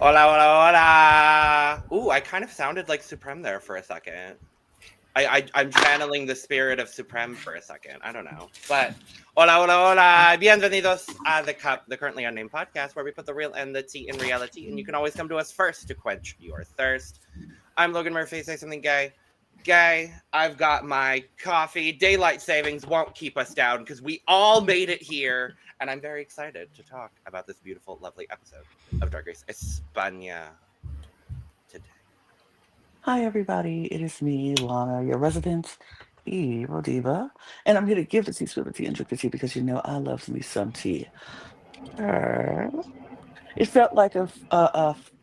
Hola, hola, hola. Ooh, I kind of sounded like Supreme there for a second. I'm channeling the spirit of Supreme for a second. I don't know. But hola, hola, hola. Bienvenidos a The Cup, the Currently Unnamed Podcast, where we put the real and the tea in reality. And you can always come to us first to quench your thirst. I'm Logan Murphy. Say something gay. Gay. I've got my coffee. Daylight savings won't keep us down because we all made it here. And I'm very excited to talk about this beautiful, lovely episode of Drag Race España today. Hi, everybody. It is me, Lana, your resident evil diva. And I'm here to give the tea, spill the tea, and drink the tea because you know I love me some tea. It felt like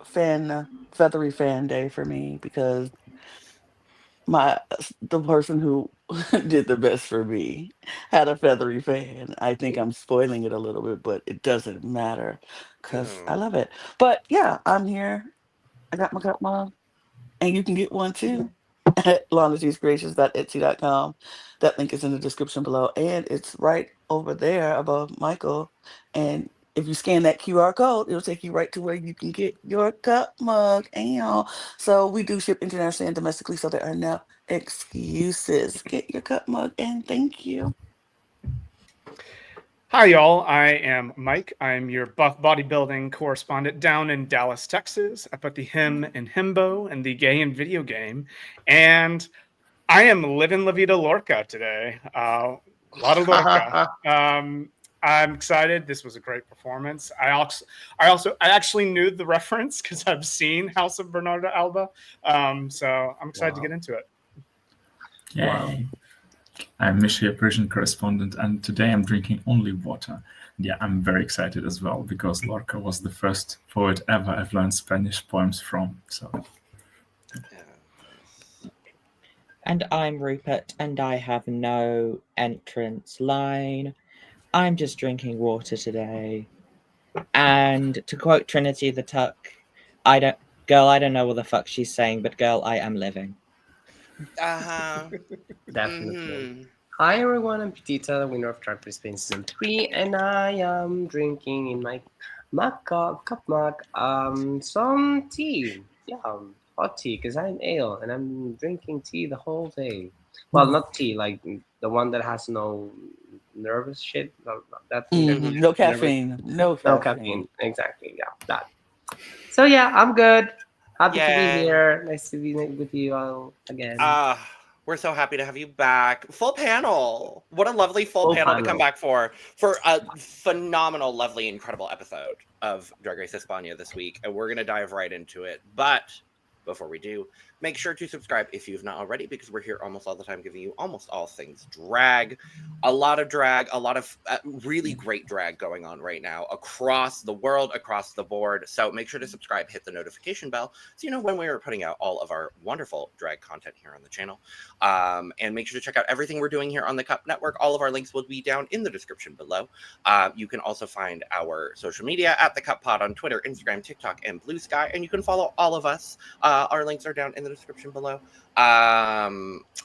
feathery fan day for me because the person who did the best for me had a feathery fan. I think I'm spoiling it a little bit, but it doesn't matter because I love it. But yeah, I'm here. I got my cup mug, and you can get one too at lanatesgracious.etsy.com. That link is in the description below, and it's right over there above Michael. And if you scan that QR code, it'll take you right to where you can get your cup mug. And so we do ship internationally and domestically, so there are no excuses. Get your cup mug, and thank you. Hi, y'all. I am Mike. I'm your buff bodybuilding correspondent down in Dallas, Texas. I put the him in himbo and the gay in video game. And I am living La Vida Lorca today. A lot of Lorca. I'm excited. This was a great performance. I actually knew the reference because I've seen House of Bernardo Alba. So I'm excited to get into it. Yay. Wow. I'm Micha, your Persian correspondent, and today I'm drinking only water. Yeah, I'm very excited as well because Lorca was the first poet ever I've learned Spanish poems from. So, And I'm RuPert, and I have no entrance line. I'm just drinking water today. And to quote Trinity the Tuck, I don't know what the fuck she's saying, but girl, I am living. Definitely. Hi everyone, I'm Pitita, winner of Drag Race España Season 3, and I am drinking in my cup mug some tea. Yeah, hot tea, because I'm ale, and I'm drinking tea the whole day. Well, not tea, like the one that has no nervous shit. No caffeine. No caffeine. Exactly, yeah, that. So yeah, I'm good. Happy to be here. Nice to be with you all again. We're so happy to have you back. Full panel. What a lovely full panel to come back for a phenomenal, lovely, incredible episode of Drag Race España this week. And we're going to dive right into it. But before we do, make sure to subscribe if you've not already, because we're here almost all the time giving you almost all things drag. A lot of really great drag going on right now across the world, across the board. So make sure to subscribe, hit the notification bell, so you know when we are putting out all of our wonderful drag content here on the channel. And make sure to check out everything we're doing here on the Cup Network. All of our links will be down in the description below. You can also find our social media at The Cup Pod on Twitter, Instagram, TikTok, and Blue Sky. And you can follow all of us. Our links are down in the description below.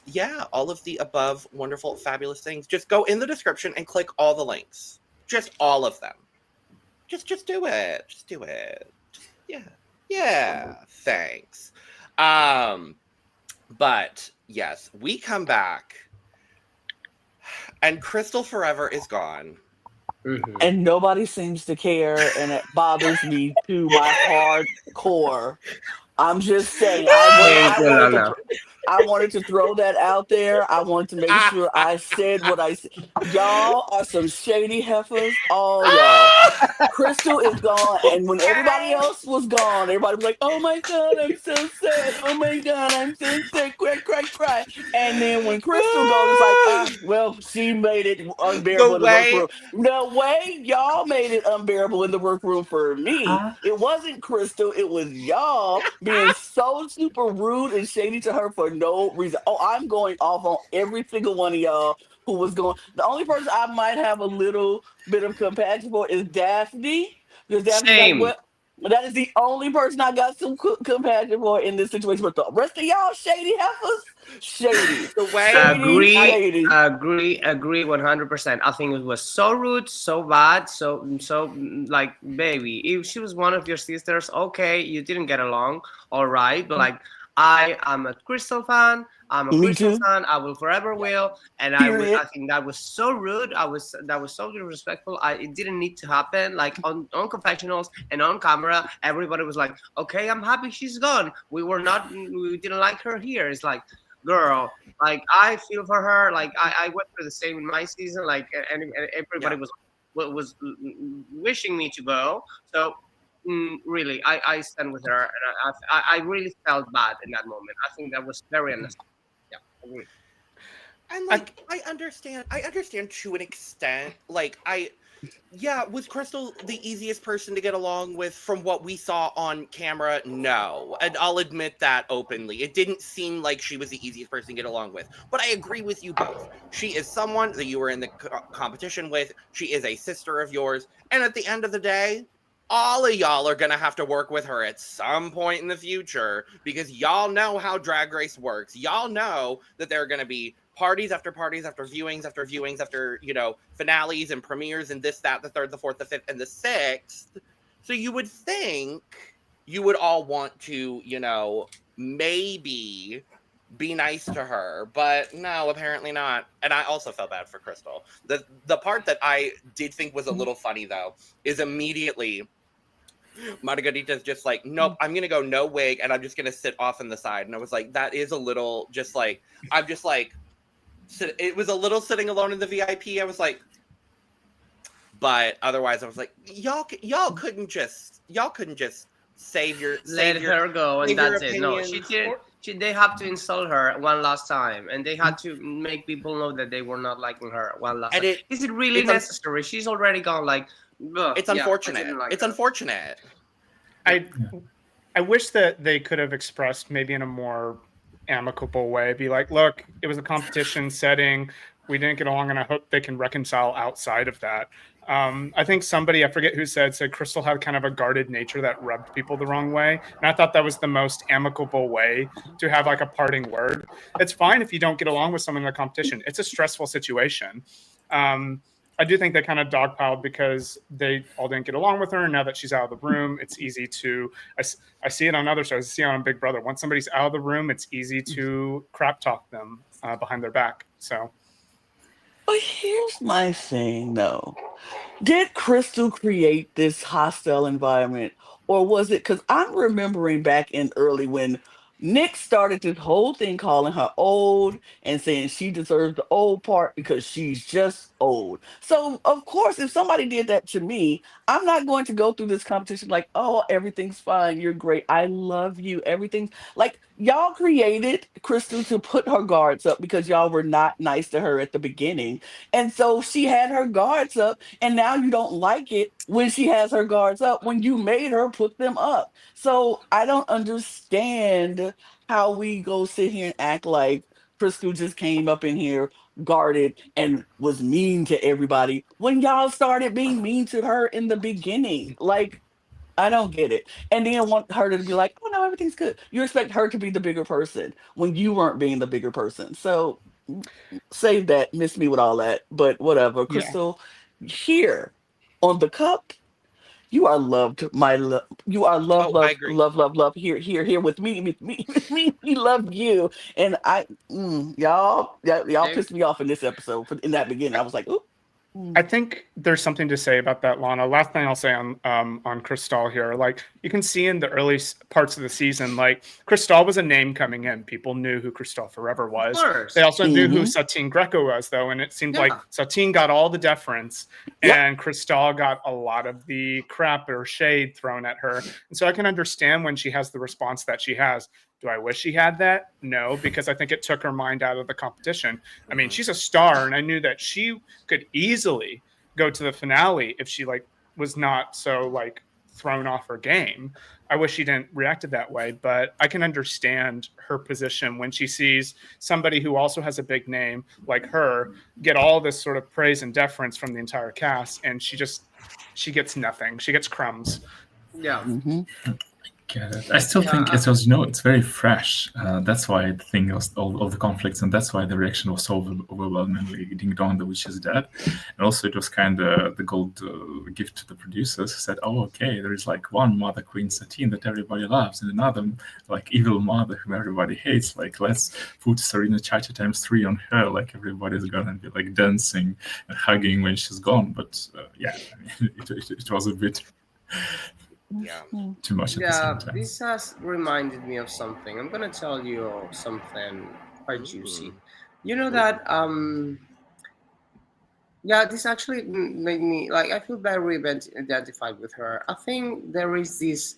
Yeah, all of the above wonderful, fabulous things. Just go in the description and click all the links. Just all of them. Just do it. Just do it. Yeah. Thanks. But yes, we come back, and Crystal Forever is gone. Mm-hmm. And nobody seems to care, and it bothers me to my hard core. I'm just saying, I wanted to throw that out there. I wanted to make sure I said what I said. Y'all are some shady heifers, all y'all. Crystal is gone, and when everybody else was gone, everybody was like, "Oh my God, I'm so sad. Oh my God, I'm so sad. Cry." And then when Crystal goes, it's like, well, she made it unbearable in the workroom. No way, y'all made it unbearable in the workroom for me. It wasn't Crystal. It was y'all being so super rude and shady to her for no reason. Oh, I'm going off on every single one of y'all who was going. The only person I might have a little bit of compassion for is Daphne. Because Daphne's like, That is the only person I got some compassion for in this situation. But the rest of y'all shady heifers, shady. The way Shady. Agree 100%. I think it was so rude, so bad, so like, baby, if she was one of your sisters, okay, you didn't get along, all right, but like, I am a Crystal fan. I'm a Me Crystal too. fan. I will forever will, and I Period. think that was so rude. That was so disrespectful. It didn't need to happen. Like on confessionals and on camera, everybody was like, "Okay, I'm happy she's gone. We didn't like her here." It's like, girl, like I feel for her. Like I went through the same in my season. Like and everybody was wishing me to go. So. Really, I stand with her, and I really felt bad in that moment. I think that was very unnecessary. Yeah, agree. And like I understand to an extent. Like was Crystal the easiest person to get along with from what we saw on camera? No. And I'll admit that openly. It didn't seem like she was the easiest person to get along with. But I agree with you both. She is someone that you were in the competition with. She is a sister of yours. And at the end of the day, all of y'all are going to have to work with her at some point in the future because y'all know how Drag Race works. Y'all know that there are going to be parties after parties after viewings after, finales and premieres and this, that, the third, the fourth, the fifth, and the sixth. So you would think you would all want to, maybe be nice to her, but no, apparently not. And I also felt bad for Crystal. The part that I did think was a little funny, though, is immediately Margarita's just like, nope, I'm going to go no wig, and I'm just going to sit off in the side. And I was like, that is a little just like, I'm just like, it was a little sitting alone in the VIP. I was like, but otherwise I was like, y'all couldn't just save her go, and that's it. No, she did. They have to insult her one last time, and they had to make people know that they were not liking her one last time. Is it really necessary? She's already gone. Like, it's unfortunate. It's unfortunate. I wish that they could have expressed maybe in a more amicable way. Be like, look, it was a competition setting. We didn't get along, and I hope they can reconcile outside of that. I think somebody, I forget who said Crystal had kind of a guarded nature that rubbed people the wrong way. And I thought that was the most amicable way to have like a parting word. It's fine if you don't get along with someone in a competition. It's a stressful situation. I do think they kind of dogpiled because they all didn't get along with her. And now that she's out of the room, it's easy to, I see it on other shows. I see it on Big Brother. Once somebody's out of the room, it's easy to crap talk them behind their back. So. But here's my thing, though. Did Crystal create this hostile environment? Or was it, because I'm remembering back in early when Nick started this whole thing calling her old and saying she deserves the old part because she's just old. So, of course, if somebody did that to me, I'm not going to go through this competition like, oh, everything's fine. You're great. I love you. Everything's like, y'all created Crystal to put her guards up because y'all were not nice to her at the beginning. And so she had her guards up, and now you don't like it when she has her guards up when you made her put them up. So I don't understand how we go sit here and act like Crystal just came up in here guarded and was mean to everybody when y'all started being mean to her in the beginning. Like, I don't get it. And then want her to be like, oh no, everything's good. You expect her to be the bigger person when you weren't being the bigger person. So save that, miss me with all that. But whatever. Crystal, here on the cup, you are loved, my love. You are loved, I love, agree. love. Here with me. We love you. And y'all pissed me off in this episode. In that beginning, I was like, ooh. I think there's something to say about that, Lana. Last thing I'll say on Crystal here, like you can see in the early parts of the season, like Crystal was a name coming in. People knew who Crystal Forever was. They also knew who Satine Greco was, though, and it seemed like Satine got all the deference, and Crystal got a lot of the crap or shade thrown at her. And so I can understand when she has the response that she has. Do I wish she had that? No, because I think it took her mind out of the competition. I mean, she's a star, and I knew that she could easily go to the finale if she was not so thrown off her game. I wish she didn't react that way, but I can understand her position when she sees somebody who also has a big name like her get all this sort of praise and deference from the entire cast, and she gets nothing. She gets crumbs. Yeah. Get it. I still think it was, it's very fresh. That's why the thing was all the conflicts, and that's why the reaction was so overwhelmingly ding dong, the witch is dead. And also it was kind of the gold gift to the producers who said, oh, okay, there is like one mother queen Satine that everybody loves, and another like evil mother whom everybody hates. Like, let's put Serena Chacha times 3 on her. Like, everybody's gonna be like dancing and hugging when she's gone. But it was a bit. Too much at the same time. This has reminded me of something. I'm gonna tell you something quite juicy. You know that this actually made me like, I feel very identified with her. I think there is this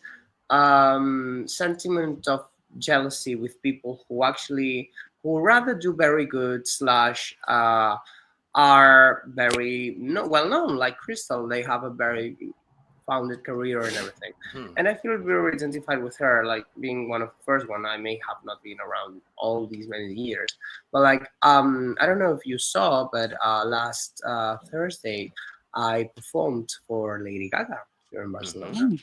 sentiment of jealousy with people who rather do very good / are very well known, like Crystal. They have a very founded career and everything, and I feel very identified with her, like being one of the first one. I may have not been around all these many years, but like I don't know if you saw, but last Thursday I performed for Lady Gaga here in Barcelona.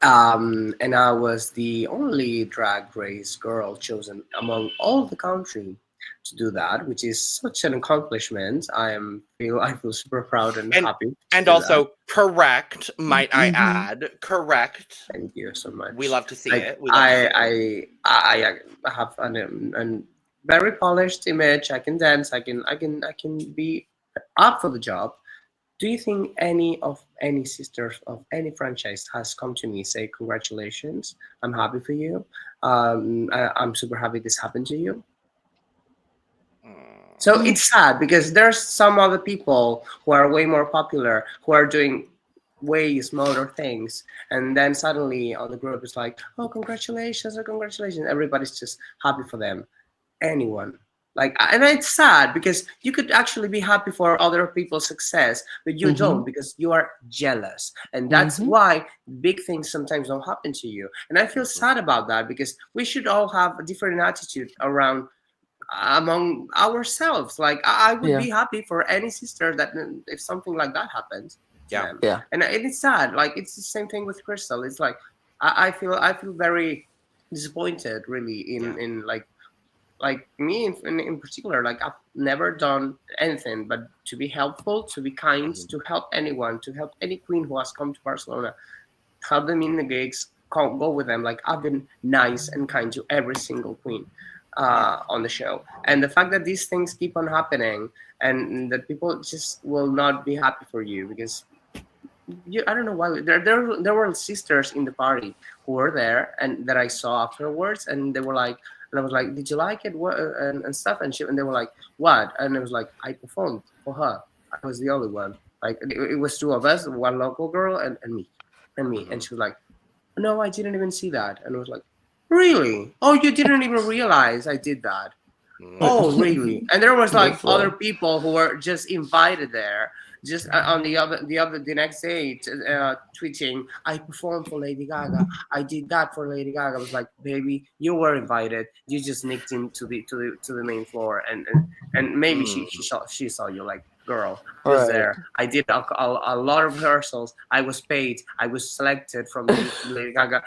And I was the only Drag Race girl chosen among all the country to do that, which is such an accomplishment. I feel super proud and happy. And also correct, might I add, correct. Thank you so much. We love to see it. I have a very polished image. I can dance. I can be up for the job. Do you think any sisters of any franchise has come to me say congratulations? I'm happy for you. I'm super happy this happened to you. So it's sad because there's some other people who are way more popular, who are doing way smaller things, and then suddenly on the group is like, oh, congratulations. Everybody's just happy for them. Anyone. And it's sad because you could actually be happy for other people's success, but you don't, because you are jealous. And that's why big things sometimes don't happen to you. And I feel sad about that, because we should all have a different attitude among ourselves. Like, I would be happy for any sister that if something like that happens. And it's sad. Like, it's the same thing with Crystal. It's like I feel very disappointed, really, in like me in particular. Like, I've never done anything but to be helpful, to be kind, to help anyone, to help any queen who has come to Barcelona, help them in the gigs, go with them. Like, I've been nice and kind to every single queen on the show. And the fact that these things keep on happening and that people just will not be happy for you, because I don't know why. There were sisters in the party who were there and that I saw afterwards, and they were like, and I was like, did you like it? What and stuff, and they were like, what? And it was like, I performed for her. I was the only one. Like, it was 2 of us, one local girl and me. And she was like, no, I didn't even see that. And I was like, really? Oh, you didn't even realize I did that? Oh, really? And there was like other people who were just invited there, just on the next day, tweeting, I performed for Lady Gaga. I did that for Lady Gaga. I was like, baby, you were invited. You just nicked into the main floor, and maybe she saw you. Like, girl, I was there. I did a lot of rehearsals. I was paid. I was selected from the Lady Gaga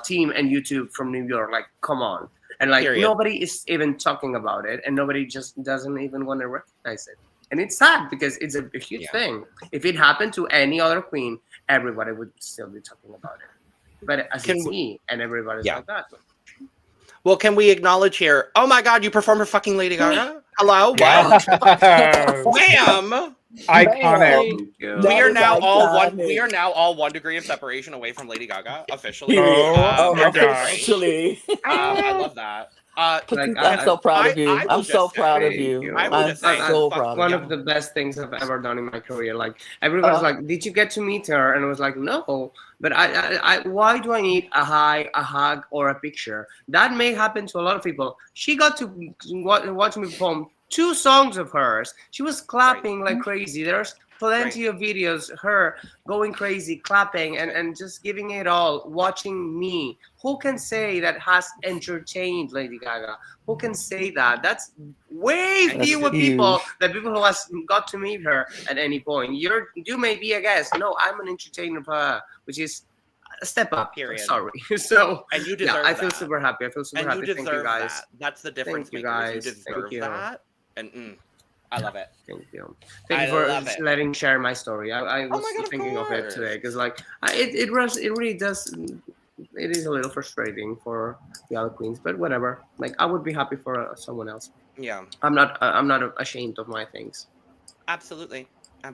team and YouTube from New York. Like, come on. And like, nobody is even talking about it, and nobody just doesn't even want to recognize it. And it's sad because it's a huge thing. If it happened to any other queen, everybody would still be talking about it. But as it's me, and everybody's like that. Well, can we acknowledge here? Oh my God, you performed for fucking Lady Gaga? Hello? Wow. Wham! Iconic. We are now all 1 degree of separation away from Lady Gaga, officially. Oh my God. Actually. I love that. I'm so proud of you. I'm so proud of you. I'm so proud of you. One of the best things I've ever done in my career. Like, everybody's like, did you get to meet her? And I was like, no. But I why do I need a hug, or a picture? That may happen to a lot of people. She got to watch me perform 2 songs of hers. She was clapping like crazy. There's plenty of videos, her going crazy, clapping, and just giving it all, watching me. Who can say that has entertained Lady Gaga? Who can say that? That's way fewer people than people who has got to meet her at any point. You may be a guest. No, I'm an entertainer, which is a step up. Period. Sorry. So and you deserve I feel that. super happy. You deserve Thank you guys. that. That's the difference. Thank you guys. You deserve that. And I love it. Thank you. Thank you for letting me share my story. I was thinking of it today because it really does. It is a little frustrating for the other queens, but whatever. Like I would be happy for someone else. Yeah. I'm not ashamed of my things. Absolutely. No.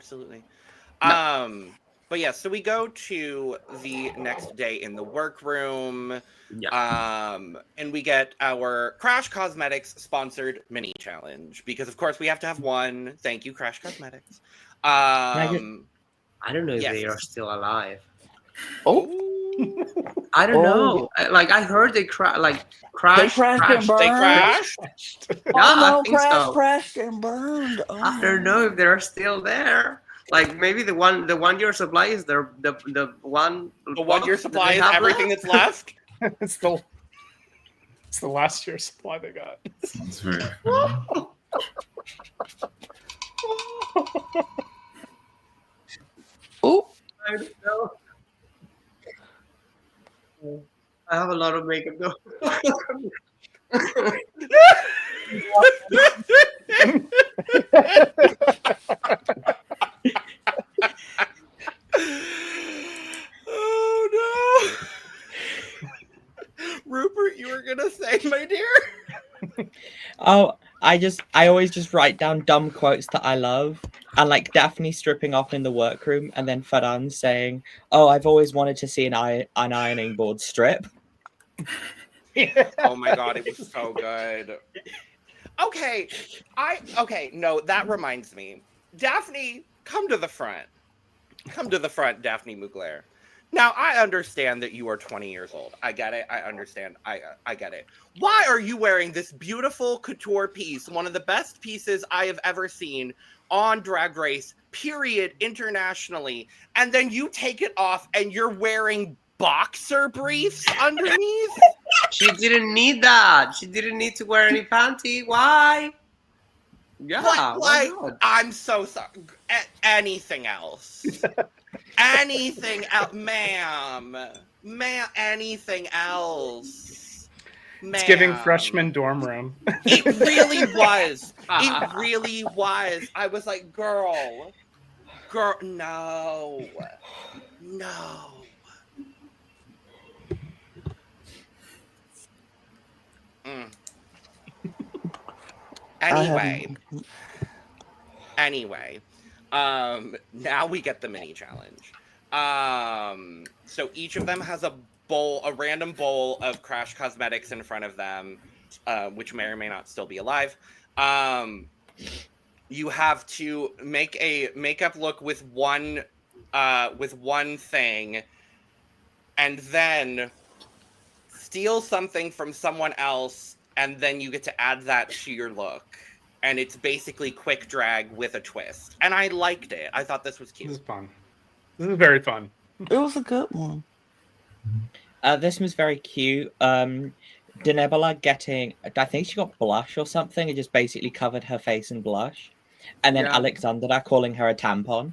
But yeah, so we go to the next day in the workroom. Yeah. And we get our Crash Cosmetics sponsored mini challenge because of course we have to have one. Thank you, Crash Cosmetics. I don't know if they are still alive. I don't know. Like I heard they crashed. They crashed. Yeah, I think so. Crashed and burned. Oh. I don't know if they're still there. Like maybe the 1 year supply is the one. The 1 year supply is everything that's left. It's the last year's supply they got. Sounds very. Oh, I don't know. I have a lot of makeup though. Oh no, RuPert, you were gonna say, my dear. Oh, I always just write down dumb quotes that I love, and like Daphne stripping off in the workroom, and then Faran saying, "Oh, I've always wanted to see an ironing board strip." Oh my god, it was so good. Okay, no, that reminds me. Daphne, come to the front. Come to the front, Daphne Mugler. Now, I understand that you are 20 years old. I get it. I understand. I get it. Why are you wearing this beautiful couture piece, one of the best pieces I have ever seen on Drag Race, period, internationally, and then you take it off and you're wearing boxer briefs underneath? She didn't need that. She didn't need to wear any panty. Why? Yeah. Like I'm so sorry. Anything else? Anything else, ma'am? Anything else? It's giving freshman dorm room. It really was. It really was. I was like, girl, no. Anyway, now we get the mini challenge. So each of them has a random bowl of Crash Cosmetics in front of them, which may or may not still be alive. You have to make a makeup look with one thing, and then steal something from someone else, and then you get to add that to your look. And it's basically quick drag with a twist. And I liked it. I thought this was cute. This is fun. This is very fun. It was a good one. This was very cute. Denebola getting, I think she got blush or something. It just basically covered her face in blush. And then Alexandra calling her a tampon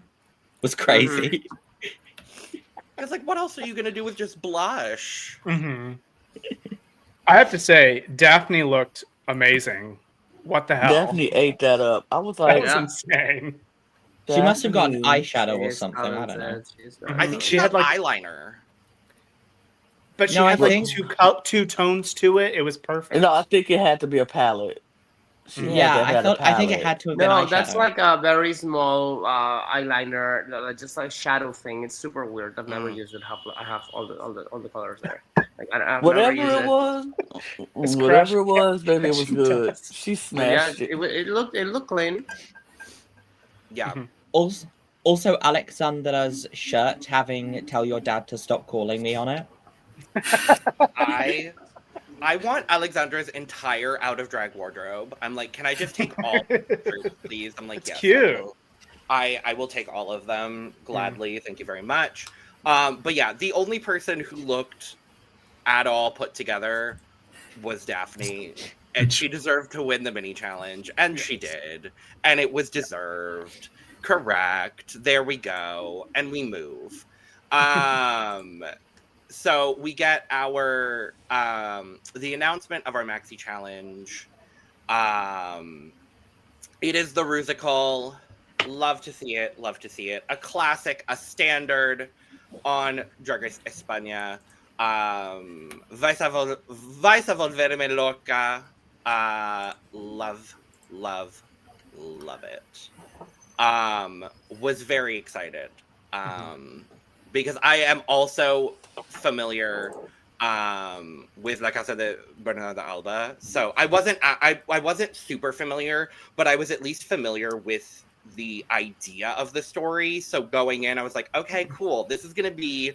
was crazy. Mm-hmm. I was like, what else are you going to do with just blush? Mm-hmm. I have to say, Daphne looked amazing. What the hell? Daphne ate that up. I was like, that was insane. She must have got eyeshadow or something. I don't know. I think she had like eyeliner. But she had like two tones to it. It was perfect. No, I think it had to be a palette. I think it had to have been eyeshadow. That's like a very small eyeliner, just like shadow thing. It's super weird. I've never used it. I have all the colors there. Like, whatever it was, baby, it was good. She smashed it. It looked clean. Yeah. Mm-hmm. Also, Alexandra's shirt having "Tell your dad to stop calling me" on it. I want Alexandra's entire out of drag wardrobe. I'm like, can I just take all pictures, please? I'm like, it's yes. Cute. I will take all of them gladly. Thank you very much. But yeah, the only person who looked at all put together was Daphne, and she deserved to win the mini challenge, and she did, and it was deserved. Correct. There we go, and we move. So we get our the announcement of our Maxi challenge. It is the Rusical. Love to see it. Love to see it. A classic, a standard on Drag Race España. Vais a Volverme Lorca. Love it. Was very excited. Because I am also familiar with La Casa de Bernardo Alba. So I wasn't super familiar, but I was at least familiar with the idea of the story. So going in, I was like, okay, cool. This is going to be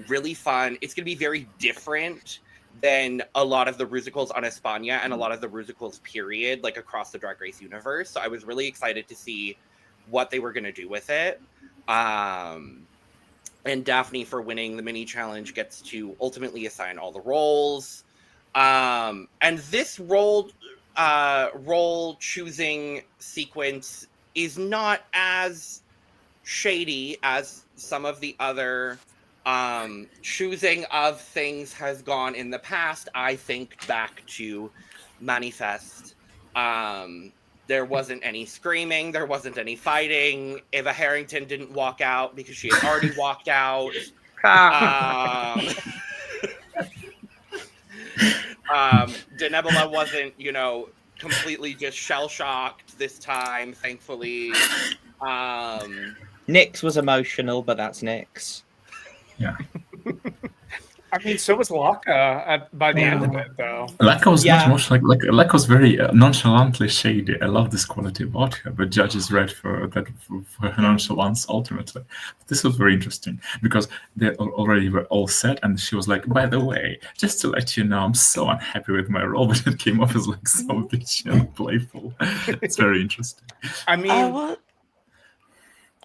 really fun. It's going to be very different than a lot of the Rusicals on España and a lot of the Rusicals period, like across the Drag Race universe. So I was really excited to see what they were going to do with it. And Daphne, for winning the mini challenge, gets to ultimately assign all the roles. And this role choosing sequence is not as shady as some of the other choosing of things has gone in the past. I think back to Manifest. There wasn't any screaming. There wasn't any fighting. Eva Harrington didn't walk out because she had already walked out. Denebola wasn't, completely just shell-shocked this time, thankfully. Nyx was emotional, but that's Nyx. Yeah. I mean, so was Lorca by the end of it, though. Lorca was much more Lorca was very nonchalantly shady. I love this quality about her, but judges read for her nonchalance ultimately. This was very interesting because they already were all set, and she was like, "By the way, just to let you know, I'm so unhappy with my role," but it came off as like so bitchy and playful. It's very interesting. I mean,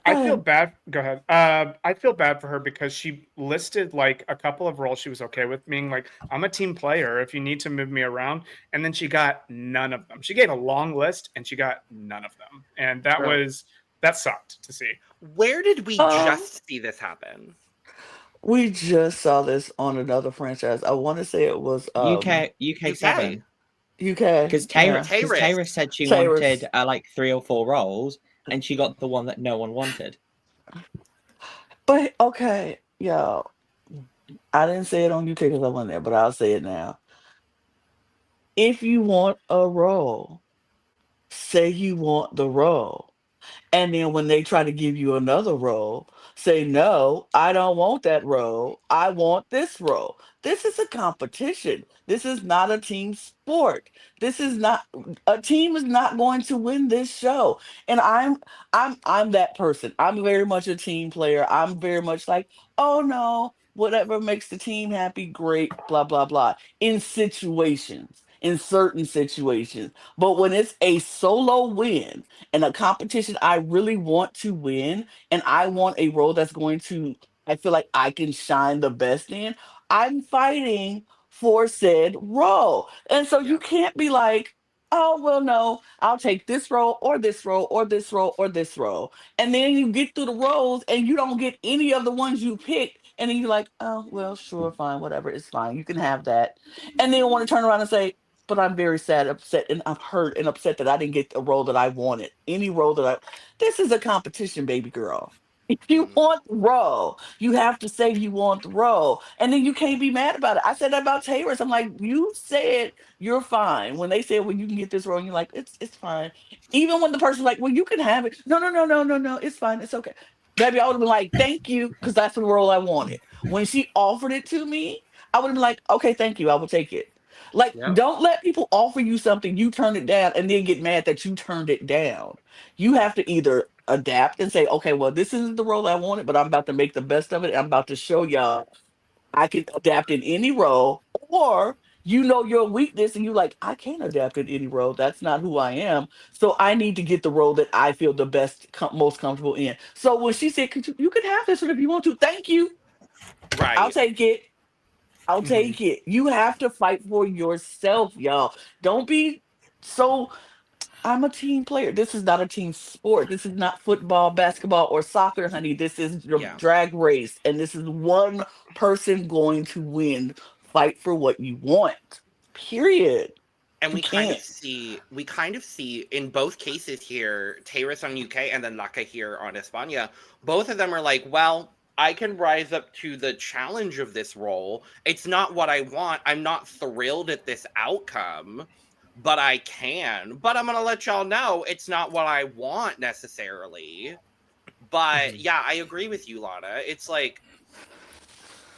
I feel bad. Go ahead. I feel bad for her because she listed like a couple of roles she was okay with, being like, I'm a team player if you need to move me around. And then she got none of them. She gave a long list and she got none of them. And that sucked to see. Where did we just see this happen? We just saw this on another franchise. I want to say it was UK 7. UK. Because Tayra said she wanted like 3 or 4 roles. And she got the one that no one wanted. But, okay, yo. I didn't say it on UK because I wasn't there, but I'll say it now. If you want a role, say you want the role. And then when they try to give you another role, say, no, I don't want that role. I want this role. This is a competition. This is not a team sport. This is not a team is not going to win this show. And I'm that person. I'm very much a team player. I'm very much like, oh no, whatever makes the team happy, great, blah, blah, blah. In certain situations. But when it's a solo win and a competition I really want to win, and I want a role that's going to, I feel like I can shine the best in, I'm fighting for said role. And so you can't be like, oh, well, no, I'll take this role or this role or this role or this role. And then you get through the roles and you don't get any of the ones you picked. And then you're like, oh, well, sure, fine, whatever, it's fine. You can have that. And then you want to turn around and say, but I'm very sad, upset, and I'm hurt and upset that I didn't get the role that I wanted. Any role this is a competition, baby girl. If you want the role, you have to say you want the role. And then you can't be mad about it. I said that about Taylor's. I'm like, you said you're fine. When they said, well, you can get this role, and you're like, it's fine. Even when the person's like, well, you can have it. No, it's fine. It's okay. Baby, I would have been like, thank you, because that's the role I wanted. When she offered it to me, I would have been like, okay, thank you. I will take it. Like, don't let people offer you something, you turn it down, and then get mad that you turned it down. You have to either adapt and say, okay, well, this isn't the role I wanted, but I'm about to make the best of it. I'm about to show y'all I can adapt in any role, or you know your weakness and you like, I can't adapt in any role. That's not who I am. So I need to get the role that I feel the best, most comfortable in. So when she said, you can have this one if you want to. Thank you. Right. I'll take it. I'll take it. You have to fight for yourself, y'all. Don't be so. I'm a team player. This is not a team sport. This is not football, basketball, or soccer, honey. This is your drag race, and this is one person going to win. Fight for what you want. Period. And we kind of see in both cases here, Tayris on UK and then Laka here on España, both of them are like, well, I can rise up to the challenge of this role. It's not what I want. I'm not thrilled at this outcome, but I can. But I'm going to let y'all know it's not what I want necessarily. But yeah, I agree with you, Lana. It's like,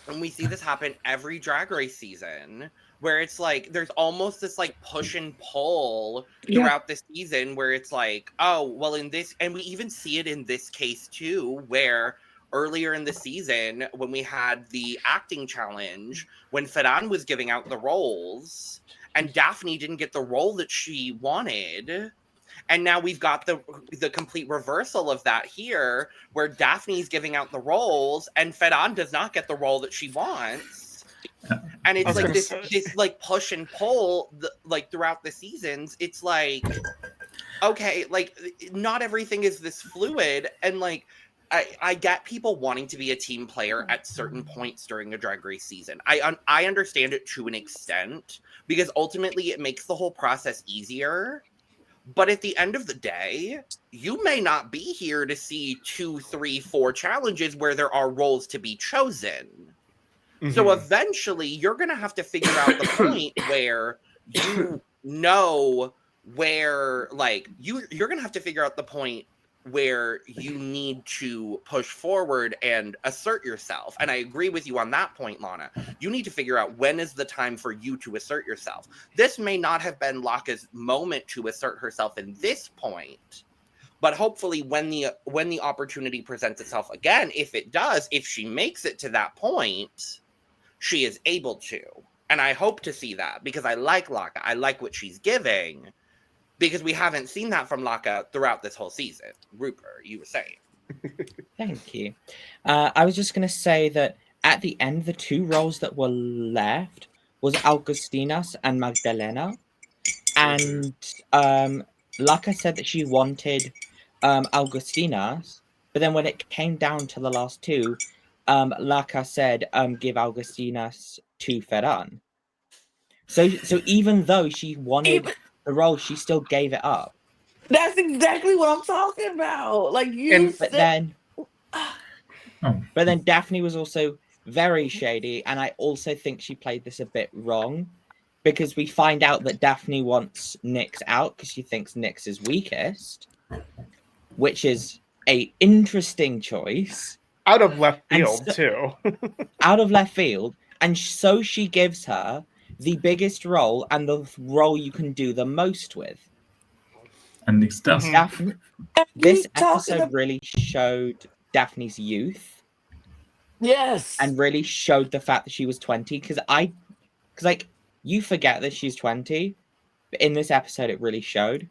and we see this happen every Drag Race season, where it's like, there's almost this like push and pull throughout the season where it's like, oh, well in this, and we even see it in this case too, where earlier in the season, when we had the acting challenge, when Ferran was giving out the roles, and Daphne didn't get the role that she wanted, and now we've got the complete reversal of that here, where Daphne's giving out the roles, and Ferran does not get the role that she wants, and it's like this like push and pull, like throughout the seasons. It's like, okay, like not everything is this fluid, and like. I get people wanting to be a team player at certain points during a Drag Race season. I understand it to an extent, because ultimately it makes the whole process easier. But at the end of the day, you may not be here to see 2, 3, 4 challenges where there are roles to be chosen. So eventually you're going to have to figure out the point where you know where, like, you're going to have to figure out the point where you need to push forward and assert yourself. And I agree with you on that point, Lana. You need to figure out when is the time for you to assert yourself. This may not have been Laka's moment to assert herself in this point, but hopefully when the opportunity presents itself again, if it does, if she makes it to that point, she is able to. And I hope to see that, because I like Laka. I like what she's giving. Because we haven't seen that from Laka throughout this whole season. RuPert, you were saying. Thank you. I was just going to say that at the end, the 2 roles that were left was Augustinas and Magdalena. And Laka said that she wanted Augustinas. But then when it came down to the last 2, Laka said, give Augustinas to Ferran. So even though she wanted the role, she still gave it up. That's exactly what I'm talking about. Like but then Daphne was also very shady, and I also think she played this a bit wrong, because we find out that Daphne wants Nyx out because she thinks Nyx is weakest, which is a interesting choice. Out of left field, too. Out of left field. And so she gives her the biggest role and the role you can do the most with. And Nyx does. This episode really showed Daphne's youth. Yes. And really showed the fact that she was 20. Because you forget that she's 20. But in this episode, it really showed.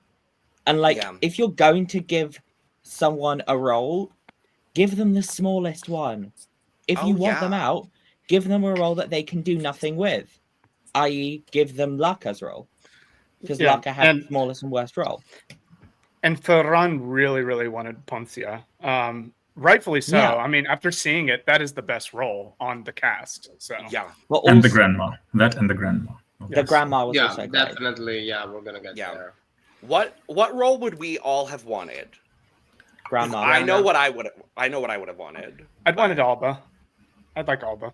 And if you're going to give someone a role, give them the smallest one. If you want them out, give them a role that they can do nothing with. I.e., give them Laka's role. Because Laka had the smallest and worst role. And Ferran really, really wanted Poncia. Rightfully so. Yeah. I mean, after seeing it, that is the best role on the cast. So Well, and the grandma. That and the grandma. The grandma was also great. Definitely. Yeah, we're gonna get there. What role would we all have wanted? Grandma. I know what I would have wanted. I'd wanted Alba. I'd like Alba.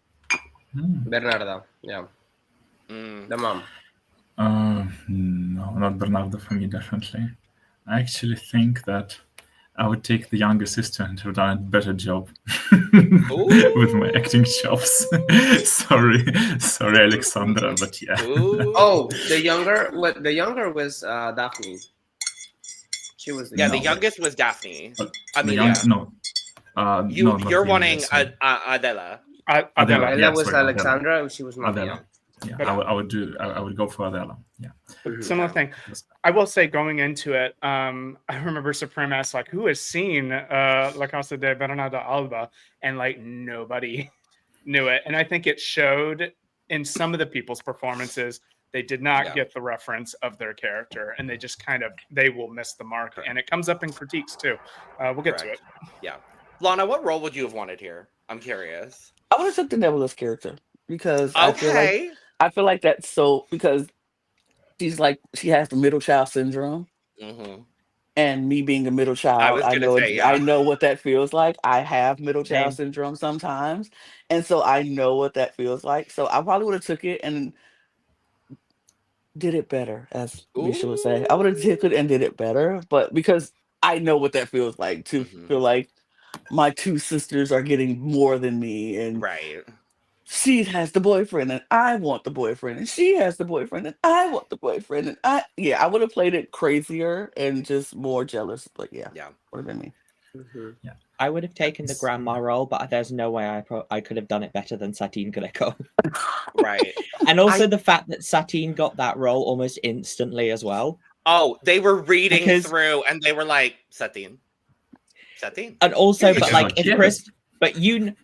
Bernarda. Yeah. The mom. No, not Bernardo for me, definitely. I actually think that I would take the younger sister and have done a better job with my acting chops. sorry, Alexandra, but yeah. Oh, the younger was Daphne. She was the youngest was Daphne. You're wanting Adela. Adela was Alexandra, and she was not young. Yeah, But I would go for Adela. Yeah. similar thing. I will say, going into it, I remember Supreme asked, like, who has seen La Casa de Bernarda Alba? And like nobody knew it. And I think it showed in some of the people's performances. They did not get the reference of their character, and they just they will miss the mark. And it comes up in critiques too. We'll get to it. Yeah. Lana, what role would you have wanted here? I'm curious. I would have took the Nebulous character because Okay. I feel like that's so, because she's like, she has the middle child syndrome. Mm-hmm. And me being a middle child, I know what that feels like. I have middle child syndrome sometimes, and so I know what that feels like. So I probably would have took it and did it better, as Micha would say. I would have took it and did it better, but because I know what that feels like to feel like my two sisters are getting more than me, and she has the boyfriend and I want the boyfriend, and she has the boyfriend and I want the boyfriend, and I would have played it crazier and just more jealous, but would have been me. Yeah, I would have taken the grandma role, but there's no way I could have done it better than Satine Greco. Right. And also the fact that Satine got that role almost instantly as well. Oh, they were reading through and they were like, Satine. And also, but like if Chris, but you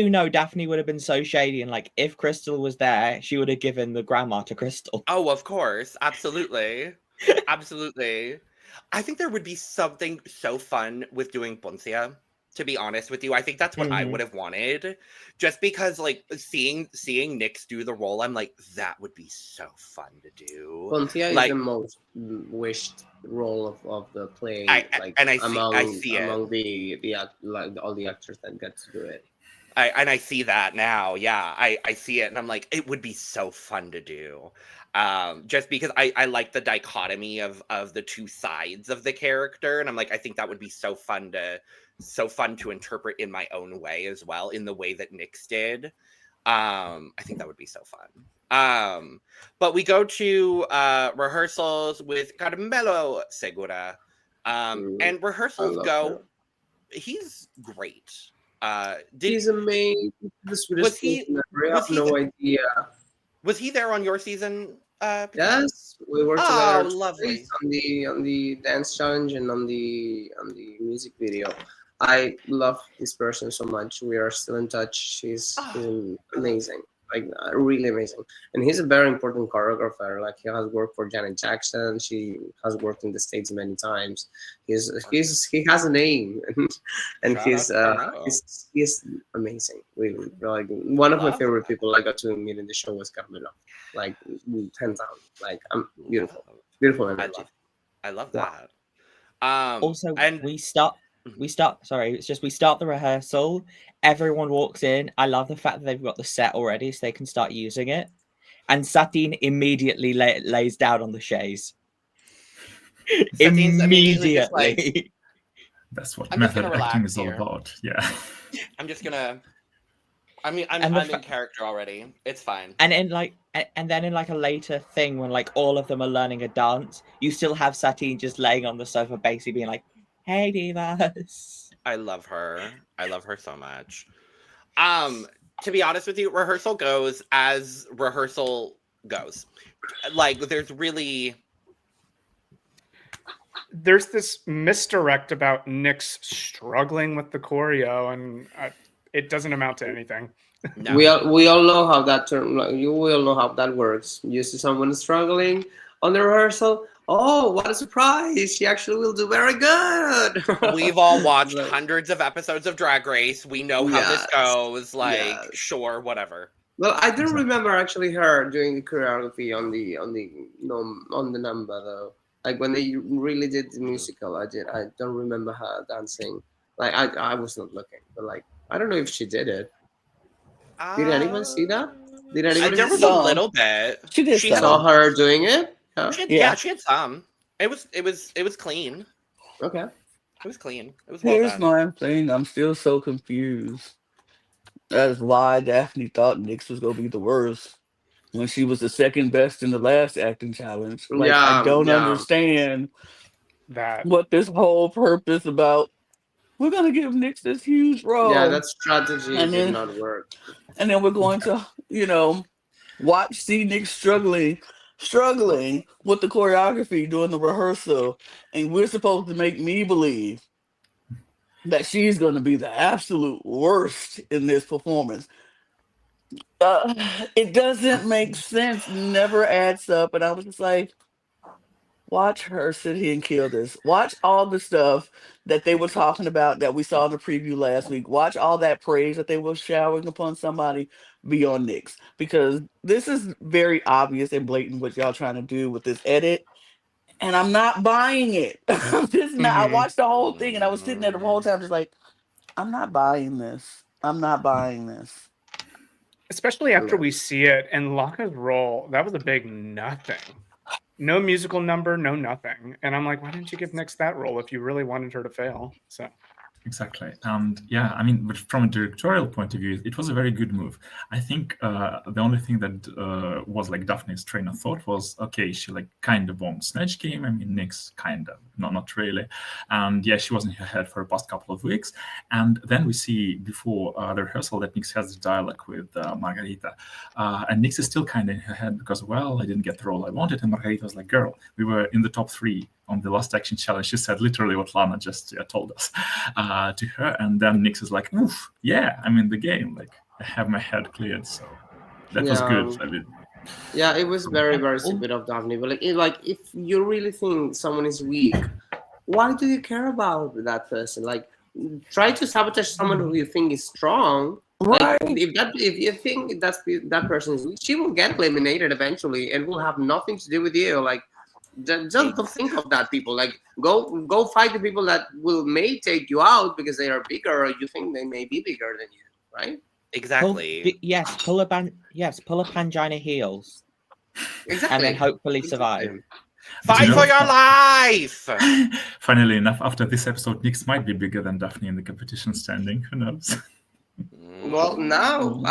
know, Daphne would have been so shady, and like if Crystal was there, she would have given the grandma to Crystal. Oh, of course, absolutely, absolutely. I think there would be something so fun with doing Poncia. To be honest with you, I think that's what I would have wanted, just because like seeing Nyx do the role, I'm like, that would be so fun to do. Poncia is the most wished role of the play. I see among the all the actors that get to do it. I see that now. Yeah, I see it, and I'm like, it would be so fun to do. Just because I like the dichotomy of the two sides of the character, and I'm like, I think that would be so fun to interpret in my own way as well, in the way that Nyx did. I think that would be so fun. But we go to rehearsals with Carmelo Segura, and rehearsals go. He's great. He's amazing. Was he there on your season? Yes, we worked together. Lovely. On the dance challenge and on the music video. I love this person so much. We are still in touch. She's amazing, like really amazing. And he's a very important choreographer. Like he has worked for Janet Jackson. She has worked in the States many times. He has a name, and he's amazing. Really, like one of my favorite people I got to meet in the show was Carmelo. Like 10 times. Like I'm beautiful energy. I love that. Also, and we start the rehearsal, everyone walks in. I love the fact that they've got the set already so they can start using it, and Satine immediately lays down on the chaise. Immediately. That's what method acting is all about. Yeah. I'm in character already. It's fine. And then in like a later thing when like all of them are learning a dance, you still have Satine just laying on the sofa basically being like, hey divas. I love her so much. To be honest with you, rehearsal goes as rehearsal goes. Like there's this misdirect about Nyx struggling with the choreo, and it doesn't amount to anything. No. We all know how that term. Like, you will know how that works. You see someone struggling on the rehearsal. Oh, what a surprise! She actually will do very good. We've all watched hundreds of episodes of Drag Race. We know how this goes. Sure, whatever. Well, I don't remember actually her doing the choreography on the number though. Like when they really did the musical, I don't remember her dancing. Like I was not looking, but like I don't know if she did it. Did anyone see that? Did anyone? There was a little bit. She saw her doing it. Huh? She had some. It was clean. Okay. It was clean. It was well Here's done. my thing. I'm still so confused. That's why Daphne thought Nyx was gonna be the worst when she was the second best in the last acting challenge. Like I don't understand that what this whole purpose about. We're gonna give Nyx this huge role. Yeah, that strategy did not work. And then we're going to, Watch see Nick struggling with the choreography during the rehearsal, and we're supposed to make me believe that she's going to be the absolute worst in this performance. It doesn't make sense. Never adds up. And I was just like, watch her sit here and kill this. Watch all the stuff that they were talking about that we saw in the preview last week. Watch all that praise that they were showering upon somebody be on Nyx. Because this is very obvious and blatant what y'all trying to do with this edit. And I'm not buying it. I'm just not. I watched the whole thing and I was sitting there the whole time just like, I'm not buying this. I'm not buying this. Especially after we see it in Lana's role, that was a big nothing. No musical number, no nothing. And I'm like, why didn't you give Nyx that role if you really wanted her to fail? So Exactly. And yeah, I mean, but from a directorial point of view, it was a very good move. I think the only thing that was like Daphne's train of thought was, okay, she like kind of bombed Snatch Game. I mean, Nyx kind of, not really. And yeah, she was in her head for the past couple of weeks. And then we see before the rehearsal that Nyx has the dialogue with Margarita. And Nyx is still kind of in her head because, well, I didn't get the role I wanted. And Margarita was like, girl, we were in the top 3 on the last action challenge. She said literally what Lana just told us to her, and then Nyx is like, oof, yeah, I'm in the game, like I have my head cleared, so that was good. I mean, yeah, it was very, very stupid of Daphne, but like if you really think someone is weak, why do you care about that person? Like, try to sabotage someone who you think is strong. Right. Like, if you think that person is weak, she will get eliminated eventually and will have nothing to do with you. Like, just don't think of that, people. Like, go fight the people that may take you out because they are bigger, or you think they may be bigger than you, right? Exactly. Pull a Pangina heels. Exactly. And then hopefully survive. Fight for your life! Funnily enough, after this episode, Nyx might be bigger than Daphne in the competition standing. Who knows? Well, now,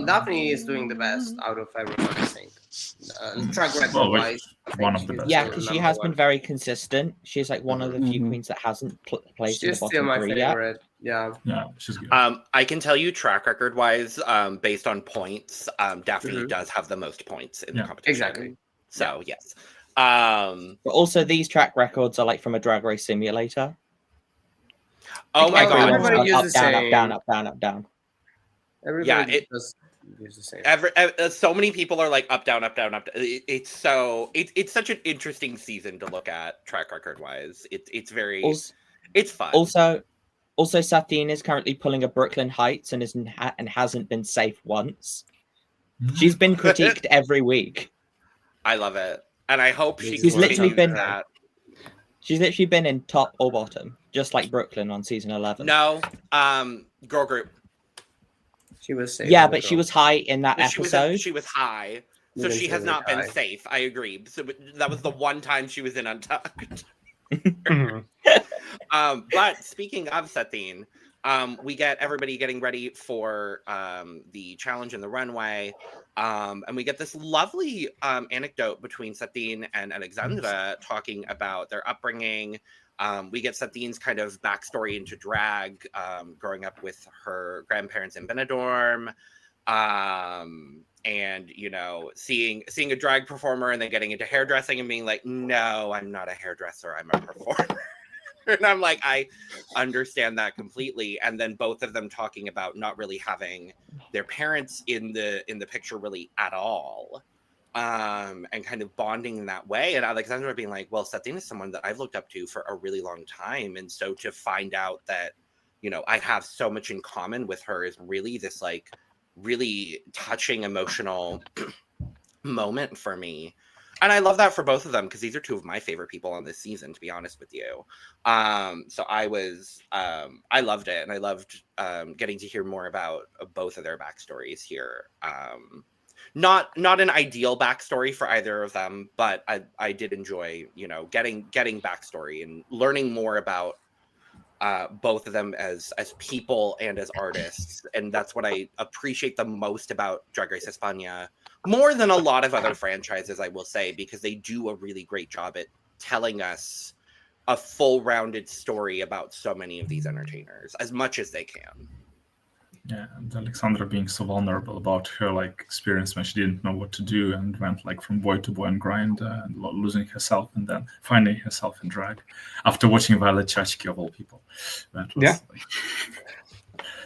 Daphne is doing the best out of everyone, I think. Track record wise, one of the best. Yeah, because she has been very consistent. She's like one of the few queens that hasn't placed in the bottom still my 3 favorite. yet. Yeah, she's good. I can tell you, track record wise, based on points, Daphne does have the most points in the competition. Exactly. So yes. But also, these track records are like from a Drag Race simulator. Oh my god! Everybody uses the same. Up, down, up, down, up, down. Everybody use the same. So many people are like up, down, up, down, up. It's such an interesting season to look at track record wise. It's very it's fun. Also, Satine is currently pulling a Brooklyn Heights and hasn't been safe once. She's been critiqued every week. I love it, and I hope she's literally been that. She's literally been in top or bottom, just like Brooklyn on season 11. No, girl group. She was safe. Yeah, but she was high in that episode. She was high, so she has not been safe. I agree. So that was the one time she was in Untucked. But speaking of Satine, we get everybody getting ready for the challenge in the runway, and we get this lovely anecdote between Satine and Alexandra talking about their upbringing. We get Satine's kind of backstory into drag, growing up with her grandparents in Benidorm, and seeing a drag performer and then getting into hairdressing and being like, no, I'm not a hairdresser, I'm a performer. And I'm like, I understand that completely. And then both of them talking about not really having their parents in the picture really at all. And kind of bonding in that way. And Alexandra being like, well, Satine is someone that I've looked up to for a really long time. And so to find out that, I have so much in common with her is really this like really touching emotional moment for me. And I love that for both of them because these are two of my favorite people on this season, to be honest with you. So I loved it. And I loved getting to hear more about both of their backstories here. Not an ideal backstory for either of them, but I did enjoy, getting backstory and learning more about both of them as people and as artists. And that's what I appreciate the most about Drag Race España, more than a lot of other franchises, I will say, because they do a really great job at telling us a full rounded story about so many of these entertainers as much as they can. Yeah, and Alexandra being so vulnerable about her like experience when she didn't know what to do and went like from boy to boy and grind and losing herself and then finding herself in drag after watching Violet Chachki of all people. That was,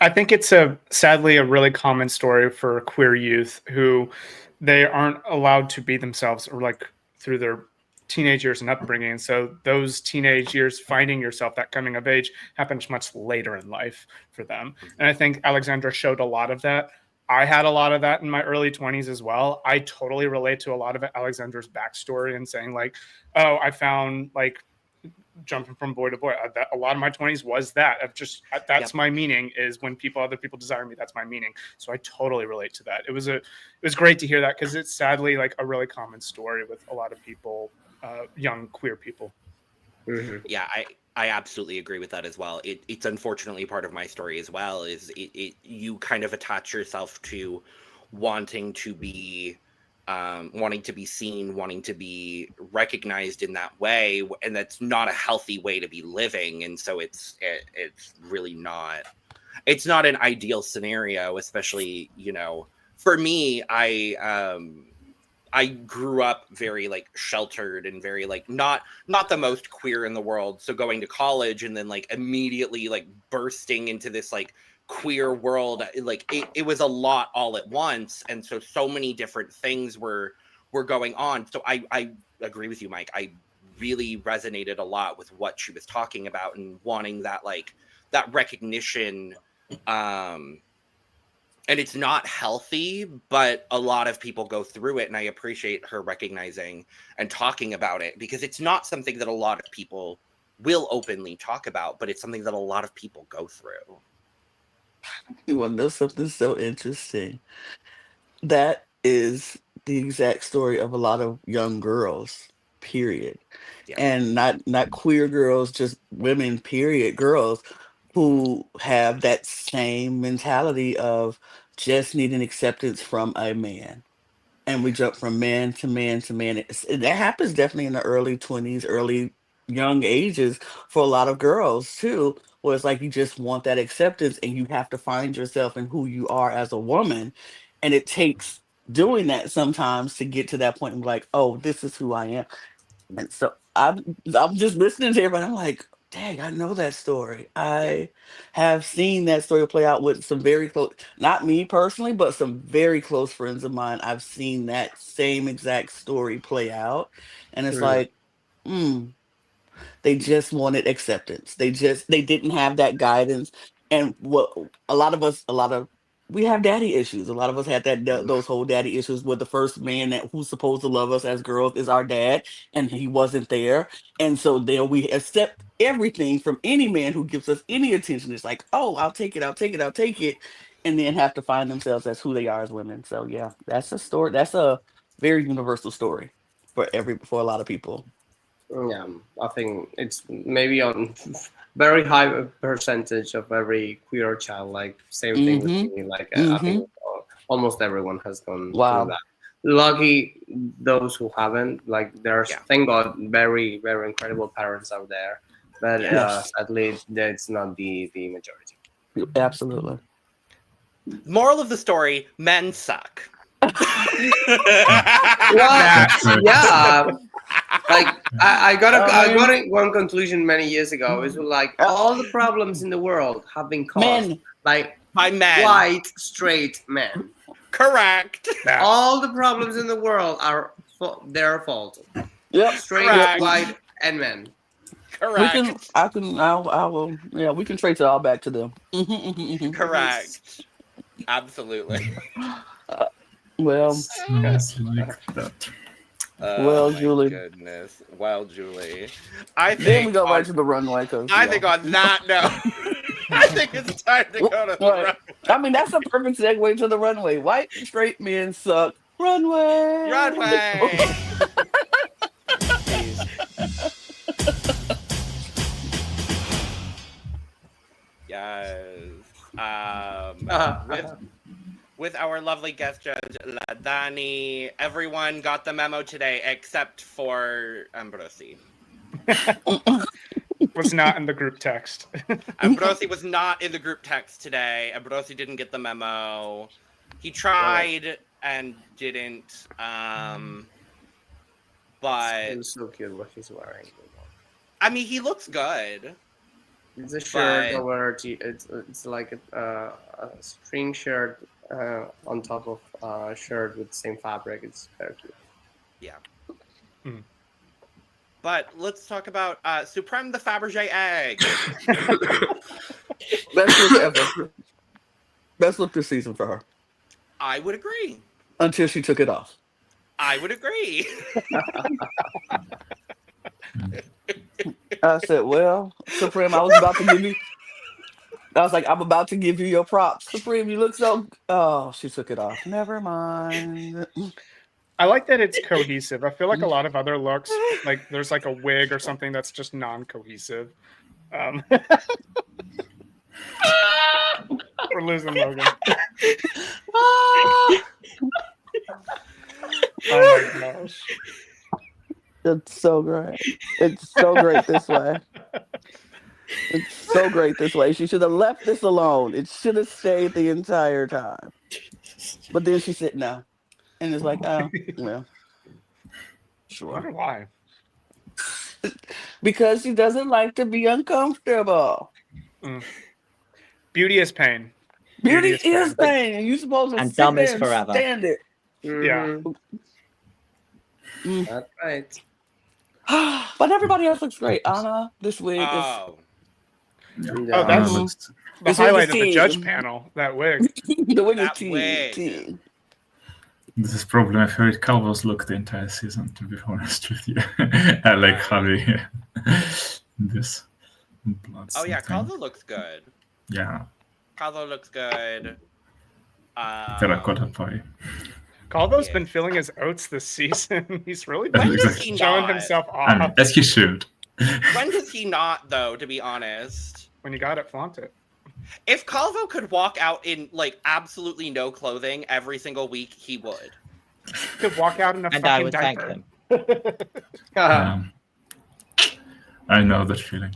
I think it's sadly a really common story for queer youth who they aren't allowed to be themselves or like through their teenage years and upbringing. So those teenage years, finding yourself, that coming of age happens much later in life for them. And I think Alexandra showed a lot of that. I had a lot of that in my early 20s as well. I totally relate to a lot of Alexandra's backstory and saying like, oh, I found like jumping from boy to boy. A lot of my 20s was that. That's my meaning, is when other people desire me, that's my meaning. So I totally relate to that. It was great to hear that, because it's sadly like a really common story with a lot of people, young queer people. Mm-hmm. Yeah, I absolutely agree with that as well. It's unfortunately part of my story as well, is you kind of attach yourself to wanting to be seen, wanting to be recognized in that way, and that's not a healthy way to be living. And so it's really not, it's not an ideal scenario, especially, you know, for me, I grew up very like sheltered and very like not the most queer in the world. So going to college and then like immediately like bursting into this like queer world, like it was a lot all at once. And so many different things were going on. So I agree with you, Mike. I really resonated a lot with what she was talking about and wanting that like that recognition. And it's not healthy, but a lot of people go through it. And I appreciate her recognizing and talking about it, because it's not something that a lot of people will openly talk about, but it's something that a lot of people go through. You want to know something so interesting? That is the exact story of a lot of young girls, period. Yeah. And not queer girls, just women, period, girls who have that same mentality of just needing acceptance from a man. And we jump from man to man to man. That happens definitely in the early 20s, early young ages for a lot of girls too, where it's like you just want that acceptance and you have to find yourself in who you are as a woman. And it takes doing that sometimes to get to that point and be like, oh, this is who I am. And so I'm just listening to everybody. I'm like, dang, I know that story. I have seen that story play out with some very close, not me personally, but some very close friends of mine. I've seen that same exact story play out. And it's like, they just wanted acceptance. They didn't have that guidance. And what we have daddy issues. A lot of us had those whole daddy issues where the first man who's supposed to love us as girls is our dad, and he wasn't there. And so then we accept everything from any man who gives us any attention. It's like, oh, I'll take it, I'll take it, I'll take it, and then have to find themselves as who they are as women. So yeah, that's a story. That's a very universal story for a lot of people. Yeah, I think it's maybe on very high percentage of every queer child. Like same thing with me. Like I think almost everyone has gone through that. Lucky those who haven't. Like there's thank God very very incredible parents out there, but sadly that's not the majority. Absolutely. Moral of the story: men suck. Like I got one conclusion many years ago. It was like all the problems in the world have been caused by men, white straight men. Correct. All the problems in the world are their fault. Yep. Straight, white, and men. Correct. I will. Yeah, we can trace it all back to them. Correct. Absolutely. Well, it's like that. Well, Julie. Goodness. Well, Julie. I think then we go right to the runway. I think on that note, I think it's time to go to the runway. I mean, that's a perfect segue to the runway. White straight men suck. Runway. Runway. Yes. With our lovely guest judge, Dani. Everyone got the memo today except for Ambrosi. was not in the group text. Ambrosi was not in the group text today. Ambrosi didn't get the memo. He tried and didn't. But It's so cute what he's wearing. I mean, he looks good. It's a shirt over. It's like a string shirt on top of a shirt with the same fabric. It's very cute. Yeah. Mm. But let's talk about Supreme the Fabergé egg. Best look ever. Best look this season for her. I would agree. Until she took it off. I would agree. I said, well, Supreme, I'm about to give you your props. Supreme, you look so... Oh, she took it off. Never mind. I like that it's cohesive. I feel like a lot of other looks, like there's like a wig or something that's just non-cohesive. We're losing Logan. Oh my gosh. It's so great. It's so great this way. It's so great this way. She should have left this alone. It should have stayed the entire time. But then she's sitting down. And it's like, oh, well. I Sure. wonder why. Because she doesn't like to be uncomfortable. Beauty is pain. Beauty is pain. And you're supposed to And sit dumb there is and forever. stand it. Yeah. That's right. But everybody else looks great. Anna, this wig is... Oh. Oh, that's the This highlight is of the tea. judge panel. That wig. the wig is That wig. tea. This is probably my favorite Calvo's look the entire season, to be honest with you. I like Harry. This blood. Oh yeah, something. Calvo looks good. Yeah, Calvo looks good. terracotta pie. Calvo's Yeah. been feeling his oats this season. He's really When been does he showing not? himself I mean, off. as he should. When does he not, though, to be honest? When you got it, flaunt it. If Calvo could walk out in, like, absolutely no clothing every single week, he would. Could walk out in a And I fucking would thank diaper. him. I know that feeling.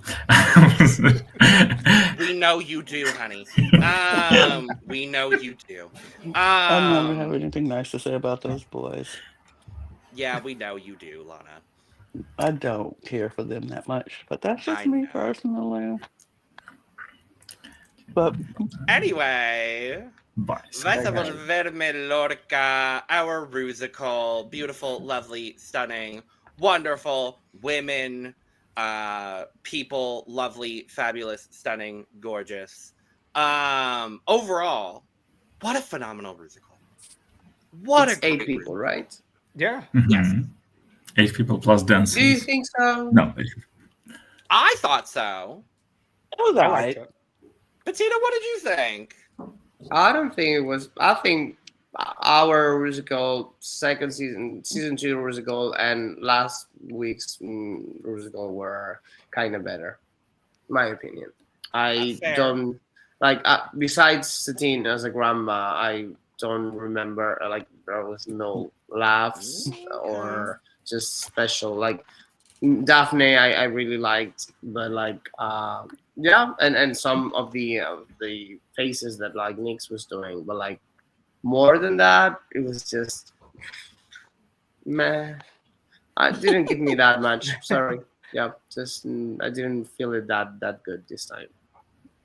We know you do, honey. We know you do. I never have anything nice to say about those boys. Yeah, we know you do, Lana. I don't care for them that much, but that's just I me know. personally. But Anyway, Vais. Vais a Volverme, Lorca, our Rusical, beautiful, lovely, stunning, wonderful women, people, lovely, fabulous, stunning, gorgeous. Overall, what a phenomenal Rusical. What It's a 8 great people, right? Yeah. Yes. Mhm. 8 people plus dancers. Do you think so? No. I thought so. it was I alright. liked it. Bettina, what did you think? I don't think it was. I think our Rusical season 2 Rusical and last week's Rusical were kind of better, my opinion. I That's fair. don't like besides Satine as a grandma. I don't remember like there was no laughs or just special like Daphne. I really liked, but like yeah, and some of the faces that like Nyx was doing, but like more than that, it was just meh. I didn't give me that much. Sorry. Yeah, just I didn't feel it that good this time.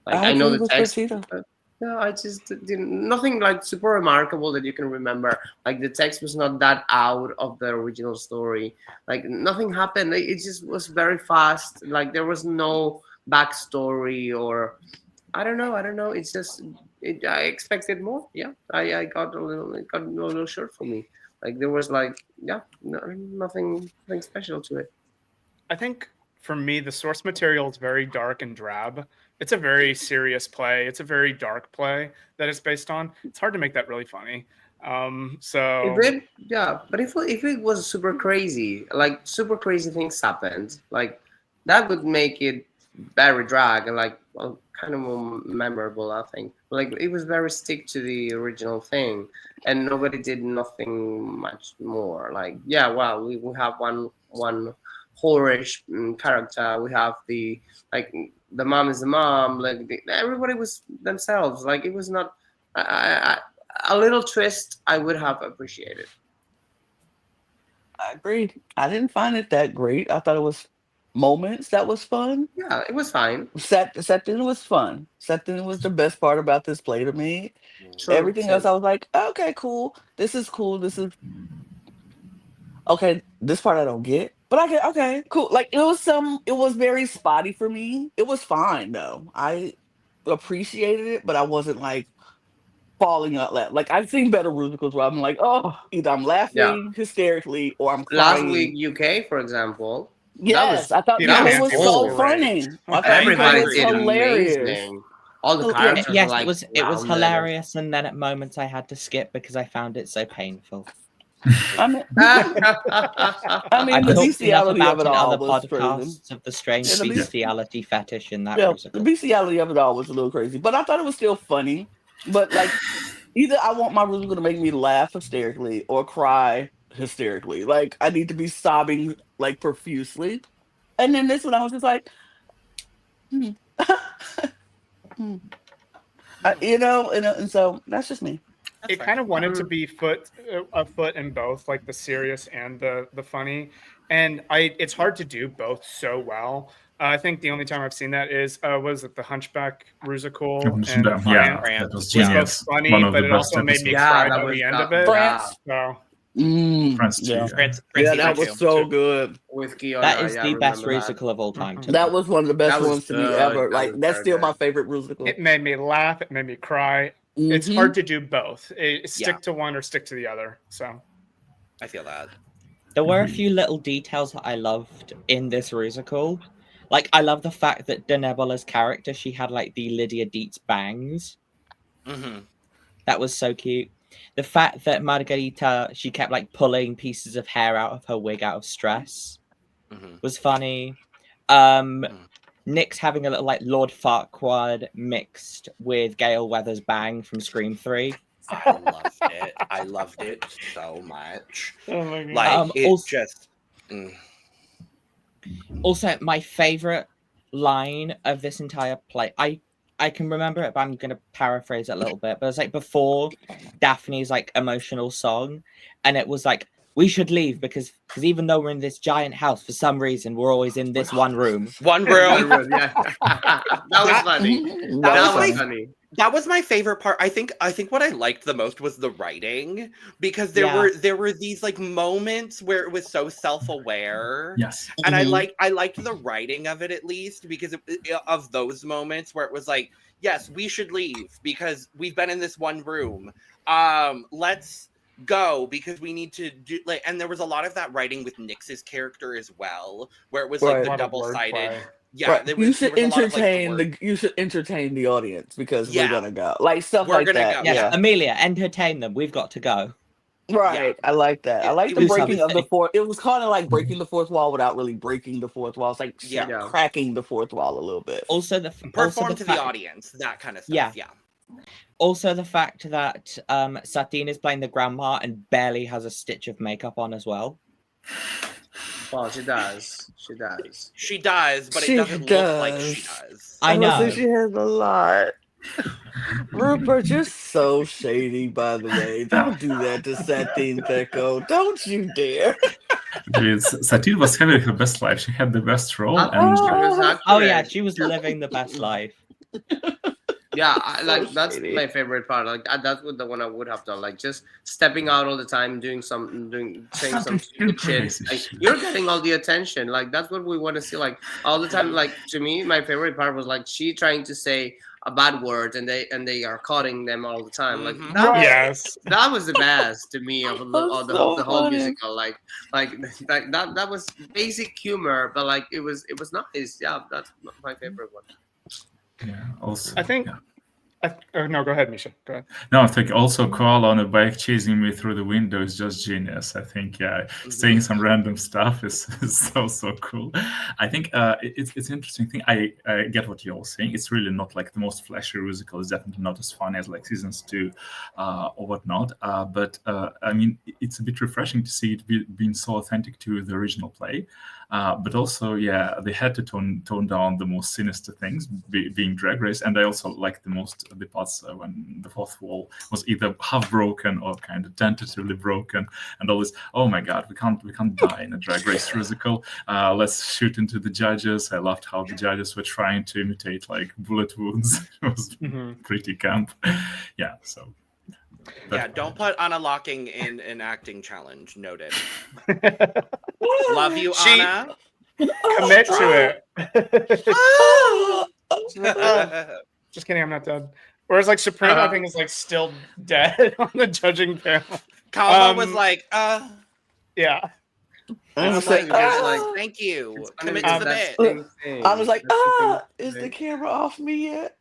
Like I know agree the with text, Pitita. but no, I just didn't. Nothing like super remarkable that you can remember. Like the text was not that out of the original story. Like nothing happened. It just was very fast. Like there was no backstory or I don't know. It's just I expected more. Yeah, I got a little short for me. Like there was like nothing special to it. I think for me, the source material is very dark and drab. It's a very serious play. It's a very dark play that it's based on. It's hard to make that really funny. So But if it was super crazy, like super crazy things happened, like that would make it very drag and like kind of more memorable. I think like it was very stick to the original thing, and nobody did nothing much more. Like we have one whorish character. We have the mom is the mom. Everybody was themselves. Like it was not a little twist. I would have appreciated. I agree. I didn't find it that great. I thought it was moments that was fun. Yeah, it was fine. Setting was fun. Setting was the best part about this play to me. True. Everything else, I was like, okay, cool. This is cool. This is okay. This part I don't get, but I get okay, cool. Like it was very spotty for me. It was fine though. I appreciated it, but I wasn't like falling out loud. Like I've seen better musicals where I'm like, oh, either I'm laughing hysterically or I'm crying. Last week, UK, for example. Yes, I thought Yeah, it was so funny. I thought Everybody it was did hilarious. amazing. All the Yeah. characters Yes, were like, it was wow, hilarious, and then at moments I had to skip because I found it so painful. I mean, I've the talked enough bestiality about of it in all other was crazy. podcasts of the strange Yeah, the bestiality fetish in that Yeah, the musical. bestiality of it all was a little crazy, but I thought it was still funny. But like, either I want my musical to make me laugh hysterically or cry hysterically. Like I need to be sobbing like profusely. And then this one, I was just like, hmm. Hmm. And so that's just me. It kind of wanted to be a foot in both, like the serious and the funny, and it's hard to do both so well. I think the only time I've seen that was at the Hunchback Rusical, and that was it's genius. both funny, One of but the it best also made me episodes. cry that by was the end that- of it. France. So France too. Yeah. Prince That was too. so good. with Kiona. That is yeah, the I best remember that. musical of all time. To That me. was one of the best That was ones to me good. ever. That Like was that's very still good. my favorite musical. it made me laugh. It made me cry. It's hard to do both. Stick to one or stick to the other. So I feel that. There were a few little details that I loved in this musical. Like, I love the fact that Denebola's character, she had like the Lydia Dietz bangs. Mm-hmm. That was so cute. The fact that Margarita, she kept like pulling pieces of hair out of her wig out of stress was funny. Nick's having a little like Lord Farquaad mixed with Gail Weathers' bang from Scream 3. I loved it so much. oh my god. Like it also- just. Also, my favorite line of this entire play, I can remember it, but I'm going to paraphrase it a little bit. But it's like before Daphne's like emotional song, and it was like, we should leave because even though we're in this giant house, for some reason we're always in this one room. One room. Yeah. That was funny. That was funny. That was my favorite part. I think what I liked the most was the writing, because there were these like moments where it was so self-aware. Yes. And I liked the writing of it, at least, because of those moments where it was like, yes, we should leave because we've been in this one room. Let's go because we need to do like, and there was a lot of that writing with Nyx's character as well, where it was like the double-sided. Yeah, right. You should entertain the audience because we're gonna go. Like stuff like that. Yes, yeah. Amelia, entertain them. We've got to go. Right. Yeah. I like that. I like the breaking of the fourth. It was kind of like breaking the fourth wall without really breaking the fourth wall. It's like cracking the fourth wall a little bit. Also the the audience, that kind of stuff. Yeah. Also the fact that Satine is playing the grandma and barely has a stitch of makeup on as well. Well, she does, but it doesn't look like she does. I know. She has a lot. RuPert, you're so shady, by the way. Don't do that to Satine Theko. Don't you dare. Satine was having her best life. She had the best role. She was living the best life. Yeah, that's my favorite part. Like that's the one I would have done. Like just stepping out all the time, saying some stupid shit. Like, you're getting all the attention. Like that's what we want to see. Like all the time. Like to me, my favorite part was like she trying to say a bad word and they are cutting them all the time. Like that was the best to me of the whole musical. Like that was basic humor, but like it was nice. Yeah, that's my favorite one. Yeah, also. I think. No, go ahead, Micha. Go ahead. No, I think also Carl on a bike chasing me through the window is just genius. I think, saying some random stuff is so cool. I think it's an interesting thing. I get what you're all saying. It's really not like the most flashy musical. It's definitely not as fun as like seasons 2 or whatnot. But I mean, it's a bit refreshing to see it being so authentic to the original play. But also, yeah, they had to tone down the most sinister things, being Drag Race, and I also liked the parts when the fourth wall was either half broken or kind of tentatively broken, and all this. Oh my God, we can't die in a Drag Race Rusical. Let's shoot into the judges. I loved how the judges were trying to imitate like bullet wounds. It was pretty camp. Yeah, so. Yeah, don't put Anna Locking in an acting challenge. Noted. Love you, Anna. Commit to it. Just kidding, I'm not dead. Whereas like Supreme, I think is like still dead on the judging panel. Calma was like, yeah. I was like, thank you. Commit to the bit. I was like, is the camera off me yet?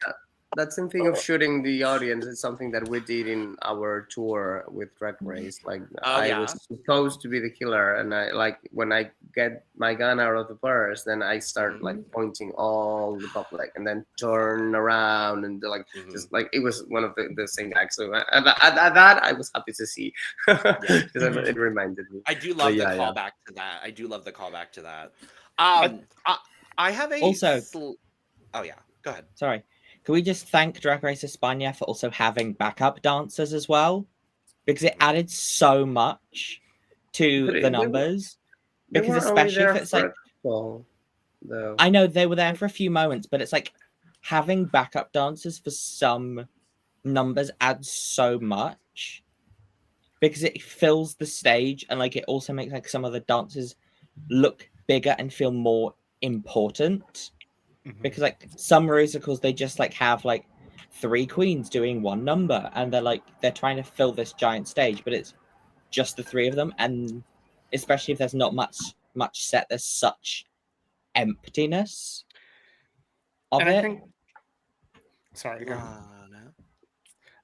That same thing of shooting the audience is something that we did in our tour with Drag Race. Like I was supposed to be the killer, and I like when I get my gun out of the purse, then I start like pointing all the public, and then turn around and like just like it was one of the same acts. So that I was happy to see because it reminded me. I do love the callback to that. I do love the callback to that. I have a also. Oh yeah, go ahead. Sorry. Can we just thank Drag Race España for also having backup dancers as well? Because it added so much to the numbers. Because especially if it's like... I know they were there for a few moments, but it's like having backup dancers for some numbers adds so much. Because it fills the stage and like it also makes like some of the dancers look bigger and feel more important. Because like some musicals, they just like have like 3 queens doing one number, and they're trying to fill this giant stage, but it's just the 3 of them, and especially if there's not much set, there's such emptiness of and it. I think... Sorry, go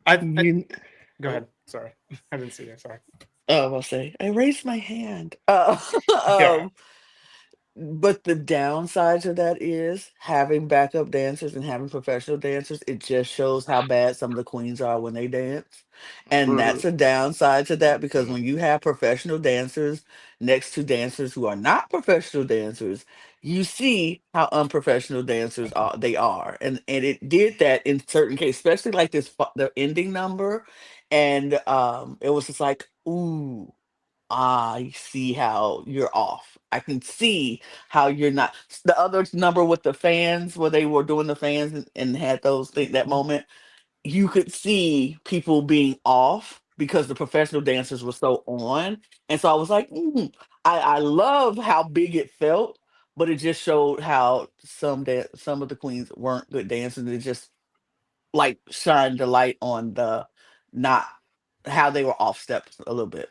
ahead. Go ahead. Sorry, I didn't see you. Sorry. Oh, I'll say I raised my hand. But the downside to that is having backup dancers and having professional dancers. It just shows how bad some of the queens are when they dance. And that's a downside to that, because when you have professional dancers next to dancers who are not professional dancers, you see how unprofessional dancers they are. And it did that in certain cases, especially like the ending number. And it was just like, ooh, I see how you're off. I can see how you're not. The other number with the fans, where they were doing the fans and had that moment, you could see people being off because the professional dancers were so on. And so I was like, I love how big it felt, but it just showed how some of the queens weren't good dancers. It just like shined the light on the not how they were off steps a little bit.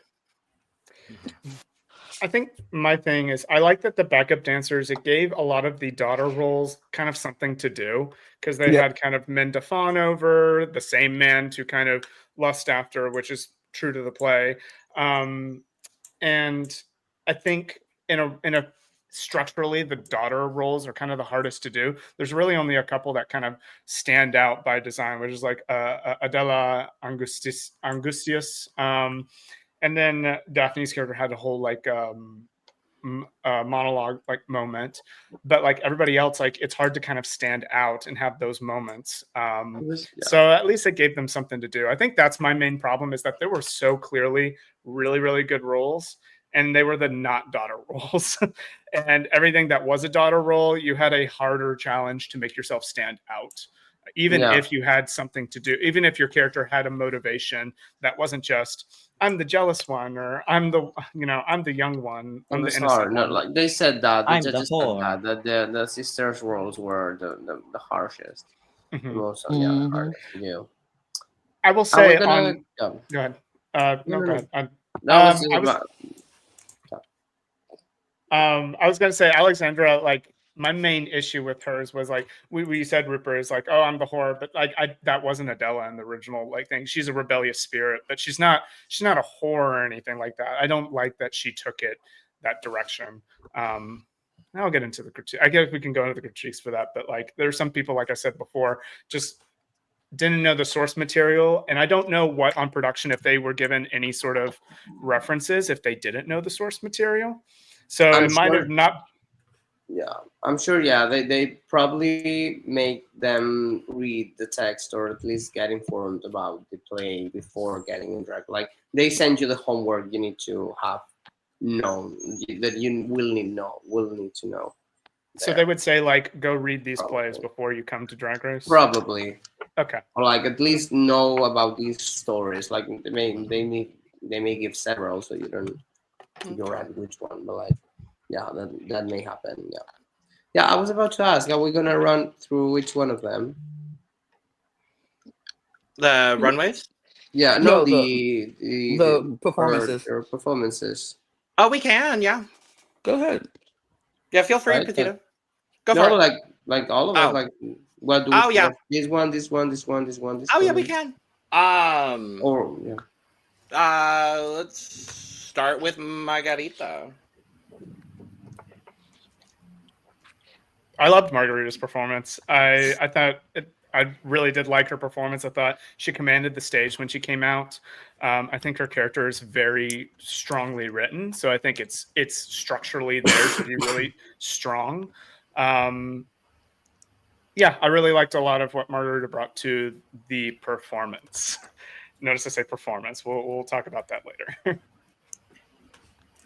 I think my thing is I like that the backup dancers, it gave a lot of the daughter roles kind of something to do, because they had kind of men to fawn over, the same man to kind of lust after, which is true to the play. And I think in a structurally, the daughter roles are kind of the hardest to do. There's really only a couple that kind of stand out by design, which is like Adela Angustius. And then Daphne's character had a whole like monologue like moment, but like everybody else, like it's hard to kind of stand out and have those moments. So at least it gave them something to do. I think that's my main problem, is that there were so clearly really, really good roles, and they were the not daughter roles. And everything that was a daughter role, you had a harder challenge to make yourself stand out. Even if you had something to do, even if your character had a motivation that wasn't just, I'm the jealous one, or I'm the young one. I'm the innocent one. Like they said that I'm the whore. That the sisters' roles were the harshest. Most hard to do. I will say go ahead. Go ahead. I was gonna say Alexandra, like my main issue with hers was like we said RuPert is like, oh, I'm the whore, but like that wasn't Adela in the original like thing. She's a rebellious spirit, but she's not a whore or anything like that. I don't like that she took it that direction. I'll get into the critique. I guess we can go into the critiques for that, but like there's some people, like I said before, just didn't know the source material, and I don't know what on production if they were given any sort of references if they didn't know the source material. So it might have not. Yeah, I'm sure. Yeah, they probably make them read the text or at least get informed about the play before getting in drag. Like they send you the homework you need to have known that you will need to know. So they would say like, go read these Probably. plays before you come to Drag Race. Probably. Okay. Or like at least know about these stories. Like they may give several, so you don't figure out which one. But like, yeah, that may happen. Yeah. Yeah, I was about to ask, are we gonna run through which one of them? The runways? Yeah, No, the performances. Or performances. Oh, we can, yeah. Go ahead. Yeah, feel free, Right, Pitita. Go Go for no, it. like all of us, like what do we yeah. this one. Yeah, we can. Or yeah. Let's start with Margarita. I loved Margarita's performance. I thought I really did like her performance. I thought she commanded the stage when she came out. I think her character is very strongly written, so I think it's structurally there to be really strong. Yeah, I really liked a lot of what Margarita brought to the performance. Notice I say performance. We'll talk about that later.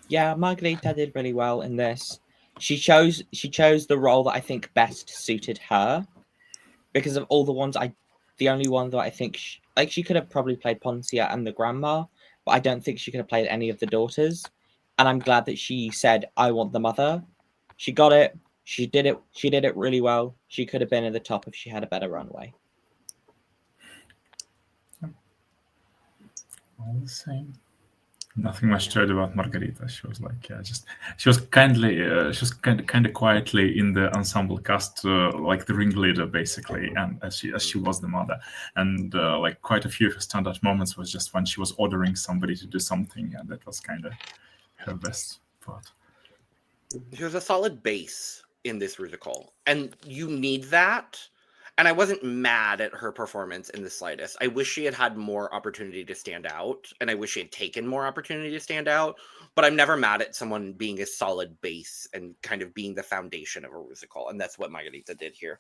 Yeah, Margarita did really well in this. She chose the role that I think best suited her, because of all the ones the only one that I think she could have probably played Poncia and the grandma, but I don't think she could have played any of the daughters. And I'm glad that she said, I want the mother. She got it. She did it really well. She could have been at the top if she had a better runway. All the same. Nothing much to add about Margarita. She was like, she was kind of quietly in the ensemble cast, like the ringleader basically, and as she was the mother, and like quite a few of her standout moments was just when she was ordering somebody to do something, and that was kind of her best part. She was a solid base in this Rusical, and you need that. And I wasn't mad at her performance in the slightest. I wish she had had more opportunity to stand out, and I wish she had taken more opportunity to stand out. But I'm never mad at someone being a solid base and kind of being the foundation of a Rusical, and that's what Margarita did here.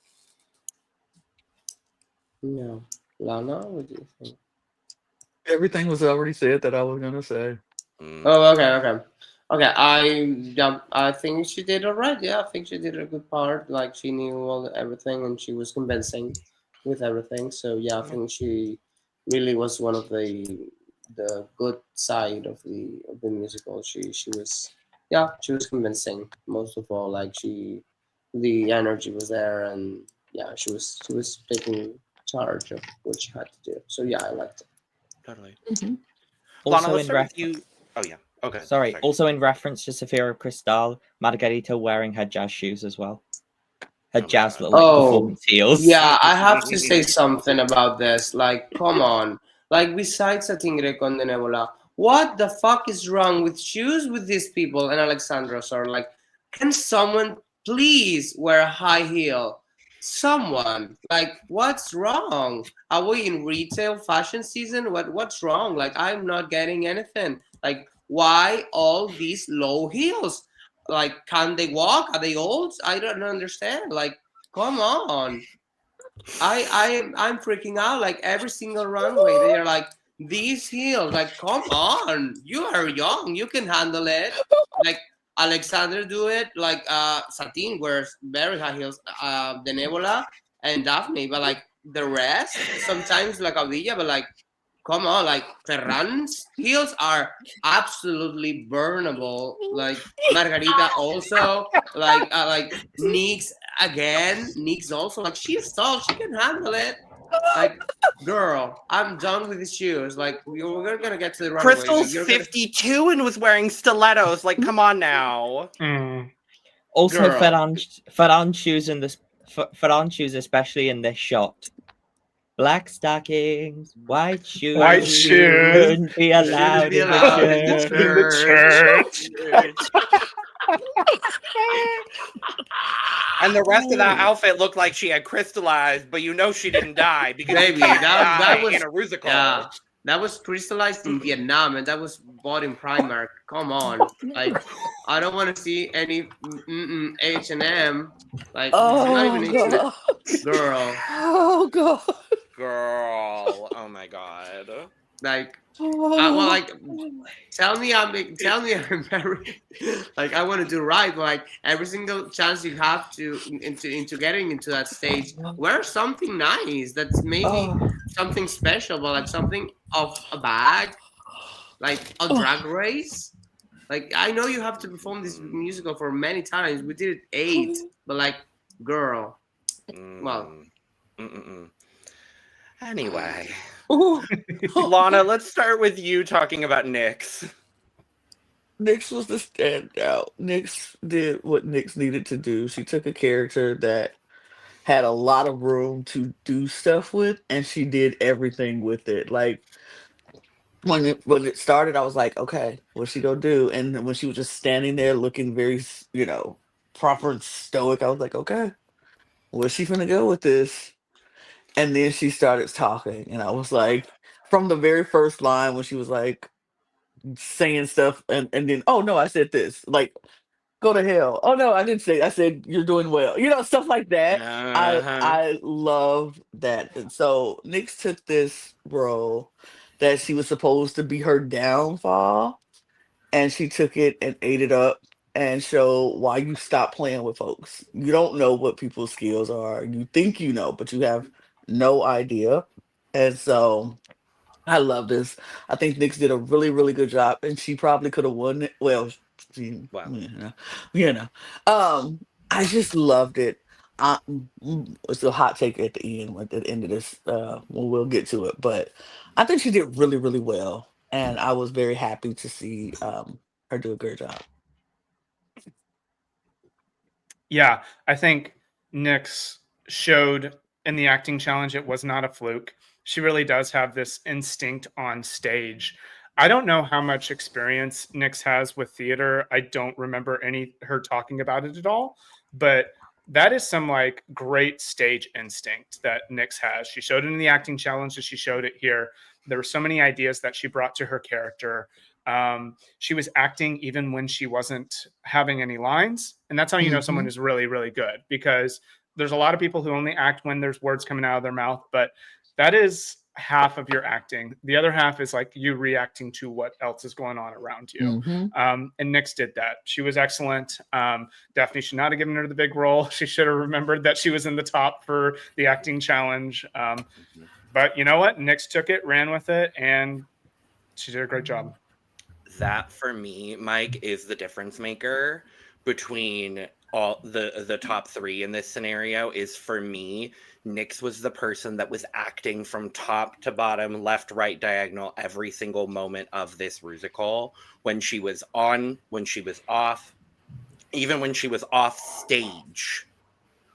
No, Lana, what do you think? Everything was already said that I was gonna say. Oh, okay. I think she did all right. Yeah, I think she did a good part. Like she knew everything, and she was convincing with everything. So yeah, I think she really was one of the good side of the musical. She was convincing most of all. Like the energy was there, and yeah, she was taking charge of what she had to do. So yeah, I liked it. Totally. Mm-hmm. Lana, Also let's in start with you. Oh yeah. Okay. Sorry. Also in reference to Safira Cristal, Margarita wearing her jazz shoes as well. Her jazz little performance heels. Yeah, I have to say something about this. Like, come on. Like, besides Sangre con Nebula, what the fuck is wrong with shoes with these people? And Alexandra are like, can someone please wear a high heel? Someone. Like, what's wrong? Are we in retail fashion season? What's wrong? Like, I'm not getting anything. Like, why all these low heels? Like, can they walk? Are they old? I don't understand. Like, come on. I'm freaking out. Like every single runway, they're like, these heels. Like, come on. You are young. You can handle it. Like Alexander do it. Like Satine wears very high heels. The Nebula and Daphne, but like the rest, sometimes like Audilla, but like, come on, like Ferran's heels are absolutely burnable. Like Margarita also, like Nyx again. Nyx also, like she's tall, she can handle it. Like, girl, I'm done with the shoes. Like we're gonna get to the runway. Crystal's 52 and was wearing stilettos. Like, come on now. Also, Ferran shoes in this. Ferran shoes, especially in this shot. Black stockings, white shoes. White shoes couldn't be allowed in the church. And the rest of that outfit looked like she had crystallized, but you know she didn't die because maybe that was in a Rusical. Yeah, That was crystallized in Vietnam, and that was bought in Primark. Come on, like I don't want to see any H&M. Like it's not even H&M, girl. Oh god. Girl. Oh my god. Like, well, like tell me I'm very like I want to do right, but like every single chance you have to into getting into that stage, wear something nice that's maybe something special, but like something of a bag, like a drag race. Like I know you have to perform this musical for many times. We did it 8, but like, girl, well. Anyway, Lana, let's start with you talking about Nyx. Nyx was the standout. Nyx did what Nyx needed to do. She took a character that had a lot of room to do stuff with, and she did everything with it. Like when it started, I was like, okay, what's she gonna do? And when she was just standing there looking very, proper and stoic, I was like, okay, where's she gonna go with this? And then she started talking, and I was like, from the very first line when she was like saying stuff, and then, oh no, I said this, like, go to hell. Oh no, I didn't say. I said you're doing well. Stuff like that. I love that. And so Nyx took this role that she was supposed to be her downfall, and she took it and ate it up and showed why you stop playing with folks. You don't know what people's skills are. You think you know, but you have no idea. And so I love this. I think Nyx did a really, really good job, and she probably could have won it. Well, Wow. I just loved it. It's a hot take at the end, at the end of this. We'll get to it, but I think she did really, really well, and I was very happy to see her do a great job. Yeah, I think Nyx showed in the acting challenge it was not a fluke. She really does have this instinct on stage. I don't know how much experience Nyx has with theater. I don't remember her talking about it at all, but that is some like great stage instinct that Nyx has. She showed it in the acting challenge, and she showed it here. There were so many ideas that she brought to her character. She was acting even when she wasn't having any lines, and that's how you know someone is really, really good, because there's a lot of people who only act when there's words coming out of their mouth, but that is half of your acting. The other half is like you reacting to what else is going on around you. And Nyx did that. She was excellent. Daphne should not have given her the big role. She should have remembered that she was in the top for the acting challenge. But you know what? Nyx took it, ran with it, and she did a great job. That for me, Mike, is the difference maker between all the top 3 in this scenario. Is, for me, Nyx was the person that was acting from top to bottom, left, right, diagonal, every single moment of this Rusical. When she was on, when she was off, even when she was off stage,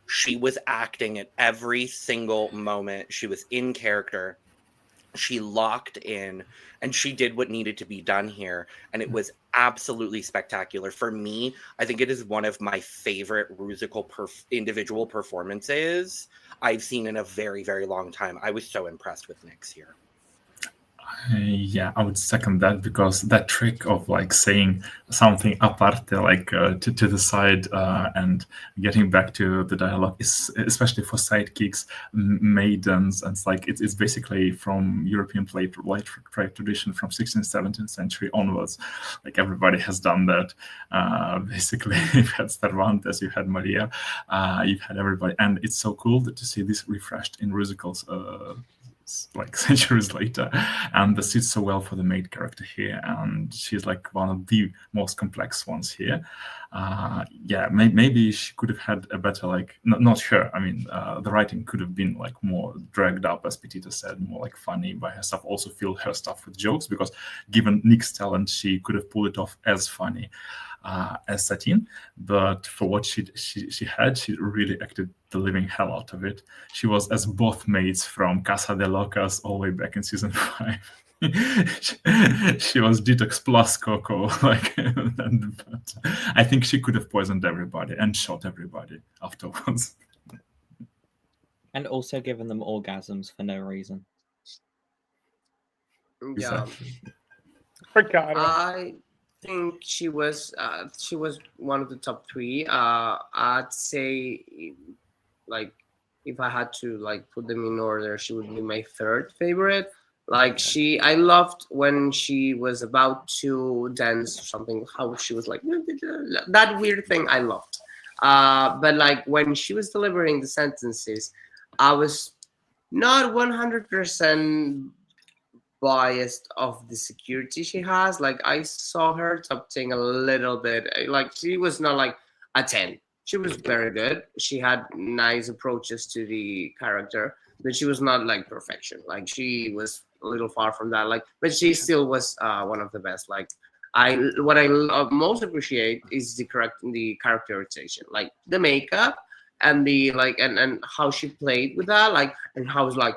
she was acting at every single moment. She was in character. She locked in, and she did what needed to be done here. And it was absolutely spectacular. For me, I think it is one of my favorite Rusical individual performances I've seen in a very, very long time. I was so impressed with Nyx here. Yeah, I would second that, because that trick of like saying something aparte, like to the side, and getting back to the dialogue is, especially for sidekicks, maidens, and it's basically from European play tradition from 16th, 17th century onwards. Like everybody has done that. Basically, you've had Cervantes, you had Maria, you've had everybody, and it's so cool to see this refreshed in Rusicals. Like centuries later, and this suits so well for the maid character here, and she's like one of the most complex ones here. Maybe she could have had a better, like, not her, I mean, the writing could have been like more dragged up, as Pitita said, more like funny by herself, also fill her stuff with jokes, because given Nyx's talent, she could have pulled it off as funny as Satine, but for what she had, she really acted the living hell out of it. She was as both maids from Casa de Locas all the way back in season 5. She was Detox plus Coco, like, but I think she could have poisoned everybody and shot everybody afterwards. And also given them orgasms for no reason. Yeah. Exactly. Forgot. I think she was one of the top 3. I'd say, like, if I had to like put them in order, she would be my 3rd favorite. Like, I loved when she was about to dance or something, how she was like that weird thing. I loved. But like when she was delivering the sentences, I was not 100% biased of the security she has. Like, I saw her touching a little bit. Like, she was not like a 10. She was very good. She had nice approaches to the character, but she was not like perfection. Like, she was a little far from that. Like, but she still was one of the best. Like, what I most appreciate is the characterization, like the makeup and the like, and how she played with that, like, and how it's like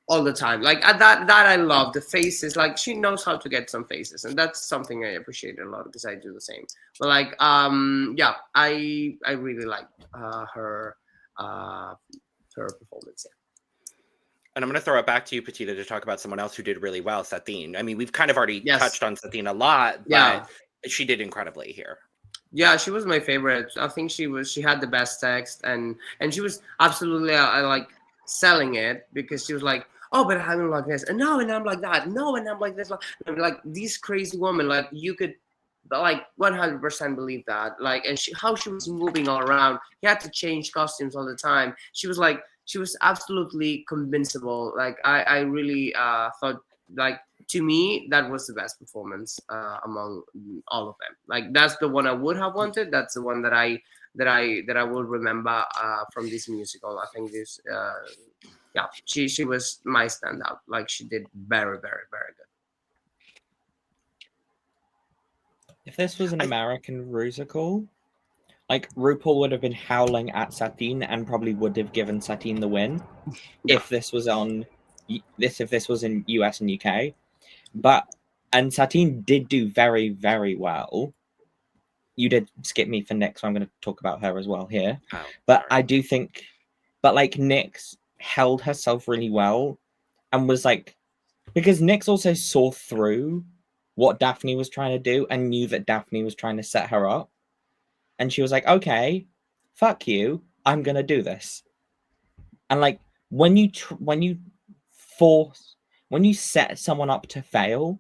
all the time. Like, that I love the faces. Like, she knows how to get some faces, and that's something I appreciate a lot because I do the same. But like, yeah, I really like her performance. Yeah. And I'm going to throw it back to you, Pitita, to talk about someone else who did really well, Satine. I mean, we've kind of already touched on Satine a lot, but she did incredibly here. Yeah, she was my favorite. I think she had the best text, and she was absolutely like selling it, because she was like, oh, but I'm like this, and no, and I'm like that, no, and I'm like this, like this crazy woman. Like, you could like 100% believe that. Like, and how she was moving all around. He had to change costumes all the time. She was absolutely convincible. Like, I really thought, like, to me, that was the best performance among all of them. Like, that's the one I would have wanted. That's the one that I would remember from this musical. I think this, yeah, she was my standout. Like, she did very, very, very good. If this was an American Rusical, like, RuPaul would have been howling at Satine and probably would have given Satine the win if this was if this was in US and UK. And Satine did do very, very well. You did skip me for Nyx, so I'm going to talk about her as well here. But I do think, like, Nyx held herself really well and was like, because Nyx also saw through what Daphne was trying to do and knew that Daphne was trying to set her up. And she was like, okay, fuck you, I'm going to do this. And like, when you set someone up to fail,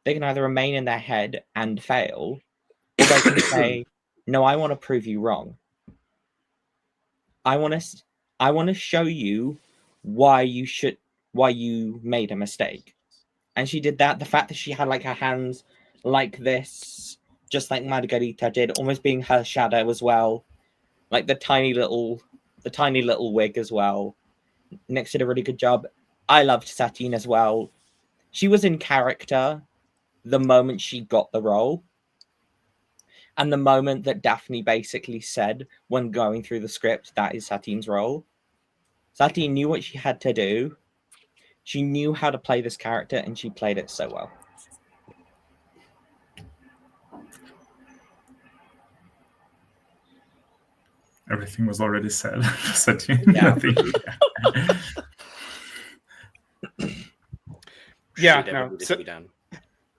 they can either remain in their head and fail, or they can say, no, I want to prove you wrong. I want to show you why you made a mistake. And she did that. The fact that she had like her hands like this, just like Margarita did, almost being her shadow as well. Like the tiny little wig as well. Nyx did a really good job. I loved Satine as well. She was in character the moment she got the role. And the moment that Daphne basically said when going through the script, that is Satine's role. Satine knew what she had to do. She knew how to play this character, and she played it so well. Everything was already said. Satine, yeah, no.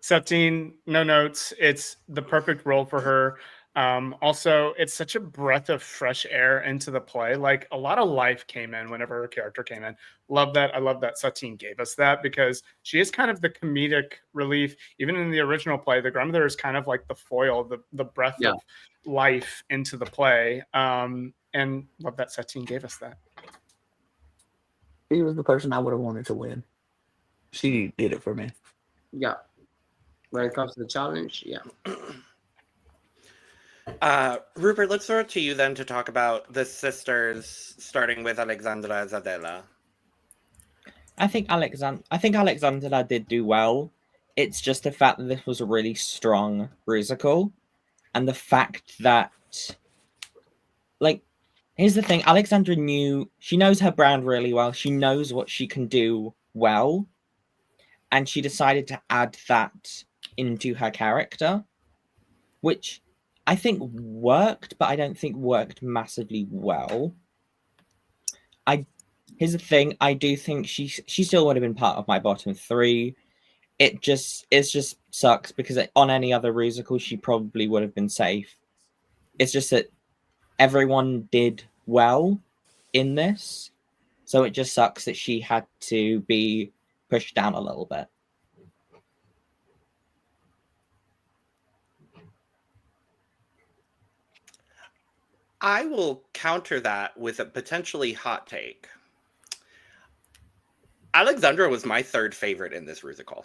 Satine, no notes. It's the perfect role for her. Also, it's such a breath of fresh air into the play. Like, a lot of life came in whenever her character came in. Love that. I love that Satine gave us that, because she is kind of the comedic relief. Even in the original play, the grandmother is kind of like the foil, the breath of life into the play. And love that Satine gave us that. She was the person I would have wanted to win. She did it for me. Yeah. When it comes to the challenge, yeah. RuPert, let's throw it to you then to talk about the sisters, starting with Alexandra Zadela. I think Alexandra did do well. It's just the fact that this was a really strong Rusical, and the fact that, like, here's the thing: Alexandra knows her brand really well. She knows what she can do well, and she decided to add that into her character, which I think worked, but I don't think worked massively well. Here's the thing. I do think she still would have been part of my bottom 3. It just sucks because on any other Rusical, she probably would have been safe. It's just that everyone did well in this. So it just sucks that she had to be pushed down a little bit. I will counter that with a potentially hot take. Alexandra was my 3rd favorite in this Rusical.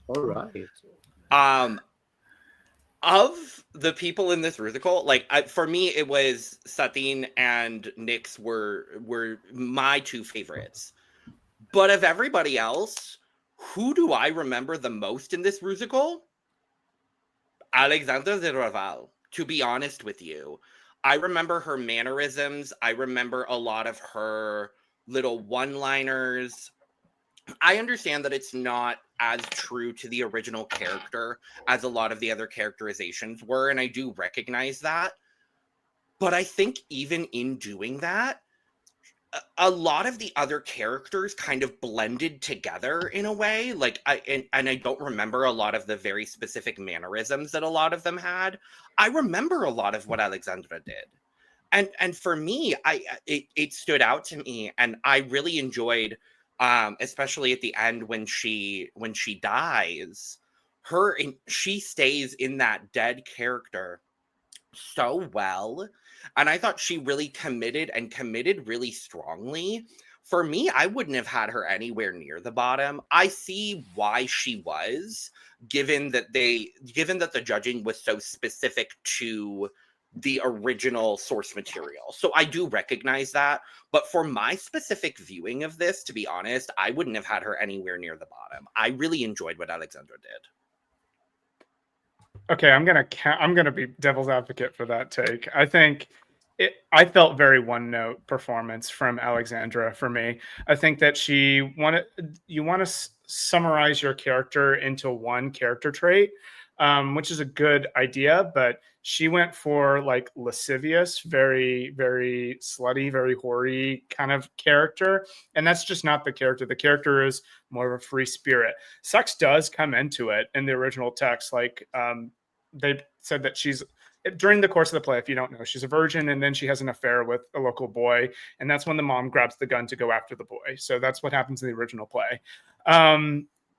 All right. Of the people in this Rusical, like for me, it was Satine and Nyx were my 2 favorites. But of everybody else, who do I remember the most in this Rusical? Alexandra de Raval, to be honest with you. I remember her mannerisms. I remember a lot of her little one-liners. I understand that it's not as true to the original character as a lot of the other characterizations were, and I do recognize that. But I think even in doing that, a lot of the other characters kind of blended together in a way. Like I don't remember a lot of the very specific mannerisms that a lot of them had. I remember a lot of what Alexandra did. And for me, it stood out to me, and I really enjoyed, especially at the end when she dies, she stays in that dead character so well. And I thought she really committed really strongly. For me, I wouldn't have had her anywhere near the bottom. I see why she was, given that the judging was so specific to the original source material. So I do recognize that. But for my specific viewing of this, to be honest, I wouldn't have had her anywhere near the bottom. I really enjoyed what Alexandra did. Okay, I'm gonna be devil's advocate for that take. I think I felt very one-note performance from Alexandra for me. I think that you want to summarize your character into one character trait, which is a good idea, but she went for like lascivious, very, very slutty, very hoary kind of character. And that's just not the character. The character is more of a free spirit. Sex does come into it in the original text. Like they said that during the course of the play, if you don't know, she's a virgin, and then she has an affair with a local boy. And that's when the mom grabs the gun to go after the boy. So that's what happens in the original play.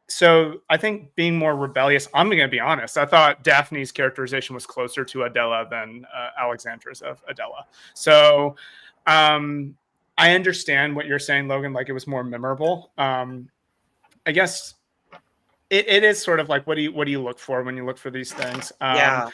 So I think being more rebellious, I'm going to be honest, I thought Daphne's characterization was closer to Adela than Alexandra's of Adela. So I understand what you're saying, Logan, like it was more memorable. I guess it is sort of like, what do you look for when you look for these things? Yeah.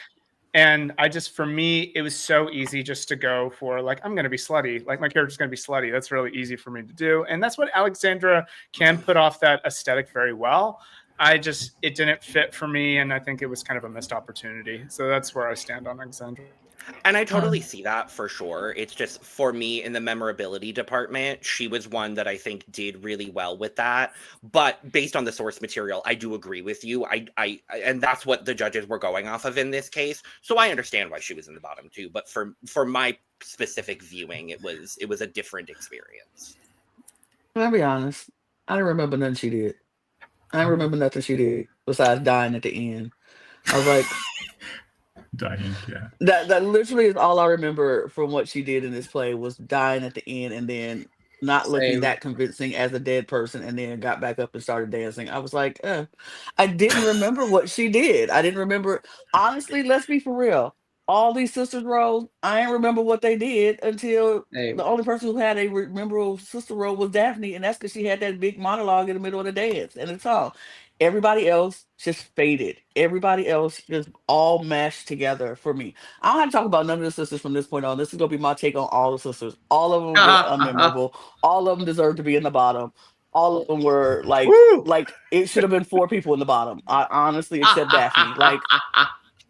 And for me, it was so easy just to go for like, I'm going to be slutty. Like my character's going to be slutty. That's really easy for me to do. And that's what Alexandra can put off that aesthetic very well. It didn't fit for me. And I think it was kind of a missed opportunity. So that's where I stand on Alexandra. And I totally see that for sure. It's just for me in the memorability department, she was one that I think did really well with that. But based on the source material, I do agree with you. And that's what the judges were going off of in this case. So I understand why she was in the bottom too. But for my specific viewing, it was a different experience. I'll be honest. I don't remember nothing she did. I don't remember nothing she did besides dying at the end. I was like, dying, yeah. That literally is all I remember from what she did in this play, was dying at the end and then not looking that convincing as a dead person, and then got back up and started dancing. I was like, I didn't remember what she did. I didn't remember. Honestly, let's be for real. All these sisters roles, I didn't remember what they did until the only person who had a memorable sister role was Daphne, and that's because she had that big monologue in the middle of the dance, and it's all. Everybody else just faded. Everybody else just all mashed together for me. I don't have to talk about none of the sisters from this point on. This is going to be my take on all the sisters. All of them were unmemorable. All of them deserve to be in the bottom. All of them were like it should have been 4 people in the bottom. I honestly, except Daphne. Like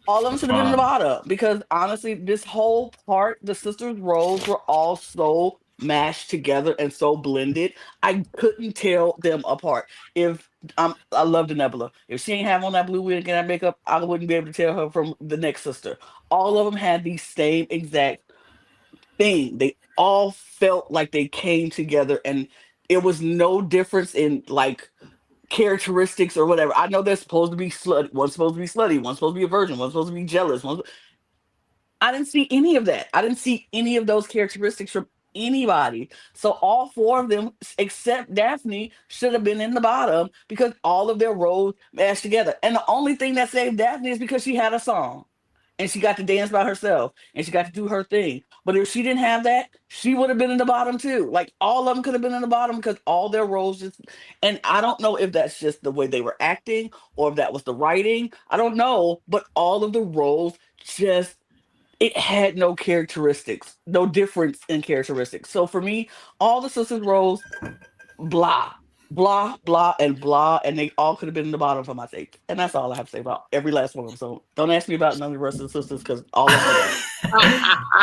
all of them should have been in the bottom, because honestly, this whole part, the sisters' roles were all so mashed together and so blended. I couldn't tell them apart. I love the Nebula. If she ain't have on that blue wig and that makeup, I wouldn't be able to tell her from the next sister. All of them had the same exact thing. They all felt like they came together, and it was no difference in like characteristics or whatever. I know they're supposed to be slutty. One's supposed to be slutty. One's supposed to be a virgin. One's supposed to be jealous. I didn't see any of that. I didn't see any of those characteristics from anybody. So all four of them, except Daphne, should have been in the bottom because all of their roles mashed together. And the only thing that saved Daphne is because she had a song and she got to dance by herself and she got to do her thing. But if she didn't have that, she would have been in the bottom too. Like all of them could have been in the bottom because all their roles just, and I don't know if that's just the way they were acting or if that was the writing. I don't know, but all of the roles just, it had no characteristics, no difference in characteristics. So for me, all the sisters roles, blah, blah, blah, and blah, and they all could have been in the bottom for my sake. And that's all I have to say about every last one. So don't ask me about none of the rest of the sisters because all of them.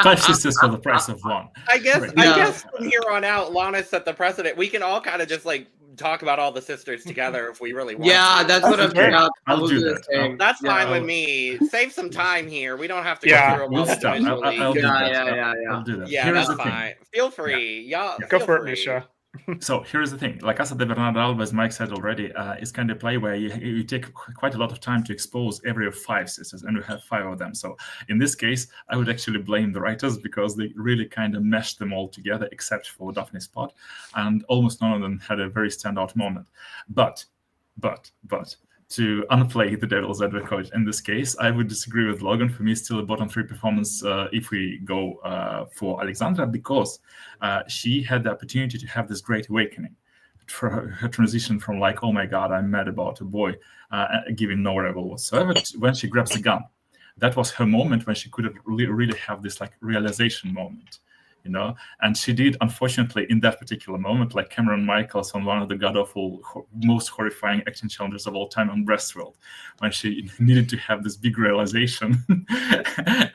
5 sisters for the price of 1. I guess from here on out, Lana set the precedent. We can all kind of just like talk about all the sisters together if we really want to. That's what I'm saying. I'll do that. That's fine with me. Save some time here. We don't have to go through them all individually. I'll do that. I'll do that. Yeah, that's fine. Feel free. Yeah, go for it, Micha. So here's the thing, La Casa de Bernardo, as Mike said already, is kind of play where you take quite a lot of time to expose every of 5 sisters, and we have 5 of them. So in this case, I would actually blame the writers because they really kind of meshed them all together, except for Daphne's part, and almost none of them had a very standout moment. But to unplay the devil's advocate in this case, I would disagree with Logan. For me, still a bottom 3 performance if we go for Alexandra, because she had the opportunity to have this great awakening for her transition from like, oh my God, I'm mad about a boy, giving no rebel whatsoever, when she grabs the gun. That was her moment when she could really have this like realization moment. You know, and she did, unfortunately, in that particular moment, like Cameron Michaels on one of the god-awful, most horrifying action challenges of all time on Breastworld, when she needed to have this big realization,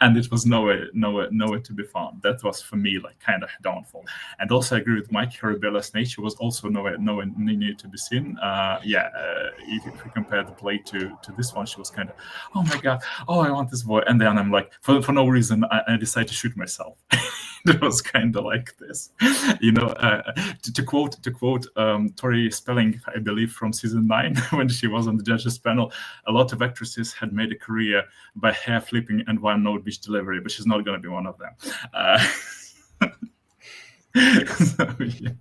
and it was nowhere to be found. That was, for me, like kind of downfall. And also, I agree with Mike, her rebellious nature was also nowhere needed to be seen. If we compare the play to this one, she was kind of, oh my God, oh, I want this boy. And then I'm like, for no reason, I decide to shoot myself. It was kind of like this, you know. To quote Tori Spelling, I believe from season 9, when she was on the judges panel, a lot of actresses had made a career by hair flipping and one-note bitch delivery, but she's not going to be one of them. So, yeah.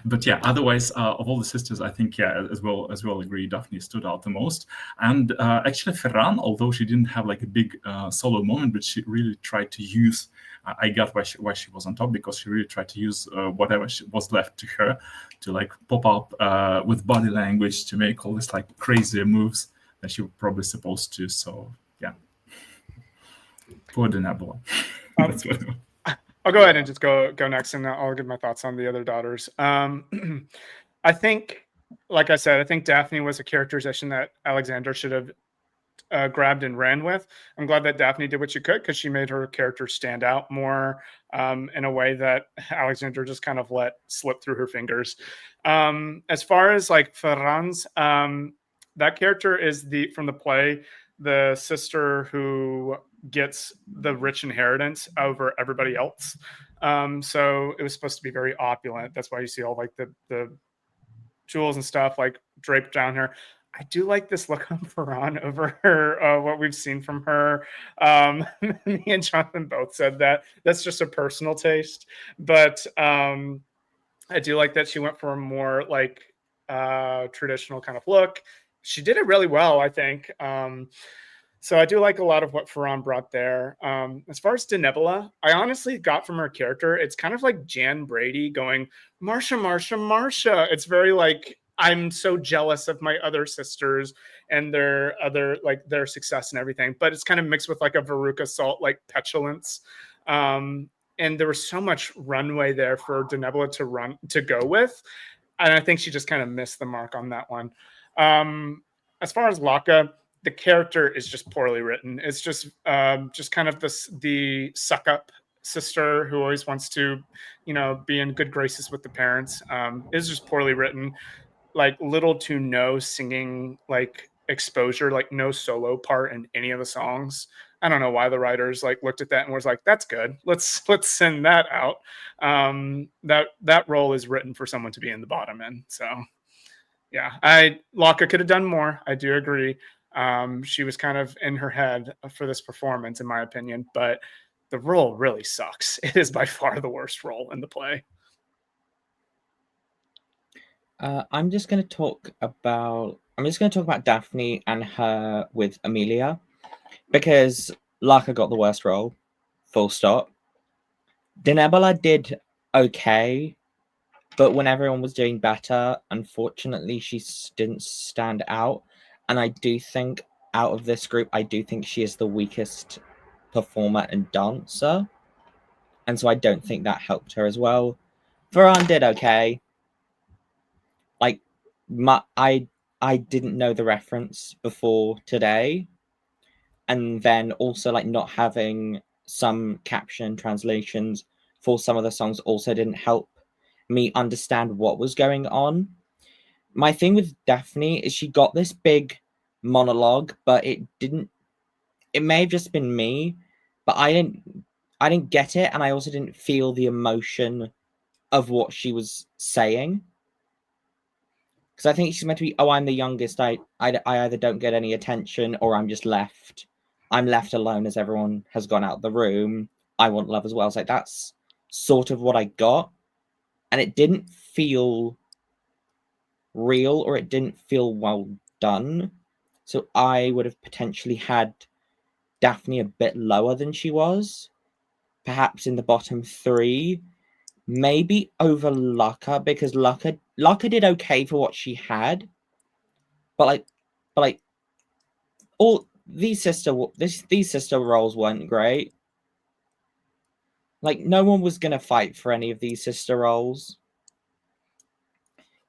But yeah, otherwise, of all the sisters, I think, as well agree, Daphne stood out the most. And actually, Ferran, although she didn't have like a big solo moment, but she really tried to use. I got why she was on top, because she really tried to use whatever was left to her to like pop up with body language to make all these like crazy moves that she was probably supposed to. So yeah, poor Denebola. That's what. I'll go ahead and just go next, and I'll give my thoughts on the other daughters. I think, like I said, I think Daphne was a characterization that Alexandra should have grabbed and ran with. I'm glad that Daphne did what she could, because she made her character stand out more in a way that Alexandra just kind of let slip through her fingers. As far as like Ferran's, that character is from the play, the sister who gets the rich inheritance over everybody else. So it was supposed to be very opulent. That's why you see all like the jewels and stuff like draped down her. I do like this look on Ferran over her, what we've seen from her. Me and Jonathan both said that. That's just a personal taste. But I do like that she went for a more like traditional kind of look. She did it really well, I think. So I do like a lot of what Ferran brought there. As far as Denebola, I honestly got from her character, it's kind of like Jan Brady going, Marsha, Marsha, Marsha. It's very like, I'm so jealous of my other sisters and their success and everything. But it's kind of mixed with like a Veruca Salt, like petulance. And there was so much runway there for Denebola to go with. And I think she just kind of missed the mark on that one. As far as Laka, the character is just poorly written. It's just kind of the suck up sister who always wants to, be in good graces with the parents. It's just poorly written, like little to no singing, like exposure, like no solo part in any of the songs. I don't know why the writers like looked at that and was like, that's good. Let's send that out. That role is written for someone to be in the bottom end. So yeah, Lorca could have done more. I do agree. She was kind of in her head for this performance, in my opinion, but the role really sucks. It is by far the worst role in the play. I'm just going to talk about Daphne and her with Amelia, because Lorca got the worst role, full stop. Denebola did okay, but when everyone was doing better, unfortunately, she didn't stand out. And I do think out of this group, I do think she is the weakest performer and dancer. And so I don't think that helped her as well. Varane did okay. Like, I didn't know the reference before today. And then also, like, not having some caption translations for some of the songs also didn't help me understand what was going on. My thing with Daphne is she got this big monologue, but it may have just been me, but I didn't get it, and I also didn't feel the emotion of what she was saying. Because I think she's meant to be, oh, I'm the youngest, I either don't get any attention or I'm just left. I'm left alone as everyone has gone out the room. I want love as well. It's like, that's sort of what I got. And it didn't feel real, or it didn't feel well done. So I would have potentially had Daphne a bit lower than she was. Perhaps in the bottom 3. Maybe over Lorca, because Lorca did okay for what she had. But like all these sister roles weren't great. Like, no one was gonna fight for any of these sister roles.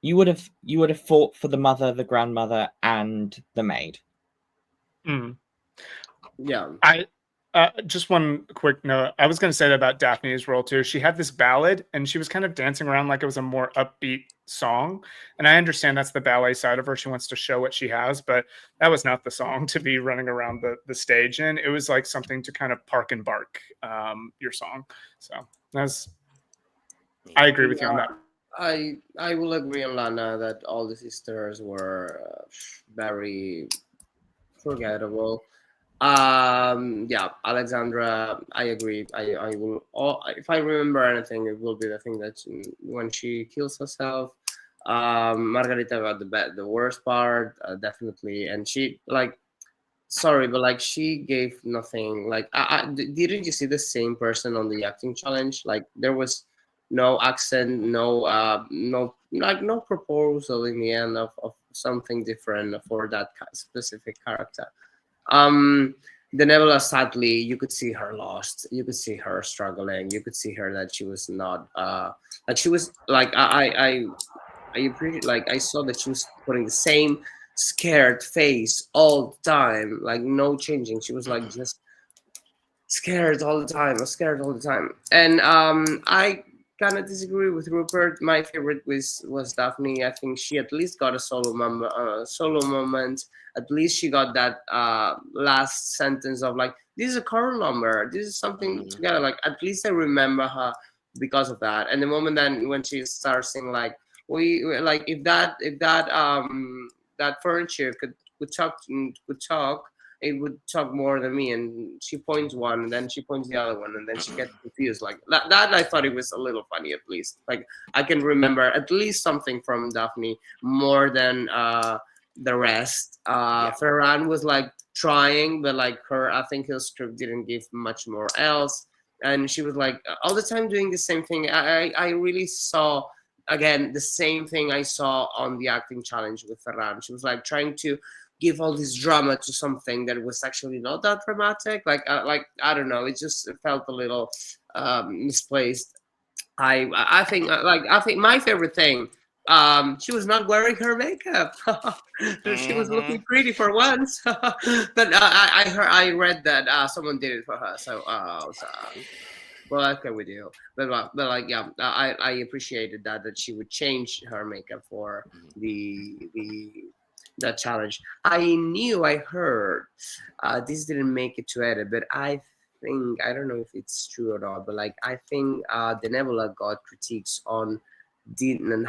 You would have fought for the mother, the grandmother, and the maid. Yeah. Just one quick note. I was going to say that about Daphne's role too. She had this ballad, and she was kind of dancing around like it was a more upbeat song. And I understand that's the ballet side of her. She wants to show what she has, but that was not the song to be running around the stage in. It was like something to kind of park and bark your song. So I agree with you on that. I will agree on Lana that all the sisters were very forgettable. Yeah, Alexandra, I agree. I will. If I remember anything, it will be the thing that when she kills herself. Margarita got the worst part, definitely, and she sorry, but like she gave nothing. Like, didn't you see the same person on the acting challenge? Like, there was no accent, no proposal in the end of something different for that specific character. The Nebula, sadly, you could see her lost. You could see her struggling. You could see her that she was not like she was like I appreciate, like, I saw that she was putting the same scared face all the time, like no changing. She was like just scared all the time. And I kind of disagree with RuPert. My favorite was Daphne. I think she at least got a solo moment. At least she got that last sentence of like, this is a choral number. This is something together. Like, at least I remember her because of that. And the moment then when she starts singing like, we like, if that furniture could talk, it would talk more than me. And she points one, and then she points the other one, and then she gets confused. Like that I thought it was a little funny. At least, like, I can remember at least something from Daphne more than the rest. Ferran was like trying, but like I think her script didn't give much more else, and she was like all the time doing the same thing. I really saw again the same thing I saw on the acting challenge with Ferran. She was like trying to give all this drama to something that was actually not that dramatic. Like I don't know, it just felt a little misplaced. I think my favorite thing, she was not wearing her makeup. She was looking pretty for once. But I read that someone did it for her. So well, okay with you, but like, yeah, I appreciated that she would change her makeup for the that challenge. I heard this didn't make it to edit, but I think, I don't know if it's true or not, but like I think the Nebula got critiques on didn't and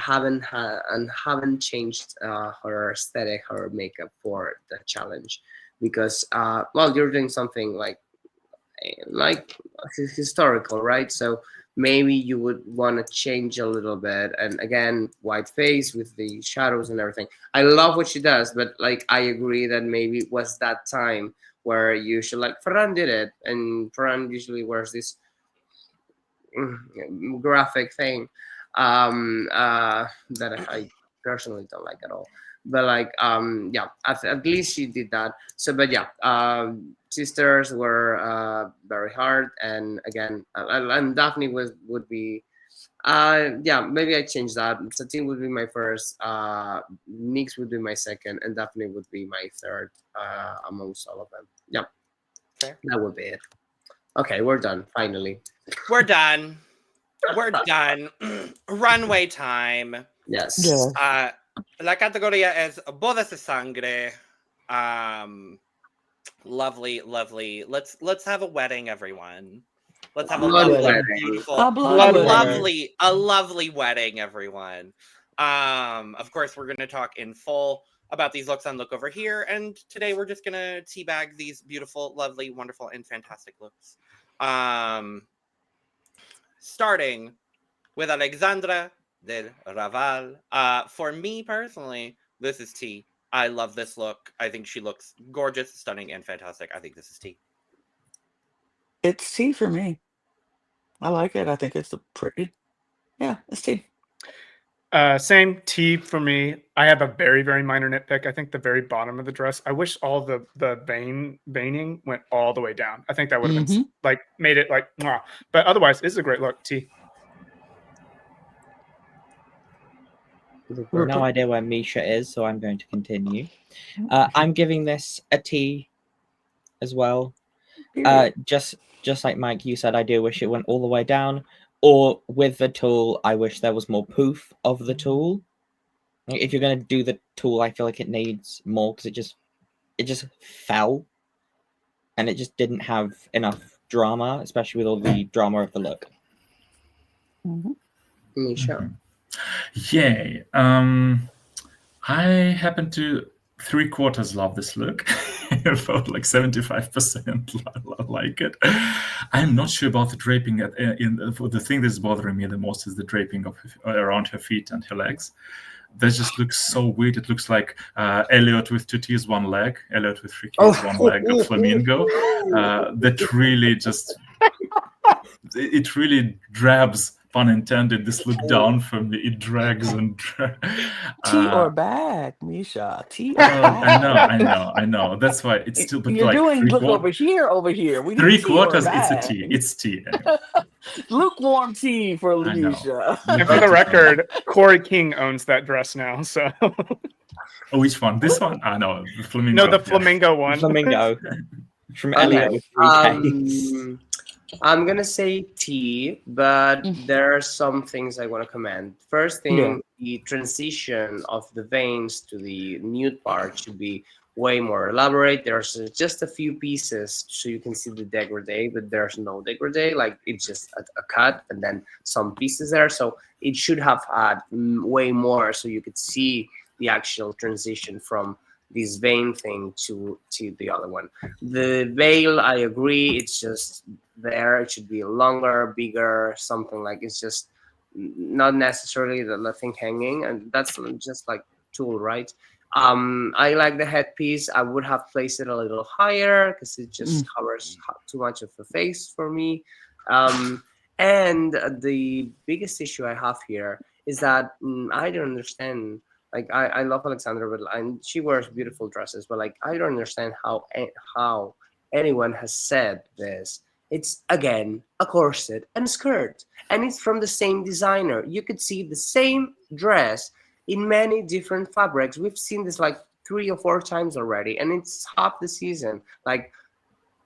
haven't changed her aesthetic, her makeup for the challenge, because well, you're doing something like historical, right? So maybe you would want to change a little bit. And again, white face with the shadows and everything. I love what she does, but like I agree that maybe it was that time where you should, like Ferran did it, and Ferran usually wears this graphic thing that I personally don't like at all. But like yeah, at least she did that. So but yeah, sisters were very hard, and again and Daphne would be yeah, maybe I change that. Satine would be my first, Nyx would be my second, and Daphne would be my third amongst all of them. Yeah, Fair. that would be it. Okay, we're done finally. We're done. We're done. Runway time. Yes. Yeah. La categoría es Bodas de Sangre. Lovely, lovely. Let's have a wedding, everyone. Let's have a Blood lovely, wedding. beautiful, A blood wedding. a lovely wedding, everyone. Of course, we're gonna talk in full about these looks on Look Over Here, and today we're just gonna teabag these beautiful, lovely, wonderful, and fantastic looks. Starting with Alexandra del Raval. For me personally, this is T. I love this look. I think she looks gorgeous, stunning, and fantastic. I think this is T. It's T for me. I like it. I think it's pretty. Yeah, it's T. Same T for me. I have a very, very minor nitpick. I think the very bottom of the dress, I wish all the veining went all the way down. I think that would have been like made it like mwah. But otherwise, it's a great look. T. No idea where Micha is, so I'm going to continue. I'm giving this a T as well. Just like Mike, you said, I do wish it went all the way down. Or with the tool, I wish there was more poof of the tool. Like, if you're going to do the tool, I feel like it needs more, because it just fell. And it just didn't have enough drama, especially with all the drama of the look. Micha. Yay. I happen to 3/4 love this look. About like 75% like it. I'm not sure about the draping. The thing that's bothering me the most is the draping of around her feet and her legs. That just looks so weird. It looks like Elliot with 2 T's, 1 leg. Elliot with 3 T's, 1 leg of flamingo. That really just... It really drabs, pun intended, this look down from me. It drags and T or bag, Micha. T or bag. I know. That's why it's still. But You're like doing look over here. We need 3/4. It's a bag. T. It's T. Anyway. Lukewarm tea for Alicia. And for the record, Corey King owns that dress now. So. Oh, which one? This one? No, the flamingo. No, the flamingo one. Flamingo. From Elliot. I'm gonna say T, but there are some things I want to comment. First thing, the transition of the veins to the nude part should be way more elaborate. There's just a few pieces so you can see the dégradé, but there's no dégradé. Like it's just a cut and then some pieces there. So it should have had way more so you could see the actual transition from this vein thing to the other one. The veil, I agree, it's just there. It should be longer, bigger, something like it's just not necessarily the thing hanging, and that's just like tool, right? I like the headpiece. I would have placed it a little higher because it just covers too much of the face for me. And the biggest issue I have here is that I don't understand. Like I love Alexandra, but she wears beautiful dresses. But like I don't understand how anyone has said this. It's again a corset and a skirt, and it's from the same designer. You could see the same dress in many different fabrics. We've seen this like 3 or 4 times already, and it's half the season. Like,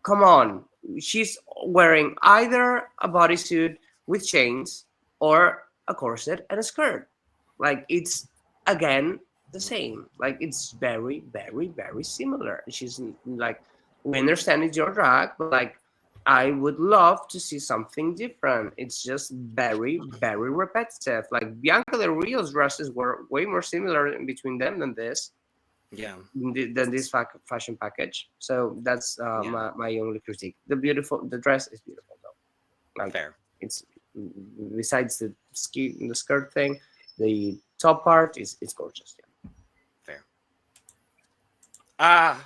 come on, she's wearing either a bodysuit with chains or a corset and a skirt. Like it's again the same. Like it's very, very, very similar. She's like, we understand it's your drag, but like, I would love to see something different. It's just very, very repetitive. Like Bianca Del Rio's dresses were way more similar in between them than this. Yeah. Than this fashion package. So that's my only critique. The dress is beautiful though. Like, fair. It's besides the skirt thing, the top part is gorgeous. Yeah. Fair.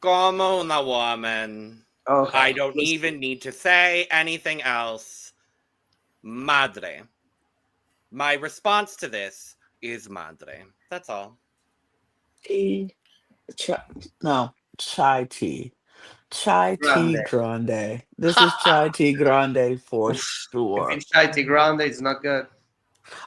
Como una woman. Okay. I don't even need to say anything else. Madre. My response to this is madre. That's all. Chai tea. Chai tea grande. This is chai tea grande for sure. If it's chai tea grande, it's not good.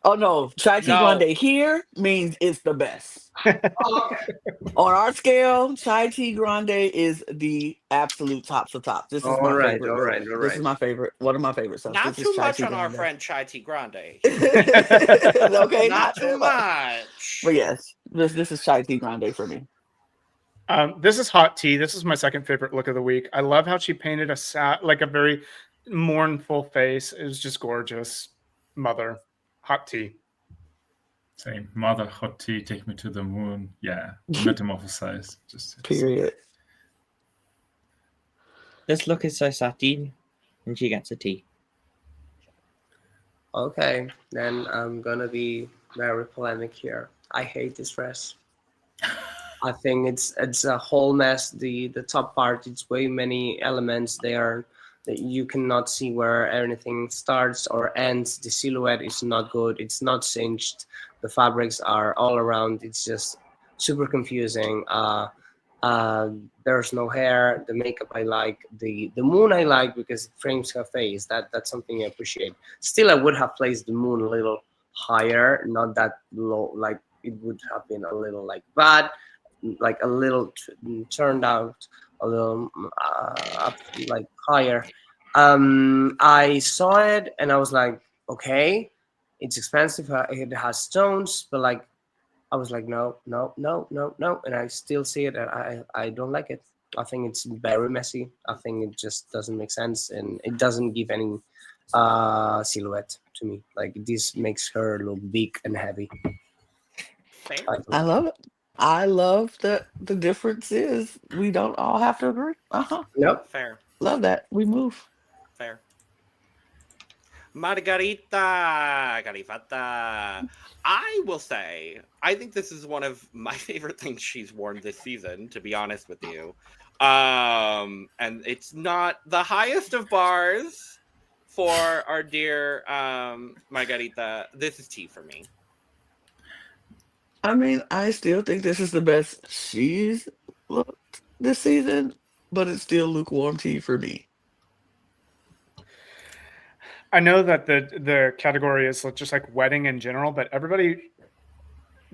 Oh no, chai tea grande here means it's the best. On our scale, chai tea grande is the absolute tops of top. This is my favorite. All right. This is my favorite. One of my favorite stuff. Not this too is chai much tea on our grande. friend Chai Tea Grande. Okay, not too much. But yes, this is chai tea grande for me. This is hot tea. This is my second favorite look of the week. I love how she painted a very mournful face. It was just gorgeous. Mother, hot tea. Same. Mother, hot tea, take me to the moon. Yeah, metamorphosize. Just period. This look is so satin, and she gets a tea. Okay, then I'm gonna be very polemic here. I hate this dress. I think it's a whole mess. The top part, it's way many elements there that you cannot see where anything starts or ends. The silhouette is not good. It's not cinched. The fabrics are all around. It's just super confusing. There's no hair. The makeup I like. The moon I like because it frames her face. That's something I appreciate. Still, I would have placed the moon a little higher, not that low. Like it would have been a little like bad. Like a little turned out a little up, like higher. I saw it and I was like, okay, it's expensive. It has stones, but like I was like, no, and I still see it and I don't like it. I think it's very messy. I think it just doesn't make sense and it doesn't give any silhouette to me. Like this makes her look big and heavy. I love it. I love that the difference is we don't all have to agree. Yep. Fair. Love that. We move. Fair. Margarita Garifata. I will say, I think this is one of my favorite things she's worn this season, to be honest with you. And it's not the highest of bars for our dear Margarita. This is tea for me. I mean, I still think this is the best she's looked this season, but it's still lukewarm tea for me. I know that the category is just like wedding in general, but everybody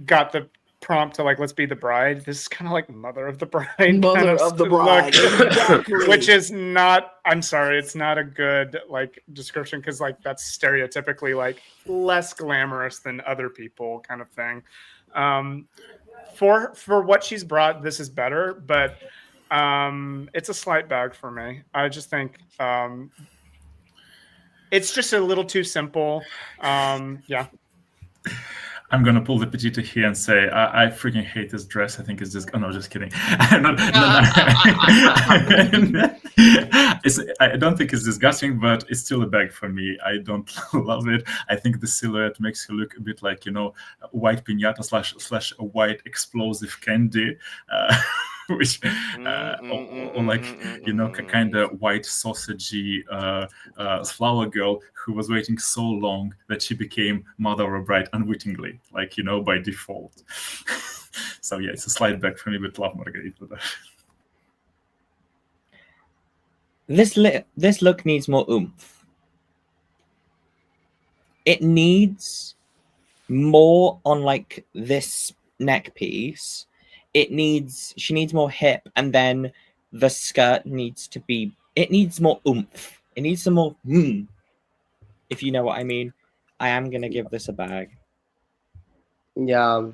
got the prompt to like, let's be the bride. This is kind of like mother of the bride. Mother of the bride. Exactly. Which is not, I'm sorry, it's not a good like description because like that's stereotypically like less glamorous than other people kind of thing. For what she's brought, this is better, but it's a slight bag for me. I just think it's just a little too simple. Yeah. I'm gonna pull the Pitita here and say I freaking hate this dress. I think it's just. Oh no, just kidding. I don't think it's disgusting, but it's still a bag for me. I don't love it. I think the silhouette makes her look a bit like white piñata slash a white explosive candy, which or like kind of white sausagey flower girl who was waiting so long that she became mother of a bride unwittingly. Like, by default. So yeah, it's a slight back for me, but love Margarita. This look needs more oomph. It needs more on like this neck piece. She needs more hip, and then the skirt needs more oomph. It needs some more if you know what I mean. I am gonna give this a bag. Yeah,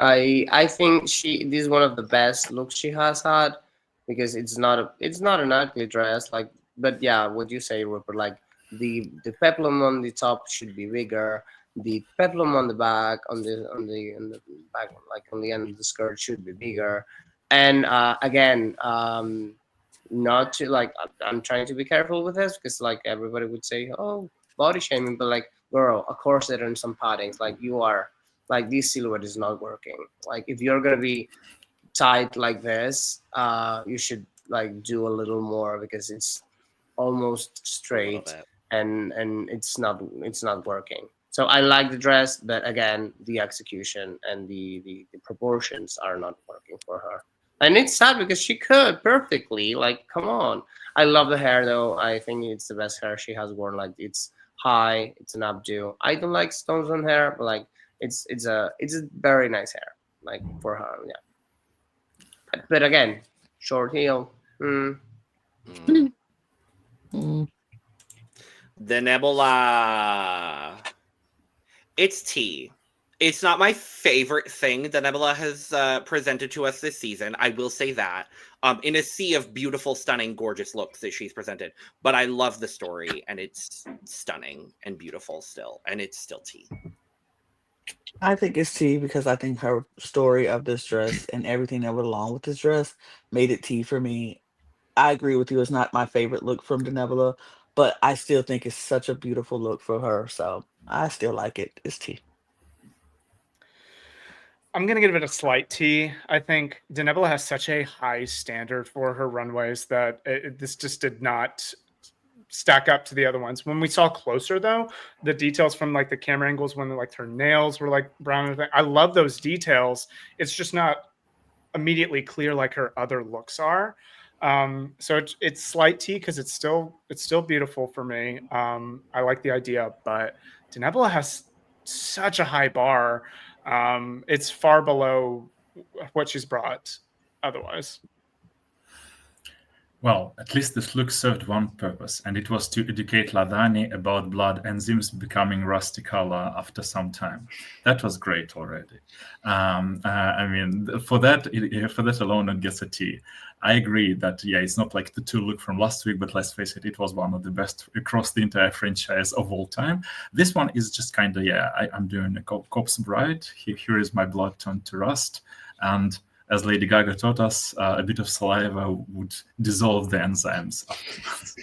I think this is one of the best looks she has had, because it's not an ugly dress, like, but yeah, what you say, RuPert, like the peplum on the top should be bigger, the peplum on the back, on the back, like on the end of the skirt, should be bigger, and again, not to, like, I'm trying to be careful with this, because like everybody would say, oh, body shaming, but like, girl, a corset and some paddings, like, you are, like, this silhouette is not working. Like, if you're gonna be tight like this, you should like do a little more, because it's almost straight, and it's not working. So I like the dress, but again, the execution and the proportions are not working for her. And it's sad, because she could perfectly, like, come on. I love the hair though. I think it's the best hair she has worn. Like, it's high, it's an updo. I don't like stones on hair, but like, it's a very nice hair, like, for her. Yeah. But again, short heel. The Nebula. It's tea. It's not my favorite thing that Nebula has presented to us this season. I will say that. In a sea of beautiful, stunning, gorgeous looks that she's presented. But I love the story, and it's stunning and beautiful still. And it's still tea. I think it's tea, because I think her story of this dress and everything that went along with this dress made it tea for me. I agree with you. It's not my favorite look from the Nebula, but I still think it's such a beautiful look for her. So I still like it. It's tea. I'm going to give it a slight T. I think Denebula has such a high standard for her runways that this just did not stack up to the other ones. When we saw closer, though, the details from like the camera angles when like her nails were like brown and everything, I love those details. It's just not immediately clear like her other looks are. So it's slight T, because it's still beautiful for me. I like the idea, but Denebula has such a high bar. It's far below what she's brought otherwise. Well, at least this look served one purpose, and it was to educate Ladani about blood enzymes becoming rusty color after some time. That was great already. I mean, for that alone, it gets a T. I agree that, yeah, it's not like the two look from last week, but let's face it was one of the best across the entire franchise of all time. This one is just kind of, I'm doing a corpse bride. Here is my blood turned to rust, and as Lady Gaga taught us, a bit of saliva would dissolve the enzymes afterwards.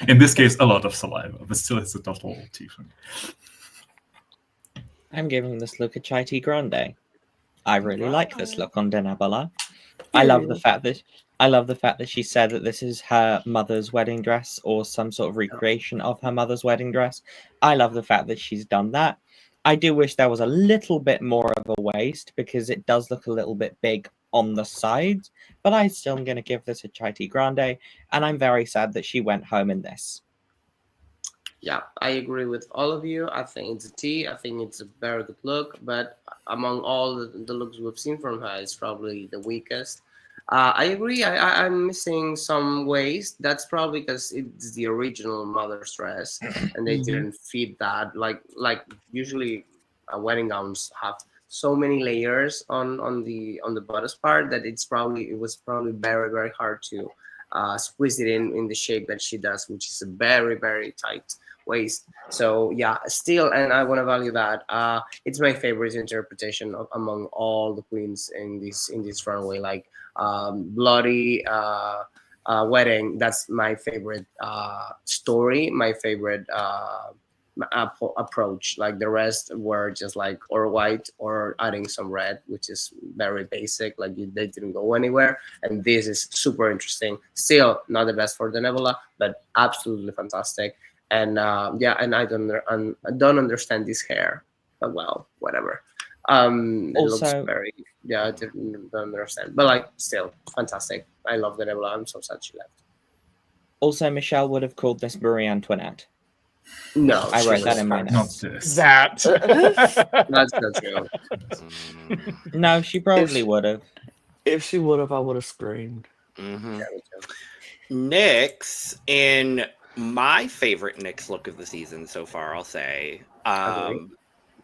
In this case, a lot of saliva, but still it's a total T for me. I'm giving this look a chai tea grande. I really like this look on Denebula. I love the fact that she said that this is her mother's wedding dress, or some sort of recreation of her mother's wedding dress. I love the fact that she's done that. I do wish there was a little bit more of a waist, because it does look a little bit big on the sides, but I still am going to give this a chai tea grande, and I'm very sad that she went home in this. Yeah, I agree with all of you. I think it's a T. I think it's a very good look, but among all the looks we've seen from her, it's probably the weakest. I agree. I'm missing some waist. That's probably because it's the original mother's dress, and they didn't fit that. Like usually, wedding gowns have so many layers on the bodice part that it was probably very, very hard to squeeze it in the shape that she does, which is a very, very tight waist. So yeah, still, and I want to value that. It's my favorite interpretation among all the queens in this runway. Like bloody wedding, that's my favorite story, my favorite approach. Like the rest were just like or white or adding some red, which is very basic. Like they didn't go anywhere, and this is super interesting. Still not the best for the Nebula, but absolutely fantastic. And and I don't understand this hair, but well, whatever. It looks very I don't understand, but like still fantastic. I love the Nebula. I'm so sad she left. Also, Michelle would have called this Marie Antoinette. No, I wrote that in my notes. That's not true. No, she probably would have. If she would have, I would have screamed. Nyx, in my favorite Nyx look of the season so far, I'll say,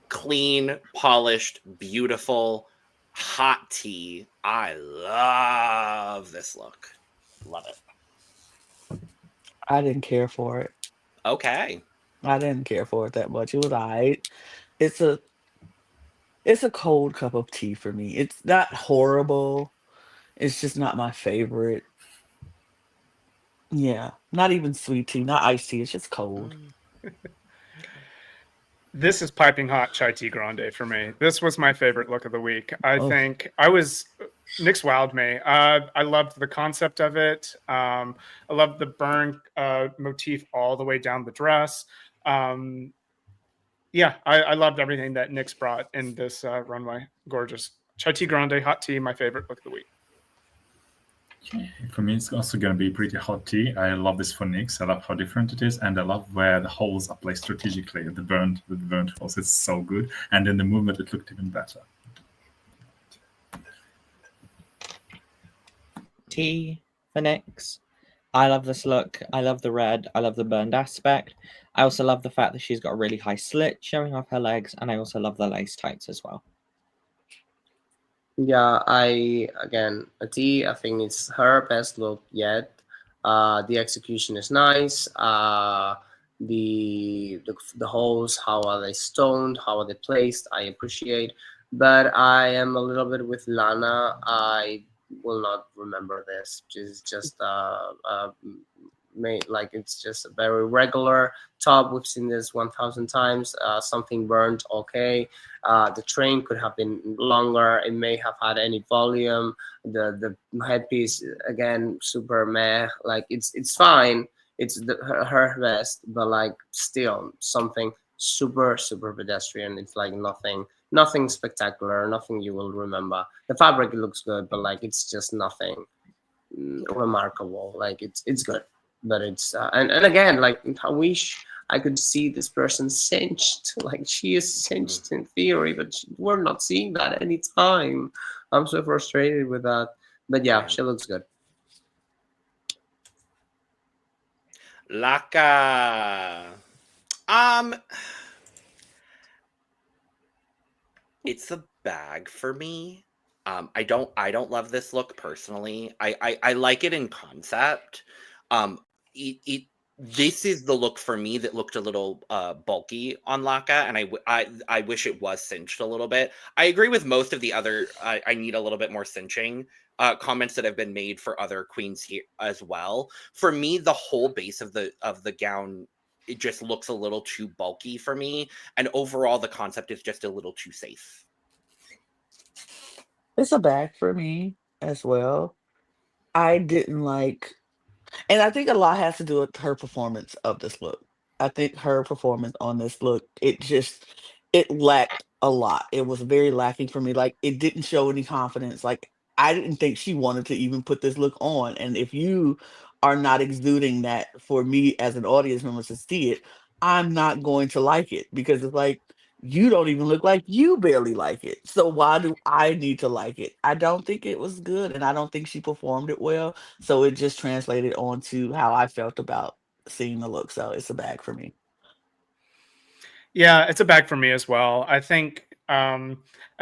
clean, polished, beautiful, hot tea. I love this look. Love it. I didn't care for it. Okay. I didn't care for it that much. It was alright. It's a cold cup of tea for me. It's not horrible. It's just not my favorite. Yeah, not even sweet tea, not iced tea. It's just cold. This is piping hot chai tea grande for me. This was my favorite look of the week. I think Nyx wowed me. I loved the concept of it. I loved the burn motif all the way down the dress. Yeah, I loved everything that Nyx brought in this runway. Gorgeous. Chai tea grande, hot tea, my favorite look of the week. For me, it's also going to be pretty hot tea. I love this for Nyx. I love how different it is, and I love where the holes are placed strategically. The burnt holes, it's so good. And in the movement, it looked even better. Tea for Nyx. I love this look. I love the red. I love the burned aspect. I also love the fact that she's got a really high slit showing off her legs, and I also love the lace tights as well. Yeah, a T, I think it's her best look yet. The execution is nice. The holes, how are they stoned? How are they placed? I appreciate. But I am a little bit with Lana. I will not remember this. Just it's just a very regular top. We've seen this 1,000 times. Something burnt, okay. The train could have been longer. It may have had any volume. The headpiece, again, super meh. Like it's fine. It's her best, but like still something super pedestrian. It's like nothing spectacular, nothing you will remember. The fabric looks good, but like it's just nothing remarkable. Like it's good, but it's and again, like I wish I could see this person cinched. Like she is cinched in theory, but we're not seeing that anytime. I'm so frustrated with that. But yeah, she looks good. Laka. It's a bag for me. I don't love this look personally. I like it in concept. This is the look for me that looked a little bulky on Laka, and I wish it was cinched a little bit. I agree with most of the other I need a little bit more cinching comments that have been made for other queens here as well. For me, the whole base of the gown, it just looks a little too bulky for me, and overall the concept is just a little too safe. It's a bag for me as well. I didn't like, and I think a lot has to do with her performance of this look. I think her performance on this look, it lacked a lot. It was very lacking for me. Like it didn't show any confidence. Like I didn't think she wanted to even put this look on. And if you are not exuding that for me as an audience member to see it, I'm not going to like it because it's like you don't even look like you barely like it. So why do I need to like it? I don't think it was good, and I don't think she performed it well. So it just translated onto how I felt about seeing the look. So it's a bag for me. Yeah, it's a bag for me as well. I think I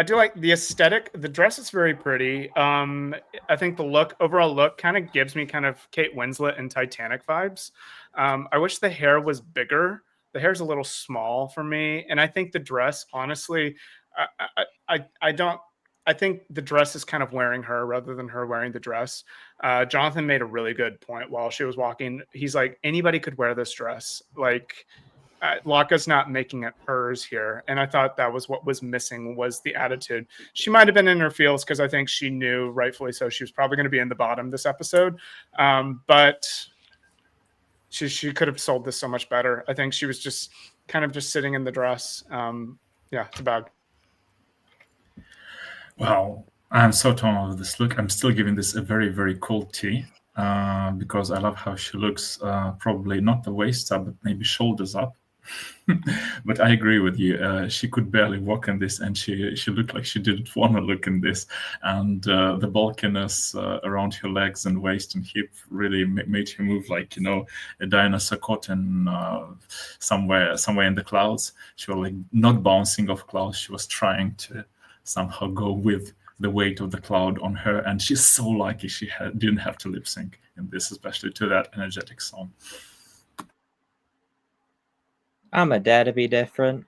do like the aesthetic. The dress is very pretty. I think the overall look kind of gives me kind of Kate Winslet and Titanic vibes. I wish the hair was bigger. The hair's a little small for me. And I think the dress, honestly, I think the dress is kind of wearing her rather than her wearing the dress. Jonathan made a really good point while she was walking. He's like, anybody could wear this dress. Like, Laka's not making it hers here. And I thought that was what was missing, was the attitude. She might have been in her feels because I think she knew, rightfully so, she was probably going to be in the bottom this episode. But she could have sold this so much better. I think she was just kind of just sitting in the dress. Yeah, it's a bag. Wow, I'm so torn over this look. I'm still giving this a very, very cold T because I love how she looks. Probably not the waist up, but maybe shoulders up. But I agree with you. She could barely walk in this, and she looked like she didn't want to look in this. And the bulkiness around her legs and waist and hip really made her move like, a dinosaur caught in somewhere in the clouds. She was like not bouncing off clouds. She was trying to somehow go with the weight of the cloud on her, and she's so lucky she didn't have to lip sync in this, especially to that energetic song. I'm a dare to be different.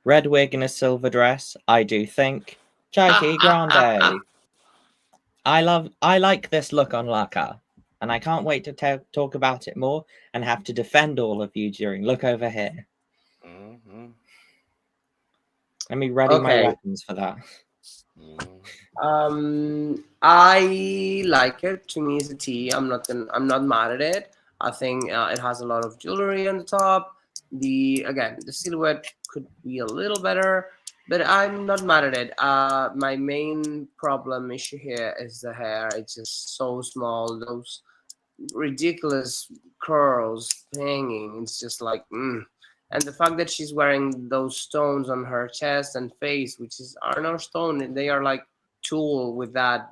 Red wig and a silver dress, I do think. Chai Grande. I like this look on Lorca, and I can't wait to talk about it more and have to defend all of you during Look Over Here. Mm-hmm. Let me ready my weapons for that. I like it. To me, it's a T. I'm not mad at it. I think it has a lot of jewelry on the top. The silhouette could be a little better, but I'm not mad at it. My main issue here is the hair. It's just so small. Those ridiculous curls hanging. It's just like, And the fact that she's wearing those stones on her chest and face, which are not stone, and they are like tulle with that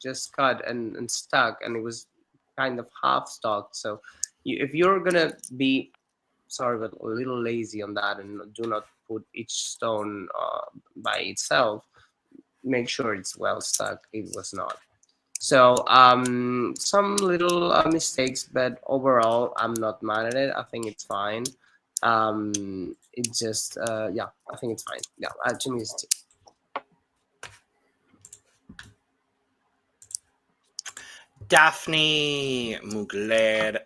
just cut and stuck, and it was kind of half stuck. So if you're gonna be, sorry, but a little lazy on that and do not put each stone by itself, make sure it's well stuck. It was not. So some little mistakes, but overall I'm not mad at it. I think it's fine. It just I think it's fine. Yeah, to me it's Daphne Mugler.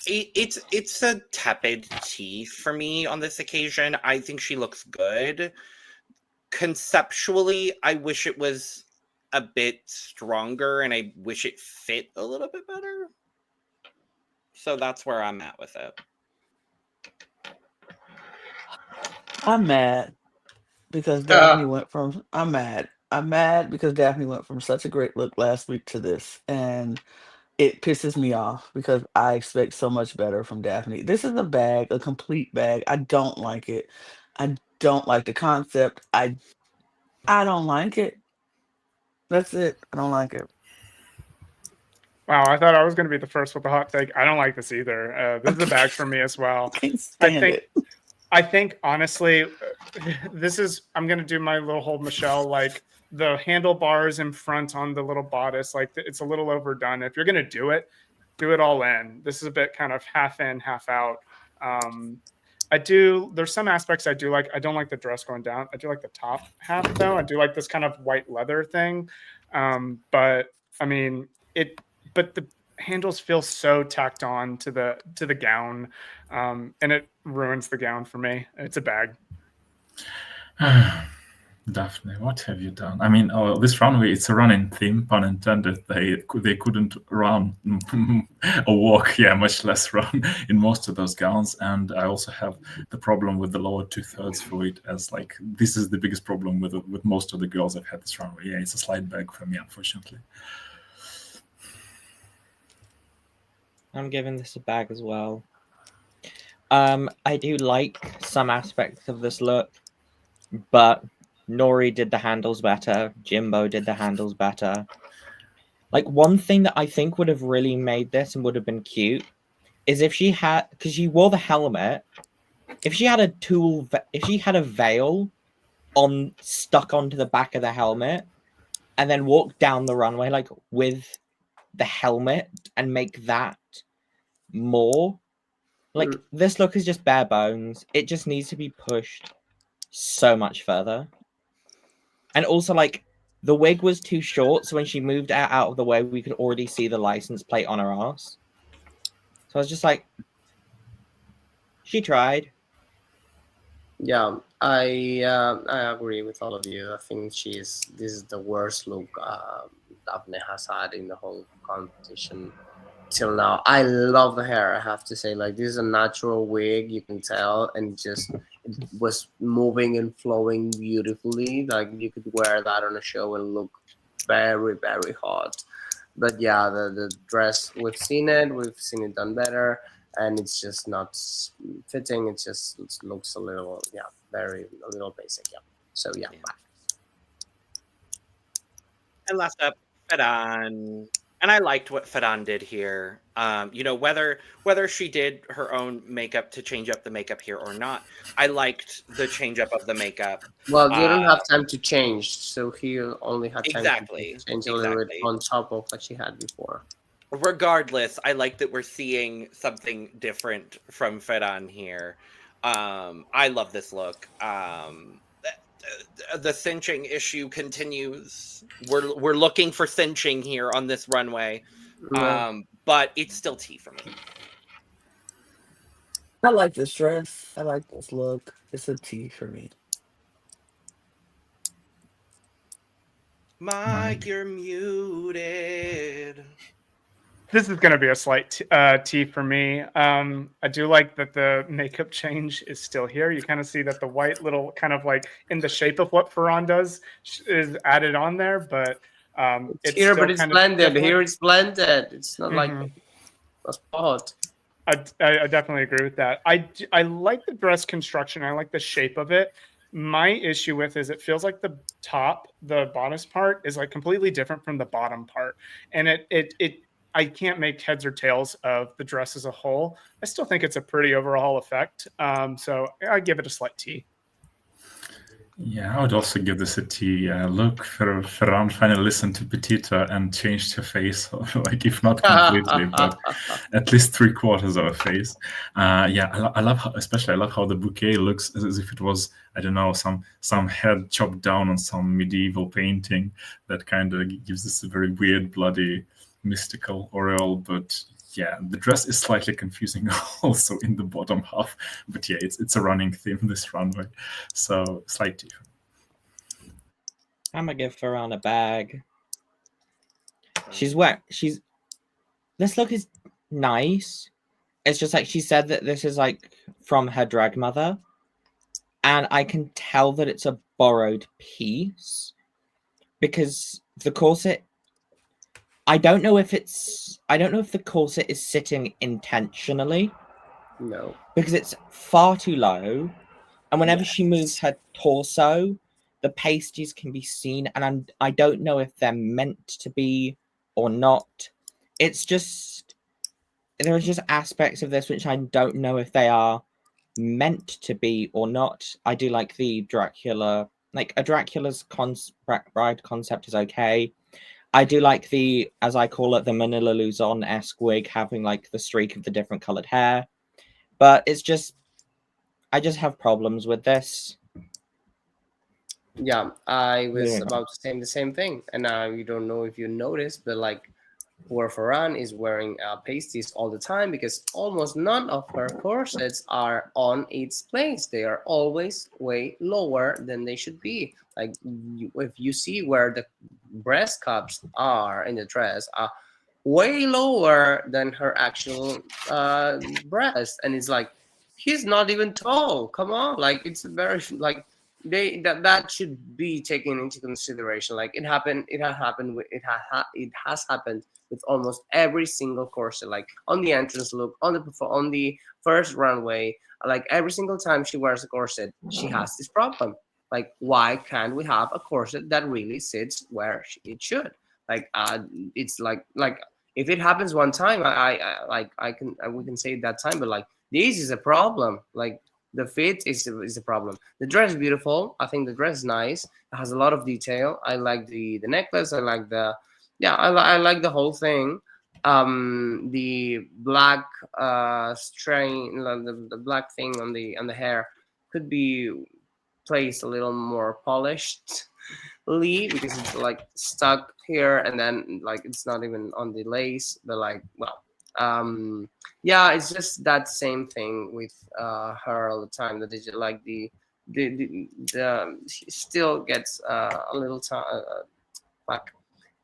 It's a tepid T for me on this occasion. I think she looks good. Conceptually, I wish it was a bit stronger, and I wish it fit a little bit better. So that's where I'm at with it. I'm mad because Daphne went from. I'm mad. I'm mad because Daphne went from such a great look last week to this, and it pisses me off because I expect so much better from Daphne. This is a complete bag. I don't like it. I don't like the concept. I don't like it. That's it. I don't like it. Wow, I thought I was going to be the first with the hot take. I don't like this either. This is a bag for me as well. Can't stand it. I think honestly, I'm going to do my little whole Michelle, like the handlebars in front on the little bodice, like it's a little overdone. If you're going to do it all in. This is a bit kind of half in, half out. There's some aspects I do like. I don't like the dress going down. I do like the top half though. I do like this kind of white leather thing. But the handles feel so tacked on to the gown, and it ruins the gown for me. It's a bag. Daphne, what have you done? I mean, this runway, it's a running theme, pun intended. They couldn't run or walk, much less run in most of those gowns. And I also have the problem with the lower 2/3 for it, as like this is the biggest problem with most of the girls I've had this runway. Yeah, it's a slight bag for me, unfortunately. I'm giving this a bag as well. I do like some aspects of this look, but Nori did the handles better. Jimbo did the handles better. Like, one thing that I think would have really made this and would have been cute is if she had, because she wore the helmet, if she had a veil stuck onto the back of the helmet and then walked down the runway like with the helmet and make that more like this look is just bare bones. It just needs to be pushed so much further. And also, like, the wig was too short, so when she moved out of the way, we could already see the license plate on her ass. So I was just like, she tried. Yeah, I agree with all of you. I think this is the worst look Daphne has had in the whole competition till now. I love the hair, I have to say. Like, this is a natural wig, you can tell, and it was moving and flowing beautifully. Like, you could wear that on a show and look very, very hot. But yeah, the dress, we've seen it done better, and it's just not fitting. It looks a little basic. Yeah. So yeah. And last up, Fadan. And I liked what Ferran did here. You know, whether she did her own makeup to change up the makeup here or not, I liked the change up of the makeup. Well, you don't have time to change, so he only had time Exactly. to change a little bit on top of what she had before. Regardless, I like that we're seeing something different from Ferran here. I love this look. The cinching issue continues. We're looking for cinching here on this runway, but it's still tea for me. I like this dress. I like this look. It's a tea for me. Mike, you're muted. This is going to be a slight tea for me. I do like that the makeup change is still here. You kind of see that the white little kind of like in the shape of what Ferran does is added on there, but it's here, but it's blended. Here it's blended. It's not like a spot. I definitely agree with that. I like the dress construction. I like the shape of it. My issue with is it feels like the top, the bodice part, is like completely different from the bottom part, and it I can't make heads or tails of the dress as a whole. I still think it's a pretty overall effect. So I give it a slight T. Yeah, I would also give this a T. Look, Ferran finally listened to Pitita and changed her face, like if not completely, but at least 3/4 of her face. I love how, especially I love how the bouquet looks as if it was, I don't know, some head chopped down on some medieval painting. That kind of gives this a very weird, bloody, mystical aureole, but yeah, the dress is slightly confusing also in the bottom half. But yeah, it's a running theme this runway, so slight difference. I'm gonna give Ferran a bag. This look is nice. It's just like she said that this is like from her drag mother, and I can tell that it's a borrowed piece because the corset. I don't know if the corset is sitting intentionally. No. Because it's far too low. And whenever she moves her torso, the pasties can be seen. And I don't know if they're meant to be or not. It's just, there are just aspects of this which I don't know if they are meant to be or not. I do like the Dracula, like a Dracula's bride concept is okay. I do like the, as I call it, the Manila Luzon-esque wig having like the streak of the different colored hair. But it's just, I just have problems with this. Yeah, I was about to say the same thing. And you don't know if you noticed, but like poor Ferran is wearing pasties all the time because almost none of her corsets are on its place. They are always way lower than they should be. Like if you see where the breast cups are in the dress are way lower than her actual breast, and it's like he's not even tall. Come on, like it's very like that should be taken into consideration. Like it has happened with almost every single corset. Like on the entrance look, on the first runway, like every single time she wears a corset, she has this problem. Like, why can't we have a corset that really sits where it should? Like, it's like if it happens one time, we can say it that time, but like this is a problem. Like the fit is a problem. The dress is beautiful. I think the dress is nice. It has a lot of detail. I like the necklace. I like I like the whole thing. The black strain, the black thing on the hair could be placed a little more polishedly because it's like stuck here and then like it's not even on the lace, but like it's just that same thing with her all the time, that is like the she still gets a little like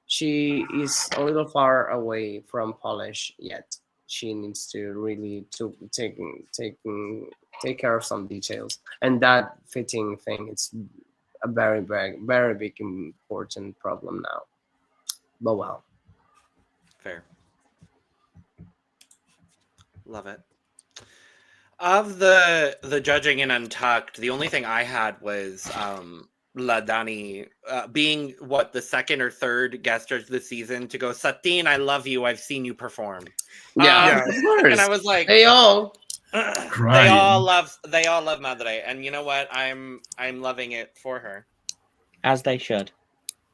she is a little far away from polish yet. She needs to really take care of some details, and that fitting thing, it's a very big important problem now. But well, fair. Love it. Of the judging in Untucked, the only thing I had was La Dani being the second or third guest judge this season to go, Satine, I love you. I've seen you perform. Yeah, of course. And I was like, they all love Madre, and you know what? I'm loving it for her. As they should.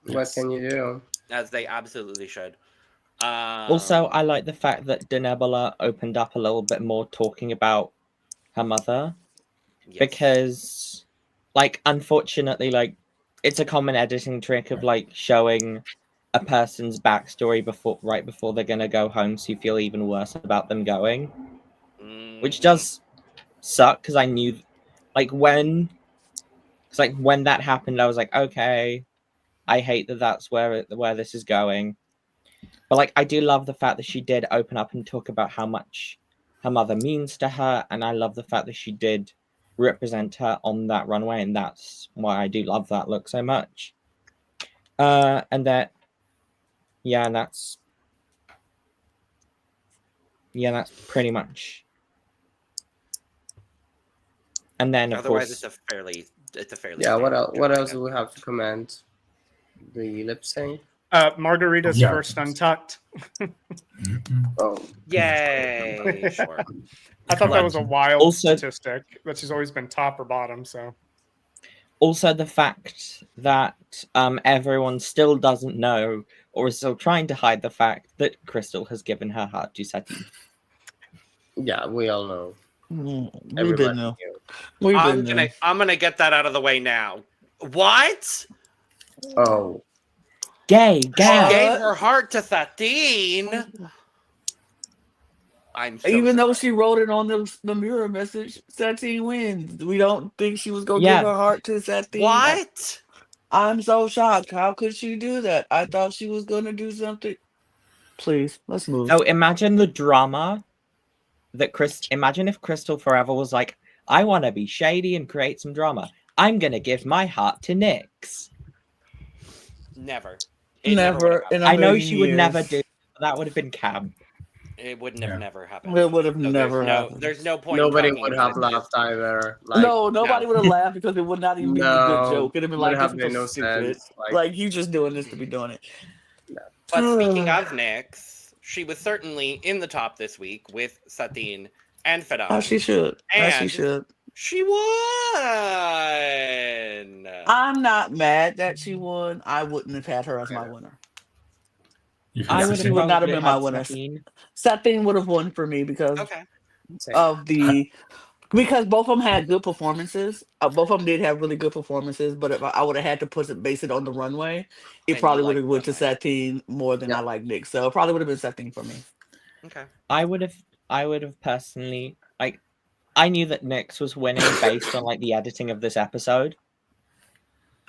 What can you do? As they absolutely should. Also, I like the fact that Denebola opened up a little bit more talking about her mother. Yes. Because, like, unfortunately, like, it's a common editing trick of, like, showing a person's backstory right before they're gonna go home, so you feel even worse about them going. Which does suck, because I knew, like, when that happened, I was like, okay, I hate that that's where this is going. But, like, I do love the fact that she did open up and talk about how much her mother means to her, and I love the fact that she did represent her on that runway, and that's why I do love that look so much. And that's pretty much. And then of otherwise, course, it's a fairly. Yeah. What else do we have to comment? The lip sync. Margarita's first Untucked. Oh, yay! Sure. I thought that was a wild statistic, that she's always been top or bottom. So, also the fact that everyone still doesn't know, or is still trying to hide the fact that Crystal has given her heart to Satine. Yeah, we all know. We didn't know. I'm gonna get that out of the way now. What? Oh. Gay. She gave her heart to Satine. Even though she wrote it on the mirror message, Satine wins. We don't think she was gonna give her heart to Satine. What? I'm so shocked. How could she do that? I thought she was gonna do something. Please, let's move. Oh, imagine the drama that imagine if Crystal Forever was like, I want to be shady and create some drama. I'm gonna give my heart to Nyx. Never. Never. I know she would never do. But that would have been camp. It wouldn't have never happened. It would have never happened. There's no point. Nobody would have laughed either. Like, nobody would have laughed because it would not even be a good joke. It'd have been like, have this no is stupid. sense. Like, you just doing this to be doing it. But speaking of Nyx, she was certainly in the top this week with Satine and Fedon. As she should. And she should. She won. I'm not mad that she won. I wouldn't have had her as my winner. She would not have been my winner. Satine would have won for me because because both of them had good performances. Both of them did have really good performances, but if I would have had to base it on the runway, it probably would have went to Satine more than I like Nyx. So it probably would have been Satine for me. Okay. I would have personally, like, I knew that Nyx was winning based on like the editing of this episode.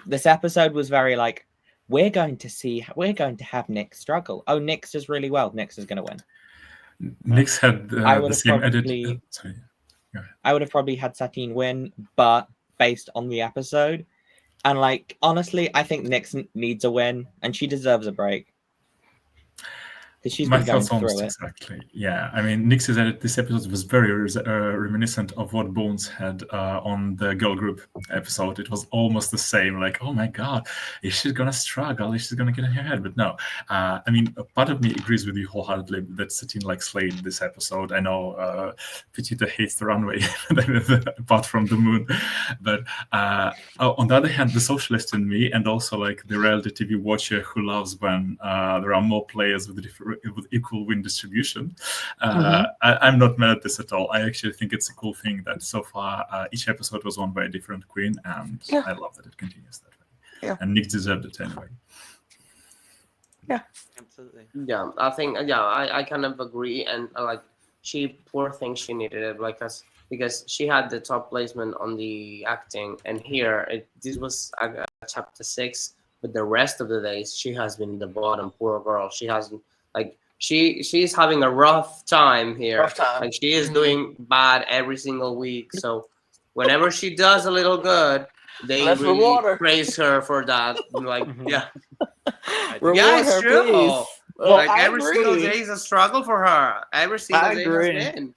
This episode was very like, we're going to have Nyx struggle. Oh, Nyx does really well. Nyx is going to win. Nyx had the same edit. Sorry. I would have probably had Satine win, but based on the episode. And like, honestly, I think Nyx needs a win and she deserves a break. Because she's been going through it. Exactly. Yeah. I mean, Nyx's edit this episode was very reminiscent of what Bones had on the girl group episode. It was almost the same. Like, oh my God, is she going to struggle? Is she going to get in her head? But no. I mean, a part of me agrees with you wholeheartedly that Satine like slayed this episode. I know Pitita hates the runway, apart from the moon. But on the other hand, the socialist in me, and also like the reality TV watcher who loves when there are more players with equal win distribution. I'm not mad at this at all. I actually think it's a cool thing that so far each episode was won by a different queen, and I love that it continues that way. Yeah. And Nyx deserved it anyway. Yeah, absolutely. Yeah, I think I kind of agree, and like poor thing, she needed it because she had the top placement on the acting, and here this was chapter 6, but the rest of the days she has been the bottom. Poor girl, she hasn't. Like she's having a rough time here. Like she is doing bad every single week. So whenever she does a little good, they really praise her for that. Like it's true. Please. Like every single day is a struggle for her. Every single day has been.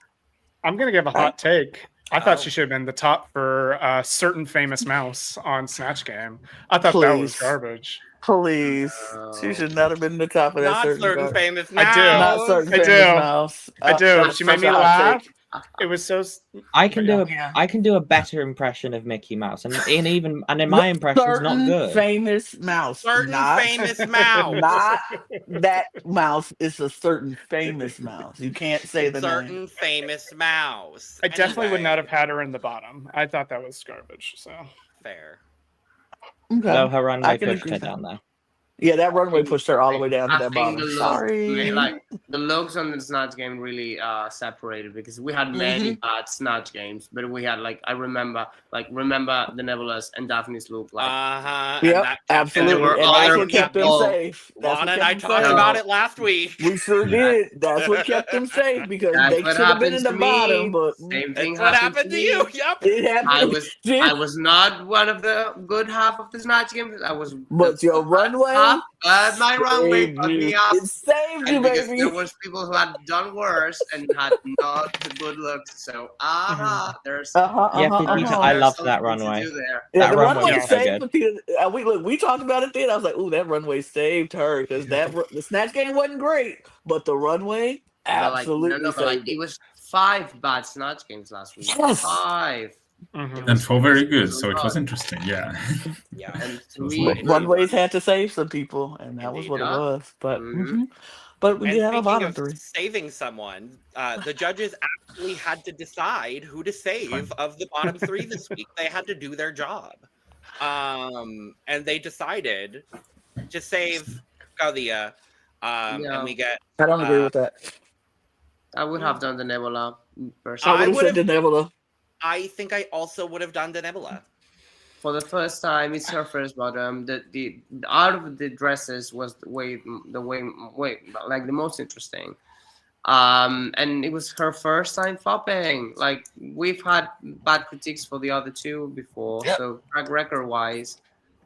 I'm gonna give a hot take. I thought she should have been the top for a certain famous mouse on Snatch Game. I thought that was garbage. Please. She should not have been the top of that Not certain mouse. famous I do. mouse. Not certain I famous do. mouse. I do. That's She made such me a hot laugh. take. It was so. I can do Yeah. I can do a better impression of Mickey Mouse, and in my impression's not Certain good. famous mouse. Certain not, famous mouse. Not that mouse. It's a certain famous mouse. You can't say the certain name. famous mouse. I definitely would Anyway, not have had her in the bottom. I thought that was garbage. So fair. Okay. No, her runway I can pushed agree her with that. down there. Yeah, that runway pushed her all the way down to I that think bottom. the Sorry. the looks on the Snatch Game really separated because we had many bad Snatch Games, but we had I remember the Nebula's and Daphne's look Yep, absolutely. were And that's other what kept them people- safe. That's Lana what and I kept them talked safe. about it last week. We sure did. That's what kept them safe because That's they what should have been in happened the to me. bottom, but Same thing That's what happened to me. you. Yep. it happened. I was not one of the good half of the Snatch Game. I was But the your runway half, but my runway saved got me you. up. It saved you, And because baby. there was people who had done worse and had not the good looks. So there's Yeah, Pitita, I there's loved something that to runway. do there. Yeah, That the runway runway was so saved Pitita. We talked about it then. I was like, "Ooh, that runway saved her," because the Snatch Game wasn't great, but the runway absolutely saved it was 5 bad Snatch Games last week. Yes. 5. And 4 very good, so it was interesting. Yeah. Yeah. And It was 3 lovely. Runways had to save some people, and that was Indeed, what it yeah. was. But Mhm. but we And did have a speaking bottom of 3. saving someone, the judges actually had to decide who to save of the bottom 3 this week. They had to do their job. And they decided to save Galia. And we get I don't agree with that. I would have done the Nebula I personally. would have said the Nebula. I think I also would have done the Nebula. For the first time, it's her first bottom. The out of the dresses was the way the most interesting. And it was her first time flopping. We've had bad critiques for the other 2 before. Yep. So track record wise,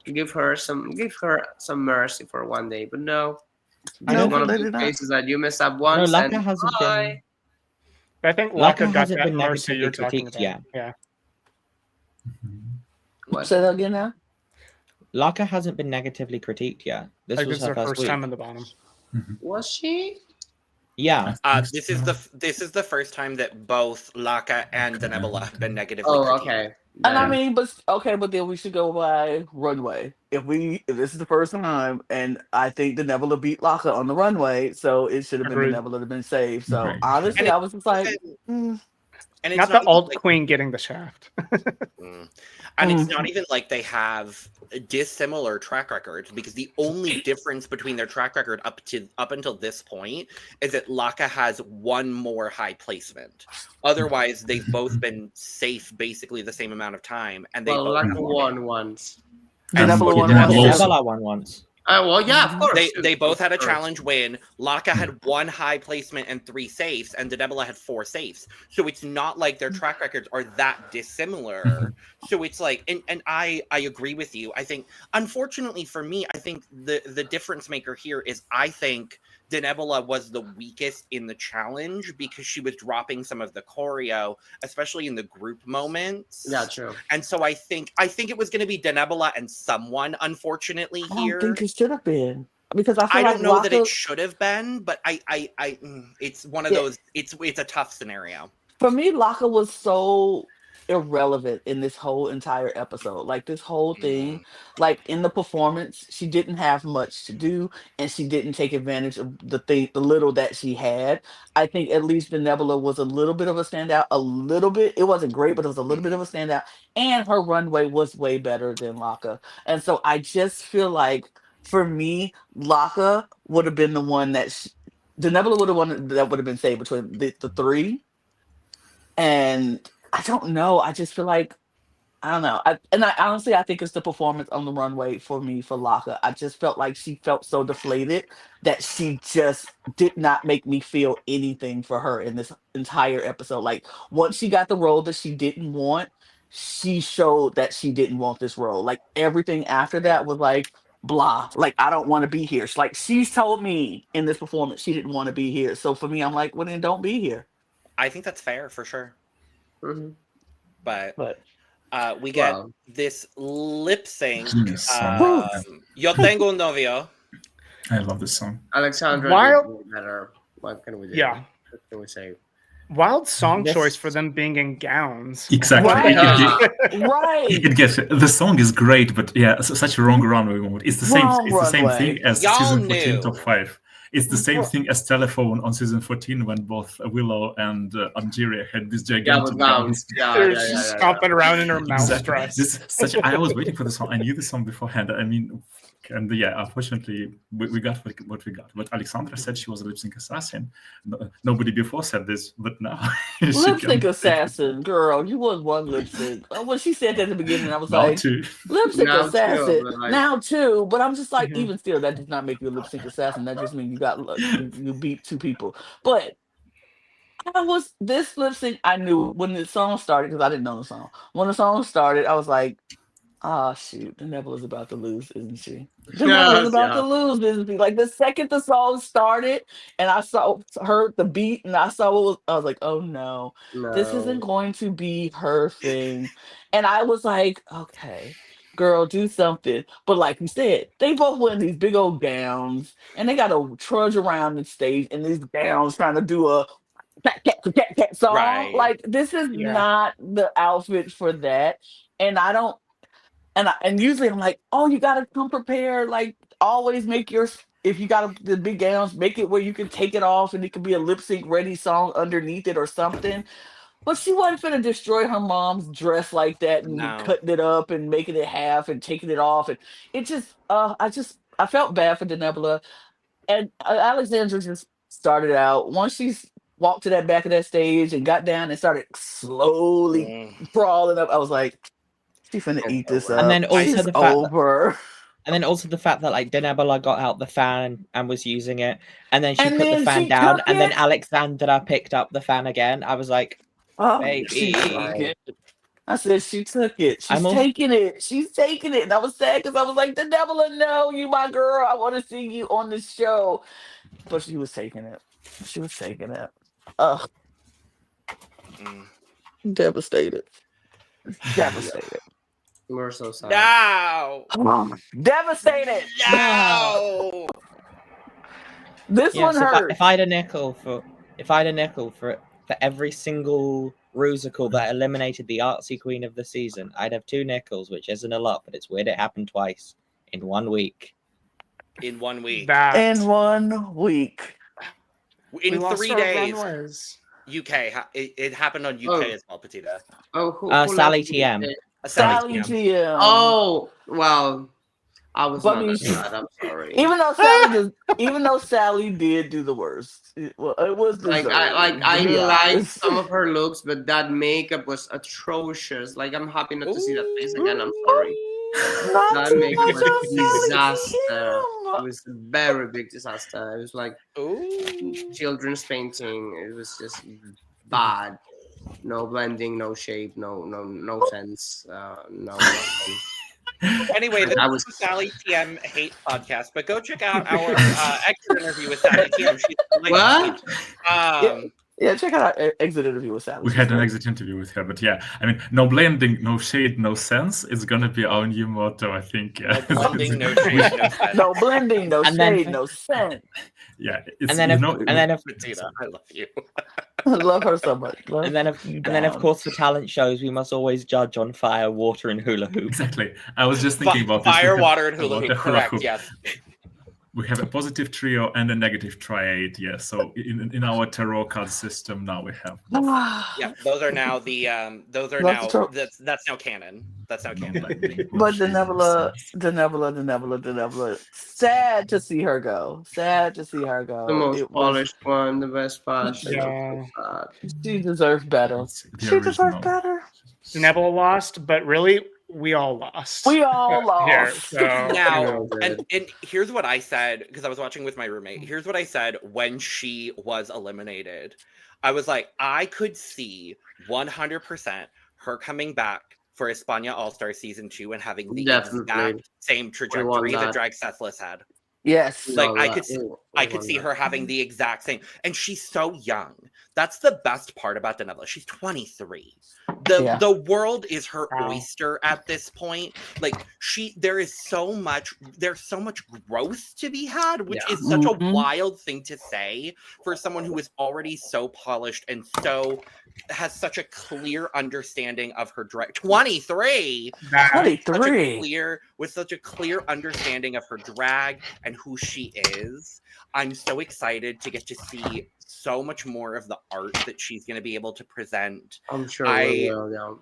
give her some mercy for one day. But no, No, it's one of they those did not. cases that you mess up No, once. Laka and hasn't been. I think Laka Laka got hasn't that been mercy you're negatively talking critiqued about. yet. Yeah. What? Say that again now. Laka hasn't been negatively critiqued yet. This Like was this is her her first first week. time in the bottom. Was she? Yeah. This is the first time that both Laka and the Nebula have been negatively Oh, critiqued. okay. And I Then- mean, but then we should go by runway. If this is the first time, and I think the Nebula beat Laka on the runway, so it should have been the Agreed. Nebula that been saved. So Agreed. honestly, And I was just like, And it's Not the even alt like- queen getting the shaft. And it's not even like they have dissimilar track records, because the only difference between their track record up until this point is that Laka has one more high placement. Otherwise, they've both been safe basically the same amount of time, and they both Laka have won once. the And Nebula won yeah, once. well, Nebula won once. Well, yeah, of course. they both had a Of course. challenge win. Laka had 1 high placement and 3 safes, and the Nebula had 4 safes. So it's not like their track records are that dissimilar. So it's like, and I agree with you. I think, unfortunately for me, I think the difference maker here is I think the Nebula was the weakest in the challenge because she was dropping some of the choreo, especially in the group moments. Yeah, true. And so I think it was going to be Denebula and someone, unfortunately, I here. don't think it should have been, because I feel I like don't know that it Laka, should have been, but it's one of Yeah. those. It's a tough scenario. for me, Laka was so irrelevant in this whole entire episode. Like this whole thing, like in the performance, she didn't have much to do, and she didn't take advantage of the little that she had. I think at least the Nebula was a little bit of a standout. A little bit. It wasn't great, but it was a little bit of a standout. And her runway was way better than Laka. And so I just feel like, for me, Laka would have been the one the Nebula would have won, that would have been saved between the 3. And I don't know. I just feel like, I don't know. I honestly, I think it's the performance on the runway for me, for Laka. I just felt like she felt so deflated that she just did not make me feel anything for her in this entire episode. Like, once she got the role that she didn't want, she showed that she didn't want this role. Like, everything after that was like, blah. Like, I don't want to be here. Like, she's told me in this performance she didn't want to be here. So for me, I'm like, well, then don't be here. I think that's fair for sure. Mm-hmm. but we get this lip sync. Yo tengo un novio. I love this song. Alexandra did better. What can we do? Yeah. What can we say? Wild song choice for them being in gowns. Exactly. Right. It gets the song is great, but yeah, such a wrong runway moment. It's the same. It's the same thing as season 14 top 5. It's the same thing as Telephone on season 14 when both Willow and Angeria had this gigantic gowns. She's stomping around in her mouse dress. I was waiting for the song. I knew the song beforehand. I mean, and unfortunately, we got what we got. But Alexandra said she was a lip sync assassin. Nobody before said this, but now lip sync assassin, girl. You was one lip sync. When she said that at the beginning, I was like, lip sync assassin. Now two, but I'm just like, even still, that does not make you a lip sync assassin. That just means you beat 2 people. But this lip sync, I knew when the song started because I didn't know the song. When the song started, I was like, shoot, the Neville is about to lose, isn't she? The Neville is about to lose, isn't she? Like the second the song started and I heard the beat and I saw I was like, oh no, this isn't going to be her thing. And I was like, okay, girl, do something. But like you said, they both wear these big old gowns and they got to trudge around the stage in these gowns trying to do a cat song. Right. Like this is not the outfit for that. And I don't. And usually I'm like, oh, you gotta come prepared. Like always make if you got the big gowns, make it where you can take it off and it could be a lip sync ready song underneath it or something. But she wasn't finna destroy her mom's dress like that and cutting it up and making it half and taking it off. And it just, I felt bad for Denebula. And Alexandra just started out, once she walked to that back of that stage and got down and started slowly crawling up, I was like, she's finna eat this up. And then also the fact And then also the fact that like Denebula got out the fan and was using it, and then she put the fan down, and then Alexandra picked up the fan again. I was like, baby. I said she took it. She's taking it. She's taking it. And I was sad because I was like, Denebula, no, you my girl. I want to see you on this show. But she was taking it. She was taking it. Ugh. Devastated. Devastated. We're so sorry. No. Devastated. No. This one hurt. If I had a nickel for every single Rusical that eliminated the artsy queen of the season, I'd have 2 nickels, which isn't a lot, but it's weird it happened twice in 1 week. In 1 week. In 1 week. In 3 days. UK. It happened on UK as well, Pitita. Who Sally TM. Sally TM. Oh, well, I was not that. I'm sorry. Even though Sally did do the worst, it was like I liked some of her looks, but that makeup was atrocious. Like I'm happy not to see that face again. I'm sorry. That makeup was a disaster. It was a very big disaster. It was like children's painting. It was just bad. No blending, no shape, no sense, no. Anyway, this was the Sally TM hate podcast, but go check out our exit interview with Sally TM. She's what? Yeah, check out our exit interview with Sally. We had an exit interview with her, but yeah, I mean, no blending, no shade, no sense is gonna be our new motto, I think. No blending, no shade, no sense. No blending, no shade, no sense. Yeah, and then Pitita, I love you. I love her so much. And then of course for talent shows we must always judge on fire, water, and hula hoop. Exactly. I was just thinking about fire, water, and hula hoop. Correct. Yes. We have a positive trio and a negative triad. Yes. So in our tarot card system now we have. Yeah, those are now that's now canon. That's now canon. But Denebula. Sad to see her go. The most polished one, the best fashion. Yeah. She deserves better. Neville lost, but really, we all lost. We all lost. Here, so, now, and here's what I said, because I was watching with my roommate. Here's what I said when she was eliminated. I was like, I could see 100% her coming back for España All-Star Season 2 and having the exact same trajectory that Drag Sethless had. Yes. Like I could see her having the exact same, and she's so young. That's the best part about Danella. She's 23. The world is her oyster at this point. Like there's so much growth to be had, which is such a wild thing to say for someone who is already so polished and has such a clear understanding of her drag. 23 with such a clear understanding of her drag and who she is. I'm so excited to get to see so much more of the art that she's going to be able to present. I'm sure we will, yeah.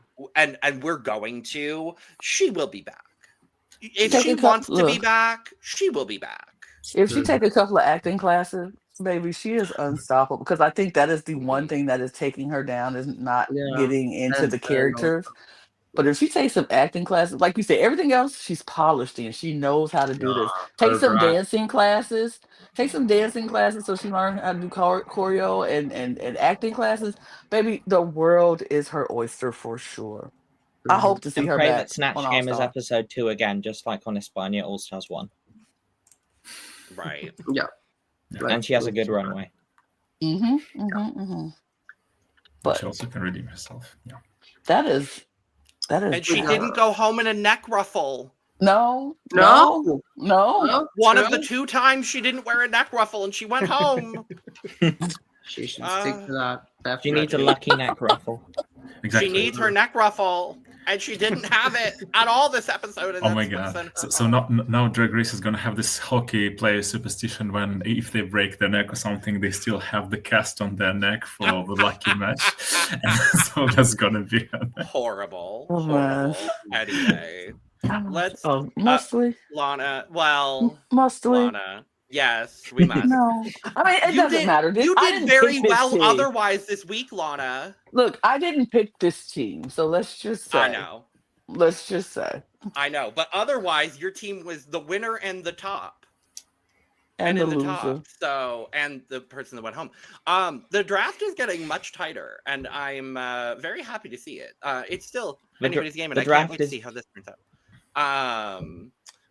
And we're going to. She will be back. If she wants to be back, she will be back. If she take a couple of acting classes, baby, she is unstoppable. Because I think that is the one thing that is taking her down, is not getting into the characters. But if she takes some acting classes, like you said, everything else she's polished in. She knows how to do this. Take some dancing classes. Take some dancing classes so she learns how to do choreo and acting classes. Baby, the world is her oyster for sure. I hope to see her pray back that Snatch on Game is All-Star. episode 2 again, just like on España All Stars 1. Right. Yeah. And she has a good runway. But she also can redeem herself. Yeah. That is. And she didn't go home in a neck ruffle. No. One of the 2 times she didn't wear a neck ruffle and she went home. She should stick to that. Definitely. She needs a lucky neck ruffle. Exactly. She needs her neck ruffle, and she didn't have it at all this episode. Oh my god! So now Drag Race is gonna have this hockey player superstition when if they break their neck or something, they still have the cast on their neck for the lucky match. And so that's gonna be horrible. Anyway, let's mostly Lana. Well, mostly Lana. Yes, we must. No, I mean it doesn't matter. You did very well otherwise this week, Lana. Look, I didn't pick this team, so let's just say. I know. Let's just say. I know, but otherwise, your team was the winner and the top, and the loser. Top. So, and the person that went home. The draft is getting much tighter, and I'm very happy to see it. It's still anybody's game, and I can't wait to see how this turns out.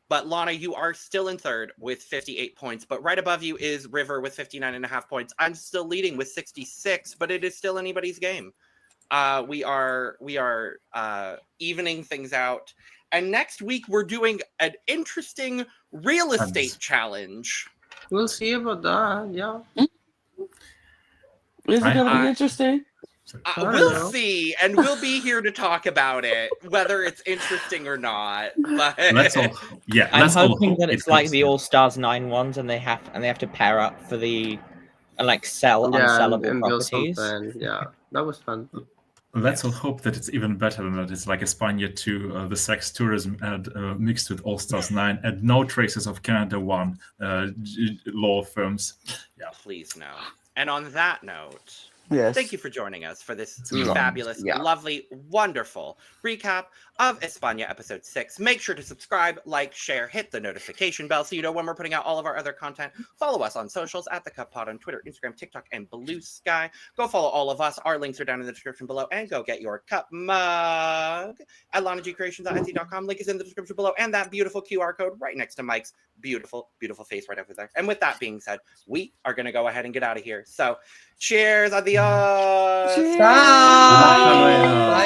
But Lana, you are still in third with 58 points, but right above you is River with 59.5 points. I'm still leading with 66, but it is still anybody's game. We are evening things out. And next week we're doing an interesting real estate challenge. We'll see about that, yeah. Is it going to be interesting? We'll see, and we'll be here to talk about it, whether it's interesting or not. But I'm hoping that it's like the All Stars 9 ones, and they have to pair up for the sell unsellable properties. Yeah, that was fun. Let's all hope that it's even better than that. It's like España 2, the sex tourism mixed with All Stars 9, and no traces of Canada 1 law firms. Yeah, please no. And on that note. Yes. Thank you for joining us for this fabulous, lovely, wonderful recap of España episode 6. Make sure to subscribe, like, share, hit the notification bell so you know when we're putting out all of our other content. Follow us on socials at The Cup Pod on Twitter, Instagram, TikTok, and Blue Sky. Go follow all of us. Our links are down in the description below. And go get your cup mug at lanagcreations.etsy.com. Link is in the description below. And that beautiful QR code right next to Mike's beautiful, beautiful face right over there. And with that being said, we are going to go ahead and get out of here. So cheers. Adios. Cheers. Bye. Bye.